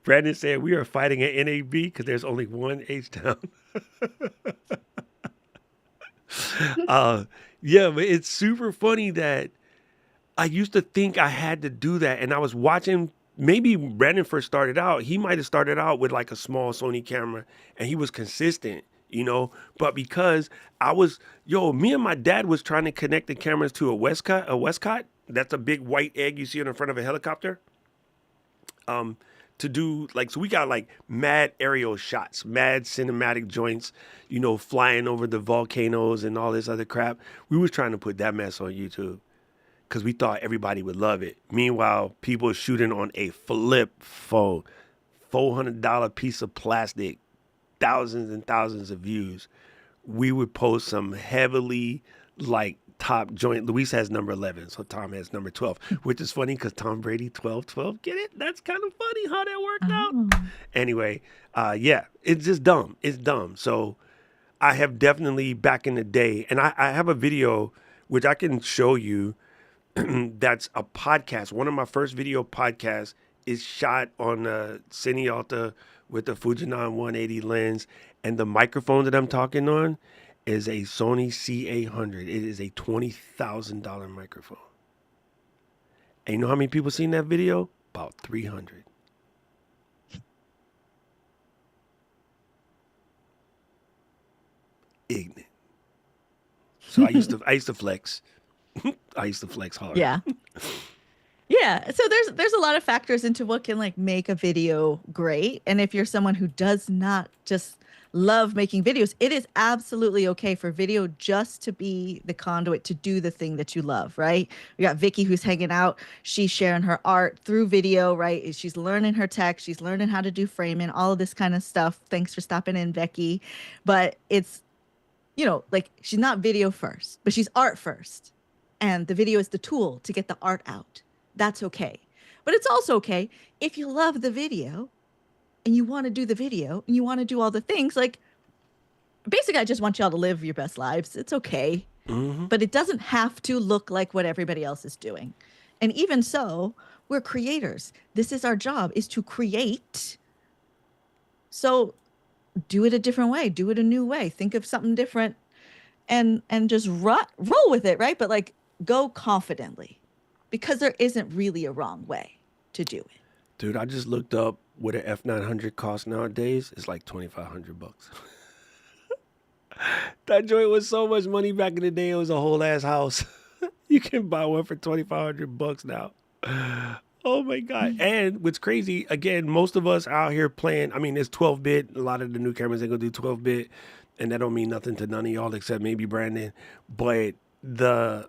Brandon said we are fighting at NAB because there's only one H-Town. Yeah, but it's super funny that I used to think I had to do that. And I was watching, maybe Brandon first started out. He might have started out with like a small Sony camera and he was consistent, you know. But because me and my dad was trying to connect the cameras to a Westcott. That's a big white egg you see in the front of a helicopter. To do so we got like mad aerial shots, mad cinematic joints, you know, flying over the volcanoes and all this other crap. We was trying to put that mess on YouTube because we thought everybody would love it. Meanwhile, people shooting on a flip phone, $400 piece of plastic, thousands and thousands of views. We would post some heavily top joint. Luis has number 11, so Tom has number 12, which is funny because Tom Brady 12. Get it? That's kind of funny how that worked out. Anyway, yeah, it's just dumb. It's dumb. So I have definitely back in the day, and I have a video which I can show you that's a podcast. One of my first video podcasts is shot on a Cine Alta with the Fujinon 180 lens, and the microphone that I'm talking on is a Sony C800. It is a $20,000 microphone. And you know how many people seen that video? About 300. Ignorant. So I used to flex. I used to flex hard. Yeah. Yeah. So there's a lot of factors into what can make a video great. And if you're someone who does not just love making videos, it is absolutely okay for video just to be the conduit to do the thing that you love, right? We got Vicky who's hanging out. She's sharing her art through video, right? She's learning her tech. She's learning how to do framing, all of this kind of stuff. Thanks for stopping in, Becky. But it's, she's not video first, but she's art first. And the video is the tool to get the art out. That's okay. But it's also okay if you love the video and you want to do the video and you want to do all the things. Basically, I just want y'all to live your best lives. It's okay. Mm-hmm. But it doesn't have to look like what everybody else is doing. And even so, we're creators. This is our job, is to create. So do it a different way. Do it a new way. Think of something different and just roll with it, right? But go confidently, because there isn't really a wrong way to do it. Dude, I just looked up what an F900 costs nowadays. It's like $2,500. That joint was so much money back in the day. It was a whole ass house. You can buy one for $2,500 now. Oh my God. And what's crazy, again, most of us out here playing, it's 12-bit. A lot of the new cameras ain't gonna do 12-bit. And that don't mean nothing to none of y'all except maybe Brandon. But the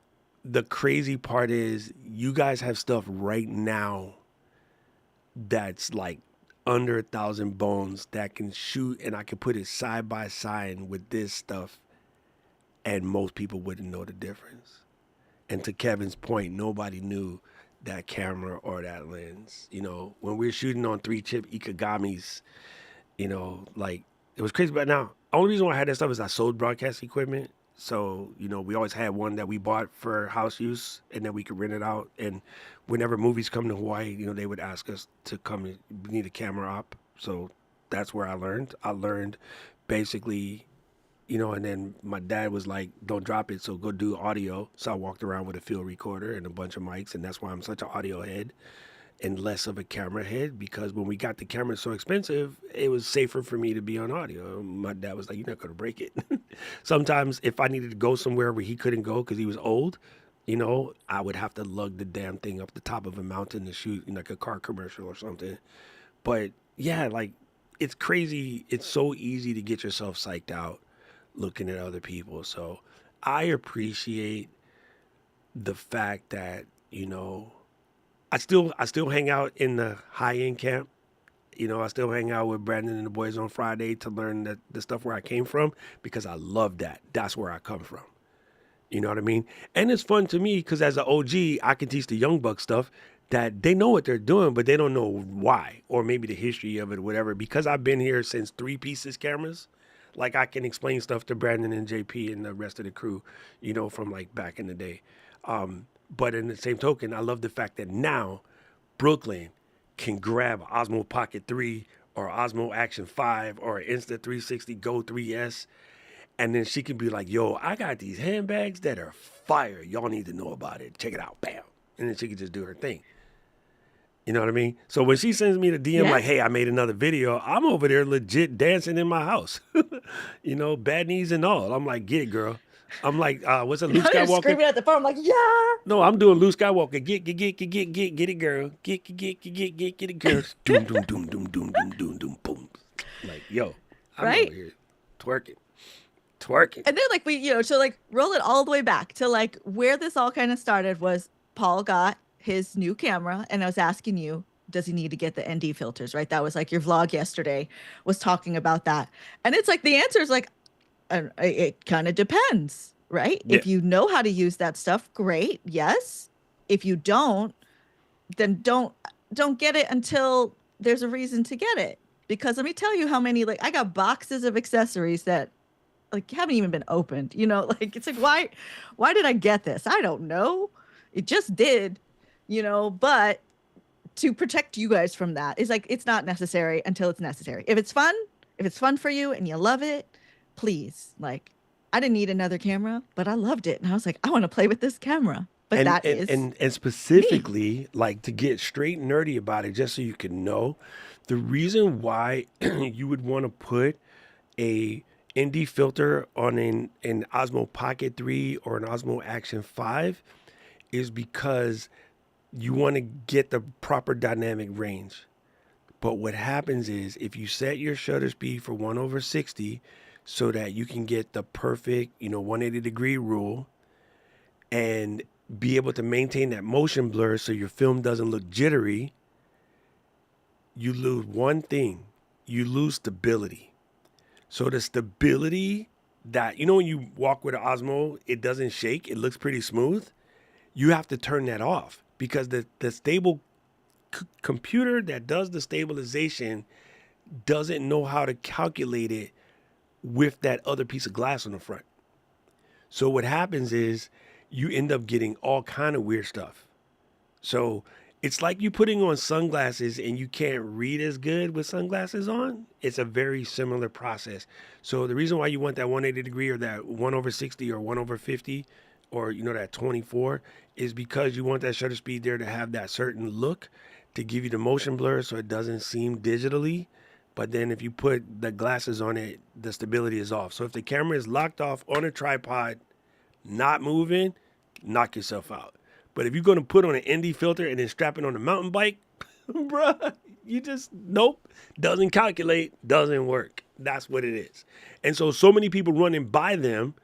crazy part is you guys have stuff right now that's like under 1,000 bones that can shoot, and I can put it side by side with this stuff, and most people wouldn't know the difference. And to Kevin's point, nobody knew that camera or that lens. You know, when we were shooting on 3-chip Ikagamis, you know, like it was crazy. But now, only reason why I had that stuff is I sold broadcast equipment. So, you know, we always had one that we bought for house use and then we could rent it out. And whenever movies come to Hawaii, you know, they would ask us to come and we need a camera op. So that's where I learned. I learned basically, you know, and then my dad was like, don't drop it, so go do audio. So I walked around with a field recorder and a bunch of mics, and that's why I'm such an audio head and less of a camera head, because when we got the camera so expensive, it was safer for me to be on audio. My dad was like, you're not going to break it. Sometimes if I needed to go somewhere where he couldn't go because he was old, you know, I would have to lug the damn thing up the top of a mountain to shoot like a car commercial or something. But yeah, like it's crazy. It's so easy to get yourself psyched out looking at other people. So I appreciate the fact that, you know, I still hang out in the high end camp. You know, I still hang out with Brandon and the boys on Friday to learn the stuff where I came from, because I love that. That's where I come from. You know what I mean? And it's fun to me because as an OG, I can teach the young buck stuff that they know what they're doing, but they don't know why, or maybe the history of it or whatever. Because I've been here since 3-pieces cameras, like I can explain stuff to Brandon and JP and the rest of the crew, you know, from like back in the day. But in the same token, I love the fact that now Brooklyn can grab Osmo Pocket 3 or Osmo Action 5 or Insta360 Go 3S, and then she can be like, yo, I got these handbags that are fire. Y'all need to know about it. Check it out. Bam. And then she can just do her thing. You know what I mean? So when she sends me the DM like, hey, I made another video, I'm over there legit dancing in my house. You know, bad knees and all. I'm like, get it, girl. I'm like, what's it, Luke I'm Skywalker? screaming at the phone. I'm like, yeah. No, I'm doing Luke Skywalker. Get it, girl. Get it, girl. Doom, doom, doom, doom, doom, doom, doom, doom, boom. Like, yo, I'm Right? over here twerking. And then like we, you know, so like roll it all the way back to like where this all kind of started was Paul got his new camera and I was asking you, does he need to get the ND filters, right? That was like your vlog yesterday was talking about that. And it's like the answer is like, it kind of depends, right? Yeah. If you know how to use that stuff, great. Yes. If you don't, then don't get it until there's a reason to get it. Because let me tell you how many, like I got boxes of accessories that like haven't even been opened, you know, like it's like, why did I get this? I don't know. It just did, you know, but to protect you guys from that is like, it's not necessary until it's necessary. If it's fun for you and you love it, please. Like I didn't need another camera, but I loved it. And I was like, I want to play with this camera. But and specifically, like to get straight nerdy about it, just so you can know, the reason why you would want to put a ND filter on an Osmo Pocket 3 or an Osmo Action 5 is because you want to get the proper dynamic range. But what happens is if you set your shutter speed for 1/60 so that you can get the perfect, you know, 180-degree rule and be able to maintain that motion blur so your film doesn't look jittery, you lose one thing. You lose stability. So the stability that, you know, when you walk with an Osmo, it doesn't shake. It looks pretty smooth. You have to turn that off because the stable computer that does the stabilization doesn't know how to calculate it with that other piece of glass on the front. So what happens is you end up getting all kind of weird stuff. So it's like you putting on sunglasses and you can't read as good with sunglasses on. It's a very similar process. So the reason why you want that 180-degree or that 1/60 or 1/50 or, you know, that 24 is because you want that shutter speed there to have that certain look to give you the motion blur so it doesn't seem digitally. But then if you put the glasses on it, the stability is off. So if the camera is locked off on a tripod, not moving, knock yourself out. But if you're going to put on an ND filter and then strap it on a mountain bike, bruh, you just, nope, doesn't calculate, doesn't work. That's what it is. And so many people running by them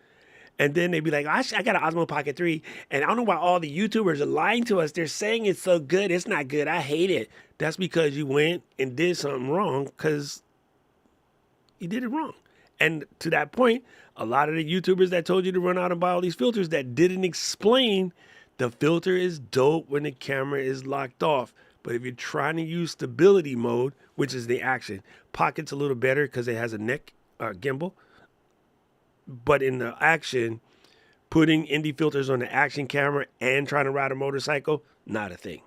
And then they'd be like, I got an Osmo Pocket 3, and I don't know why all the YouTubers are lying to us. They're saying it's so good. It's not good. I hate it. That's because you went and did something wrong because you did it wrong. And to that point, a lot of the YouTubers that told you to run out and buy all these filters that didn't explain the filter is dope when the camera is locked off. But if you're trying to use stability mode, which is the action, Pocket's a little better because it has a neck gimbal. But in the action, putting indie filters on the action camera and trying to ride a motorcycle, not a thing.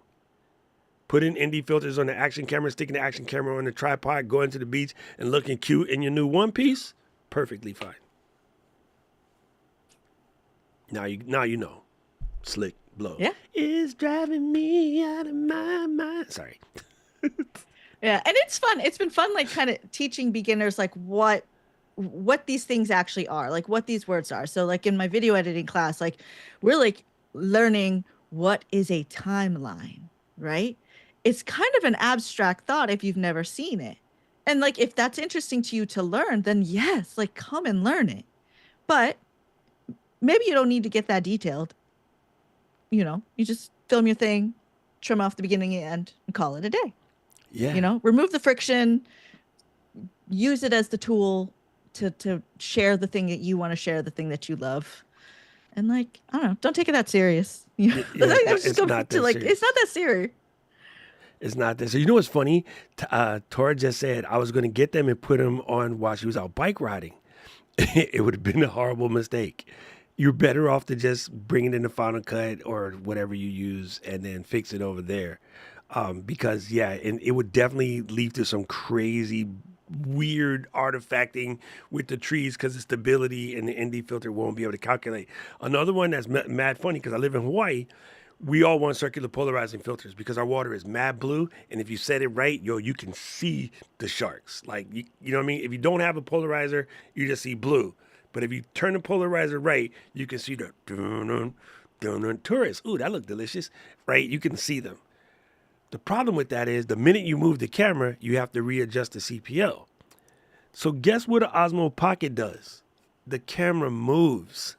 Putting indie filters on the action camera, sticking the action camera on the tripod, going to the beach and looking cute in your new one piece, perfectly fine. Now you know. Slick blow. Yeah. Is driving me out of my mind. Sorry. Yeah, and it's fun. It's been fun, like kind of teaching beginners like what these things actually are, like what these words are. So like in my video editing class, like we're like learning what is a timeline, right? It's kind of an abstract thought if you've never seen it. And like if that's interesting to you to learn, then yes, like come and learn it. But maybe you don't need to get that detailed. You know, you just film your thing, trim off the beginning and end, and call it a day. Yeah. You know, remove the friction, use it as the tool to share the thing that you want to share, the thing that you love. And like, I don't know, don't take it that serious. You know? It's not that serious. It's not that serious. It's not that. So you know what's funny? Tora just said I was going to get them and put them on while she was out bike riding. It would have been a horrible mistake. You're better off to just bring it in the Final Cut or whatever you use and then fix it over there. Because, yeah, and it would definitely lead to some crazy, weird artifacting with the trees because the stability and the ND filter won't be able to calculate. Another one that's mad funny because I live in Hawaii. We all want circular polarizing filters because our water is mad blue. And if you set it right, you can see the sharks. Like, you know what I mean? If you don't have a polarizer, you just see blue. But if you turn the polarizer right, you can see the tourists. Ooh, that looked delicious, right? You can see them. The problem with that is the minute you move the camera, you have to readjust the CPL. So guess what an Osmo Pocket does? The camera moves.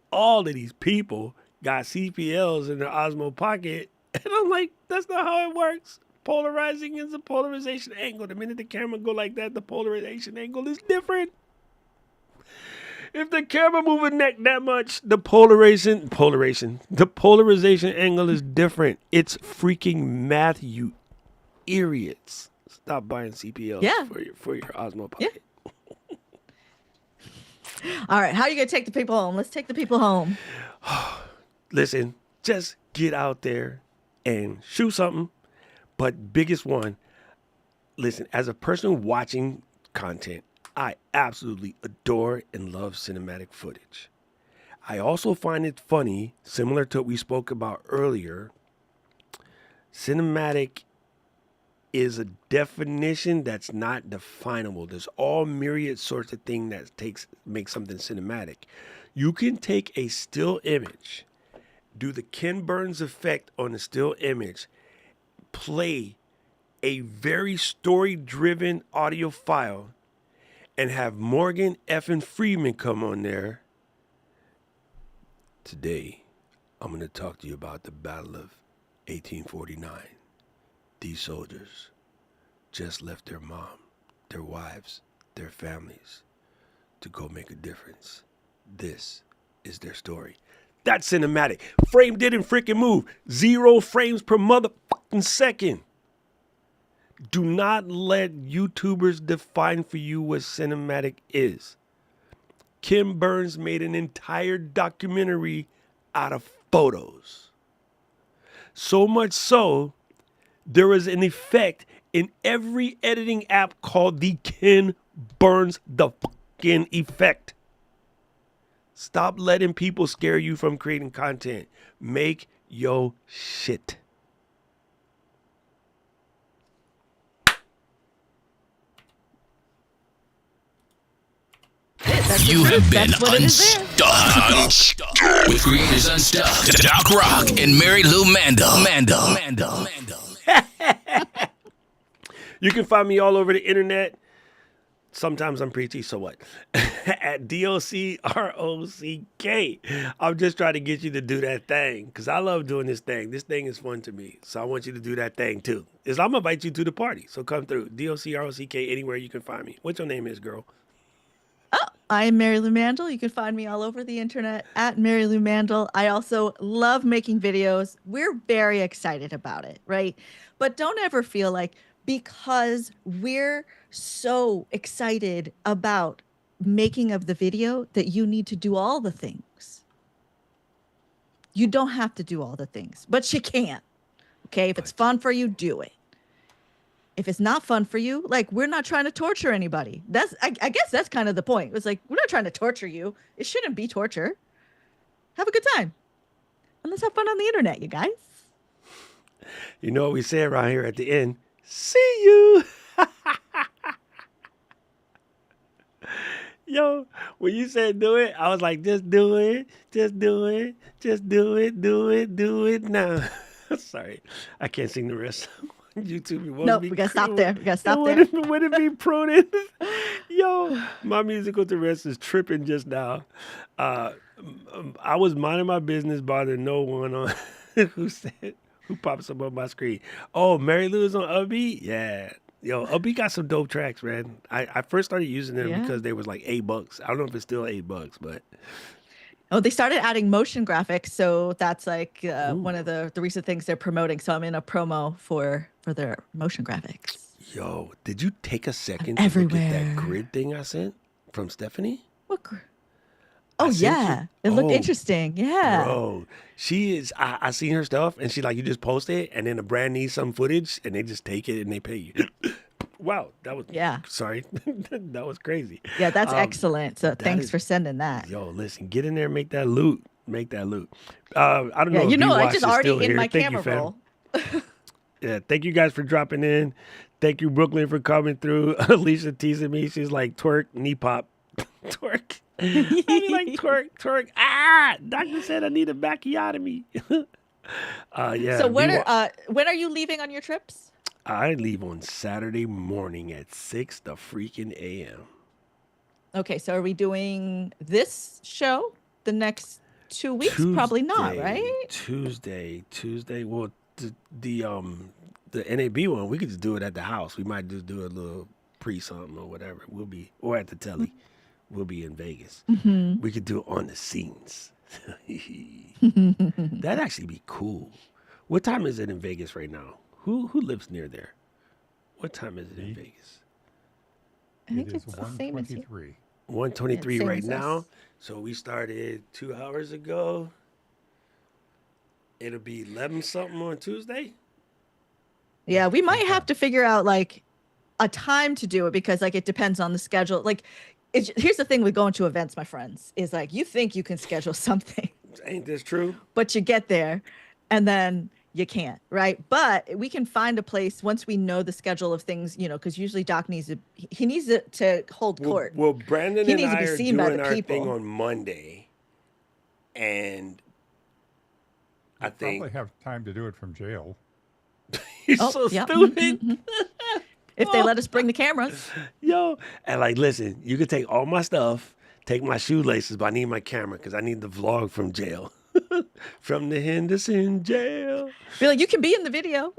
All of these people got CPLs in their Osmo Pocket. And I'm like, that's not how it works. Polarizing is a polarization angle. The minute the camera go like that, the polarization angle is different. If the camera moving neck that much, the polarization angle is different. It's freaking math, you idiots. Stop buying CPLs for your Osmo Pocket. Yeah. All right, how are you going to take the people home? Let's take the people home. Listen, just get out there and shoot something. But biggest one, listen, as a person watching content, I absolutely adore and love cinematic footage. I also find it funny, similar to what we spoke about earlier, cinematic is a definition that's not definable. There's all myriad sorts of things that make something cinematic. You can take a still image, do the Ken Burns effect on the still image, play a very story-driven audio file, and have Morgan effing Freeman come on there. Today, I'm going to talk to you about the Battle of 1849. These soldiers just left their mom, their wives, their families to go make a difference. This is their story. That's cinematic. Frame didn't freaking move. 0 frames per motherfucking second. Do not let YouTubers define for you what cinematic is. Kim Burns made an entire documentary out of photos. So much so, there is an effect in every editing app called the Ken Burns the fucking effect. Stop letting people scare you from creating content. Make your shit. You have been unstuck with creators Unstuck, Doc Rock, and Mary Lou Mando. You can find me all over the internet. Sometimes I'm preachy, so what? At DOCROCK. I'm just trying to get you to do that thing because I love doing this thing. This thing is fun to me. So I want you to do that thing too. I'm going to invite you to the party. So come through. DOCROCK, anywhere you can find me. What your name is, girl? Oh, I am Mary Lou Mandel. You can find me all over the internet at Mary Lou Mandel. I also love making videos. We're very excited about it, right? But don't ever feel like because we're so excited about making of the video that you need to do all the things. You don't have to do all the things, but you can. Okay, if it's fun for you, do it. If it's not fun for you, like we're not trying to torture anybody. I guess that's kind of the point. It's like we're not trying to torture you. It shouldn't be torture. Have a good time. And let's have fun on the internet, you guys. You know what we say around here at the end? See you. Yo, when you said do it, I was like, just do it. Just do it. Just do it. Do it. Do it now. Sorry. I can't sing the rest. YouTube, No, we gotta stop there. We gotta stop there. Would it be prudent? Yo, my musical Tourette's is tripping just now. I was minding my business, bothering no one on who pops up on my screen. Oh, Mary Lou is on Upbeat? Yeah. Yo, Upbeat got some dope tracks, man. I first started using them because they was like $8. I don't know if it's still $8, but oh, they started adding motion graphics, so that's like one of the recent things they're promoting. So I'm in a promo for their motion graphics. Yo, did you take a second to look at that grid thing I sent from Stephanie? What grid? Oh yeah, it looked interesting. Yeah, bro, she is. I seen her stuff, and she like, you just post it, and then the brand needs some footage, and they just take it and they pay you. Wow, that was Sorry, that was crazy. Yeah, that's excellent. So thanks for sending that. Yo, listen, get in there, and make that loot. Make that loot. I don't know. Yeah, if you know, I B-Watch just is already still in here. my Thank camera you, fam. roll. Yeah, thank you guys for dropping in. Thank you, Brooklyn, for coming through. Alicia teasing me. She's like, twerk, knee pop, twerk. I be like, twerk, twerk. Ah, doctor said I need a backiotomy. Yeah. So when are you leaving on your trips? I leave on Saturday morning at 6 the freaking a.m. Okay, so are we doing this show the next 2 weeks? Probably not, right? Tuesday. Well, the NAB one, we could just do it at the house. We might just do a little something or whatever. Or at the telly. We'll be in Vegas. Mm-hmm. We could do it on the scenes. That'd actually be cool. What time is it in Vegas right now? Who lives near there? What time is it in Vegas? I think it's the same as you. 1:23 Yeah, right same as now. us. So we started 2 hours ago. It'll be 11 something on Tuesday. Yeah, we might have to figure out like a time to do it because like it depends on the schedule. Like here's the thing with going to events, my friends, is like you think you can schedule something. Ain't this true? But you get there and then you can't, right? But we can find a place once we know the schedule of things, you know, because usually Doc needs to hold court. Well, Brandon He and needs to I be are seen by doing the our people. thing on Monday, and I think probably have time to do it from jail. you're so yep. stupid. If they let us bring the cameras. Yo, and like, listen, you can take all my stuff, take my shoelaces, but I need my camera because I need the vlog from jail. From the Henderson jail. Be like, you can be in the video.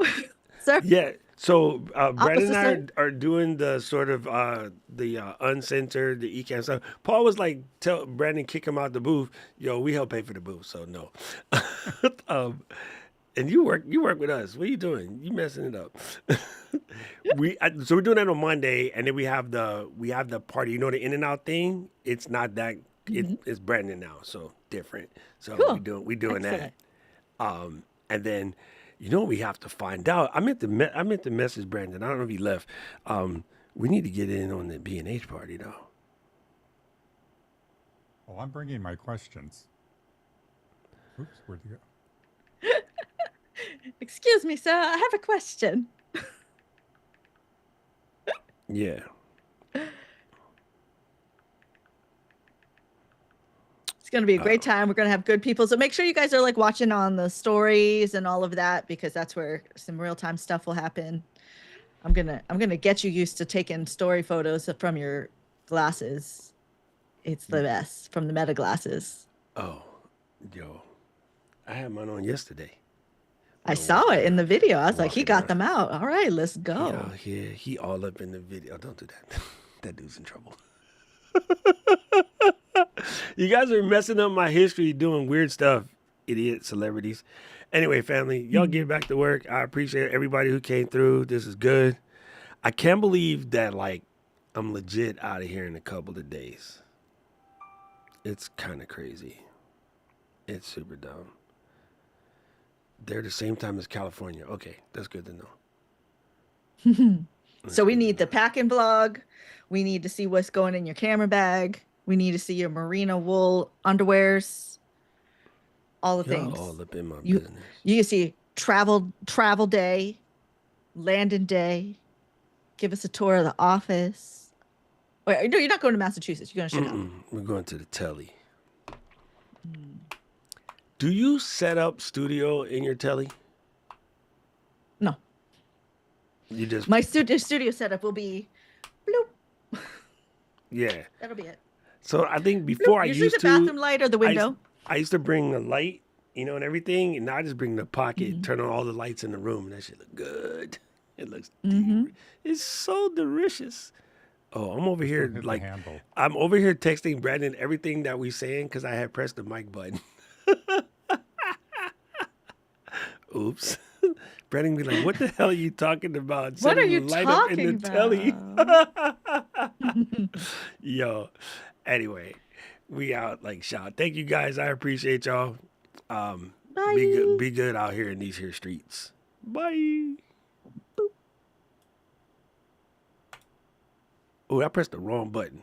Sir. Yeah. So Brandon and Officer. I are doing the sort of the uncensored, the ECAM stuff. Paul was like, tell Brandon, kick him out the booth. Yo, we help pay for the booth, so no. And you work with us. What are you doing? You messing it up. So we're doing that on Monday, and then we have the party. You know, the in and out thing. It's not that. It's Brandon now, so different. So Cool. we doing Excellent. that. And then, you know, we have to find out. I meant to message Brandon. I don't know if he left. We need to get in on the B&H party though. Well, I'm bringing my questions. Oops, where'd you go? Excuse me, sir. I have a question. Yeah. It's going to be a great time. We're going to have good people. So make sure you guys are like watching on the stories and all of that because that's where some real time stuff will happen. I'm gonna get you used to taking story photos from your glasses. It's the best from the Meta glasses. Oh, yo, I had mine on yesterday. I We're saw it in the video. I was like, he walking got around. them out. All right, let's He go. out here. He all up in the video. Don't do that. That dude's in trouble. You guys are messing up my history doing weird stuff, idiot celebrities. Anyway, family, y'all get back to work. I appreciate everybody who came through. This is good. I can't believe that, like, I'm legit out of here in a couple of days. It's kind of crazy. It's super dumb. They're the same time as California. Okay, that's good to know. So we need the packing vlog. We need to see what's going in your camera bag. We need to see your merino wool underwears. All the Y'all things. all up in my You business. you can see travel day, landing day. Give us a tour of the office. Wait, no, you're not going to Massachusetts. You're going to Chicago. We're going to the telly. Do you set up studio in your telly? No, You just my studio setup will be bloop. yeah. That'll be it. So I think before I Usually used the to bathroom light or the window. I used to bring the light, you know, and everything, and now I just bring the pocket, turn on all the lights in the room, and that shit look good. It looks it's so delicious. Oh, I'm over here Hit the like handle. I'm over here texting Brandon everything that we saying because I had pressed the mic button. Oops. Brandon be like, "What the hell are you talking about? What are Setting you the light up in the talking telly." Yo. Anyway, we out like shot. Thank you guys. I appreciate y'all. Bye. Be good out here in these here streets. Bye. Oh, I pressed the wrong button.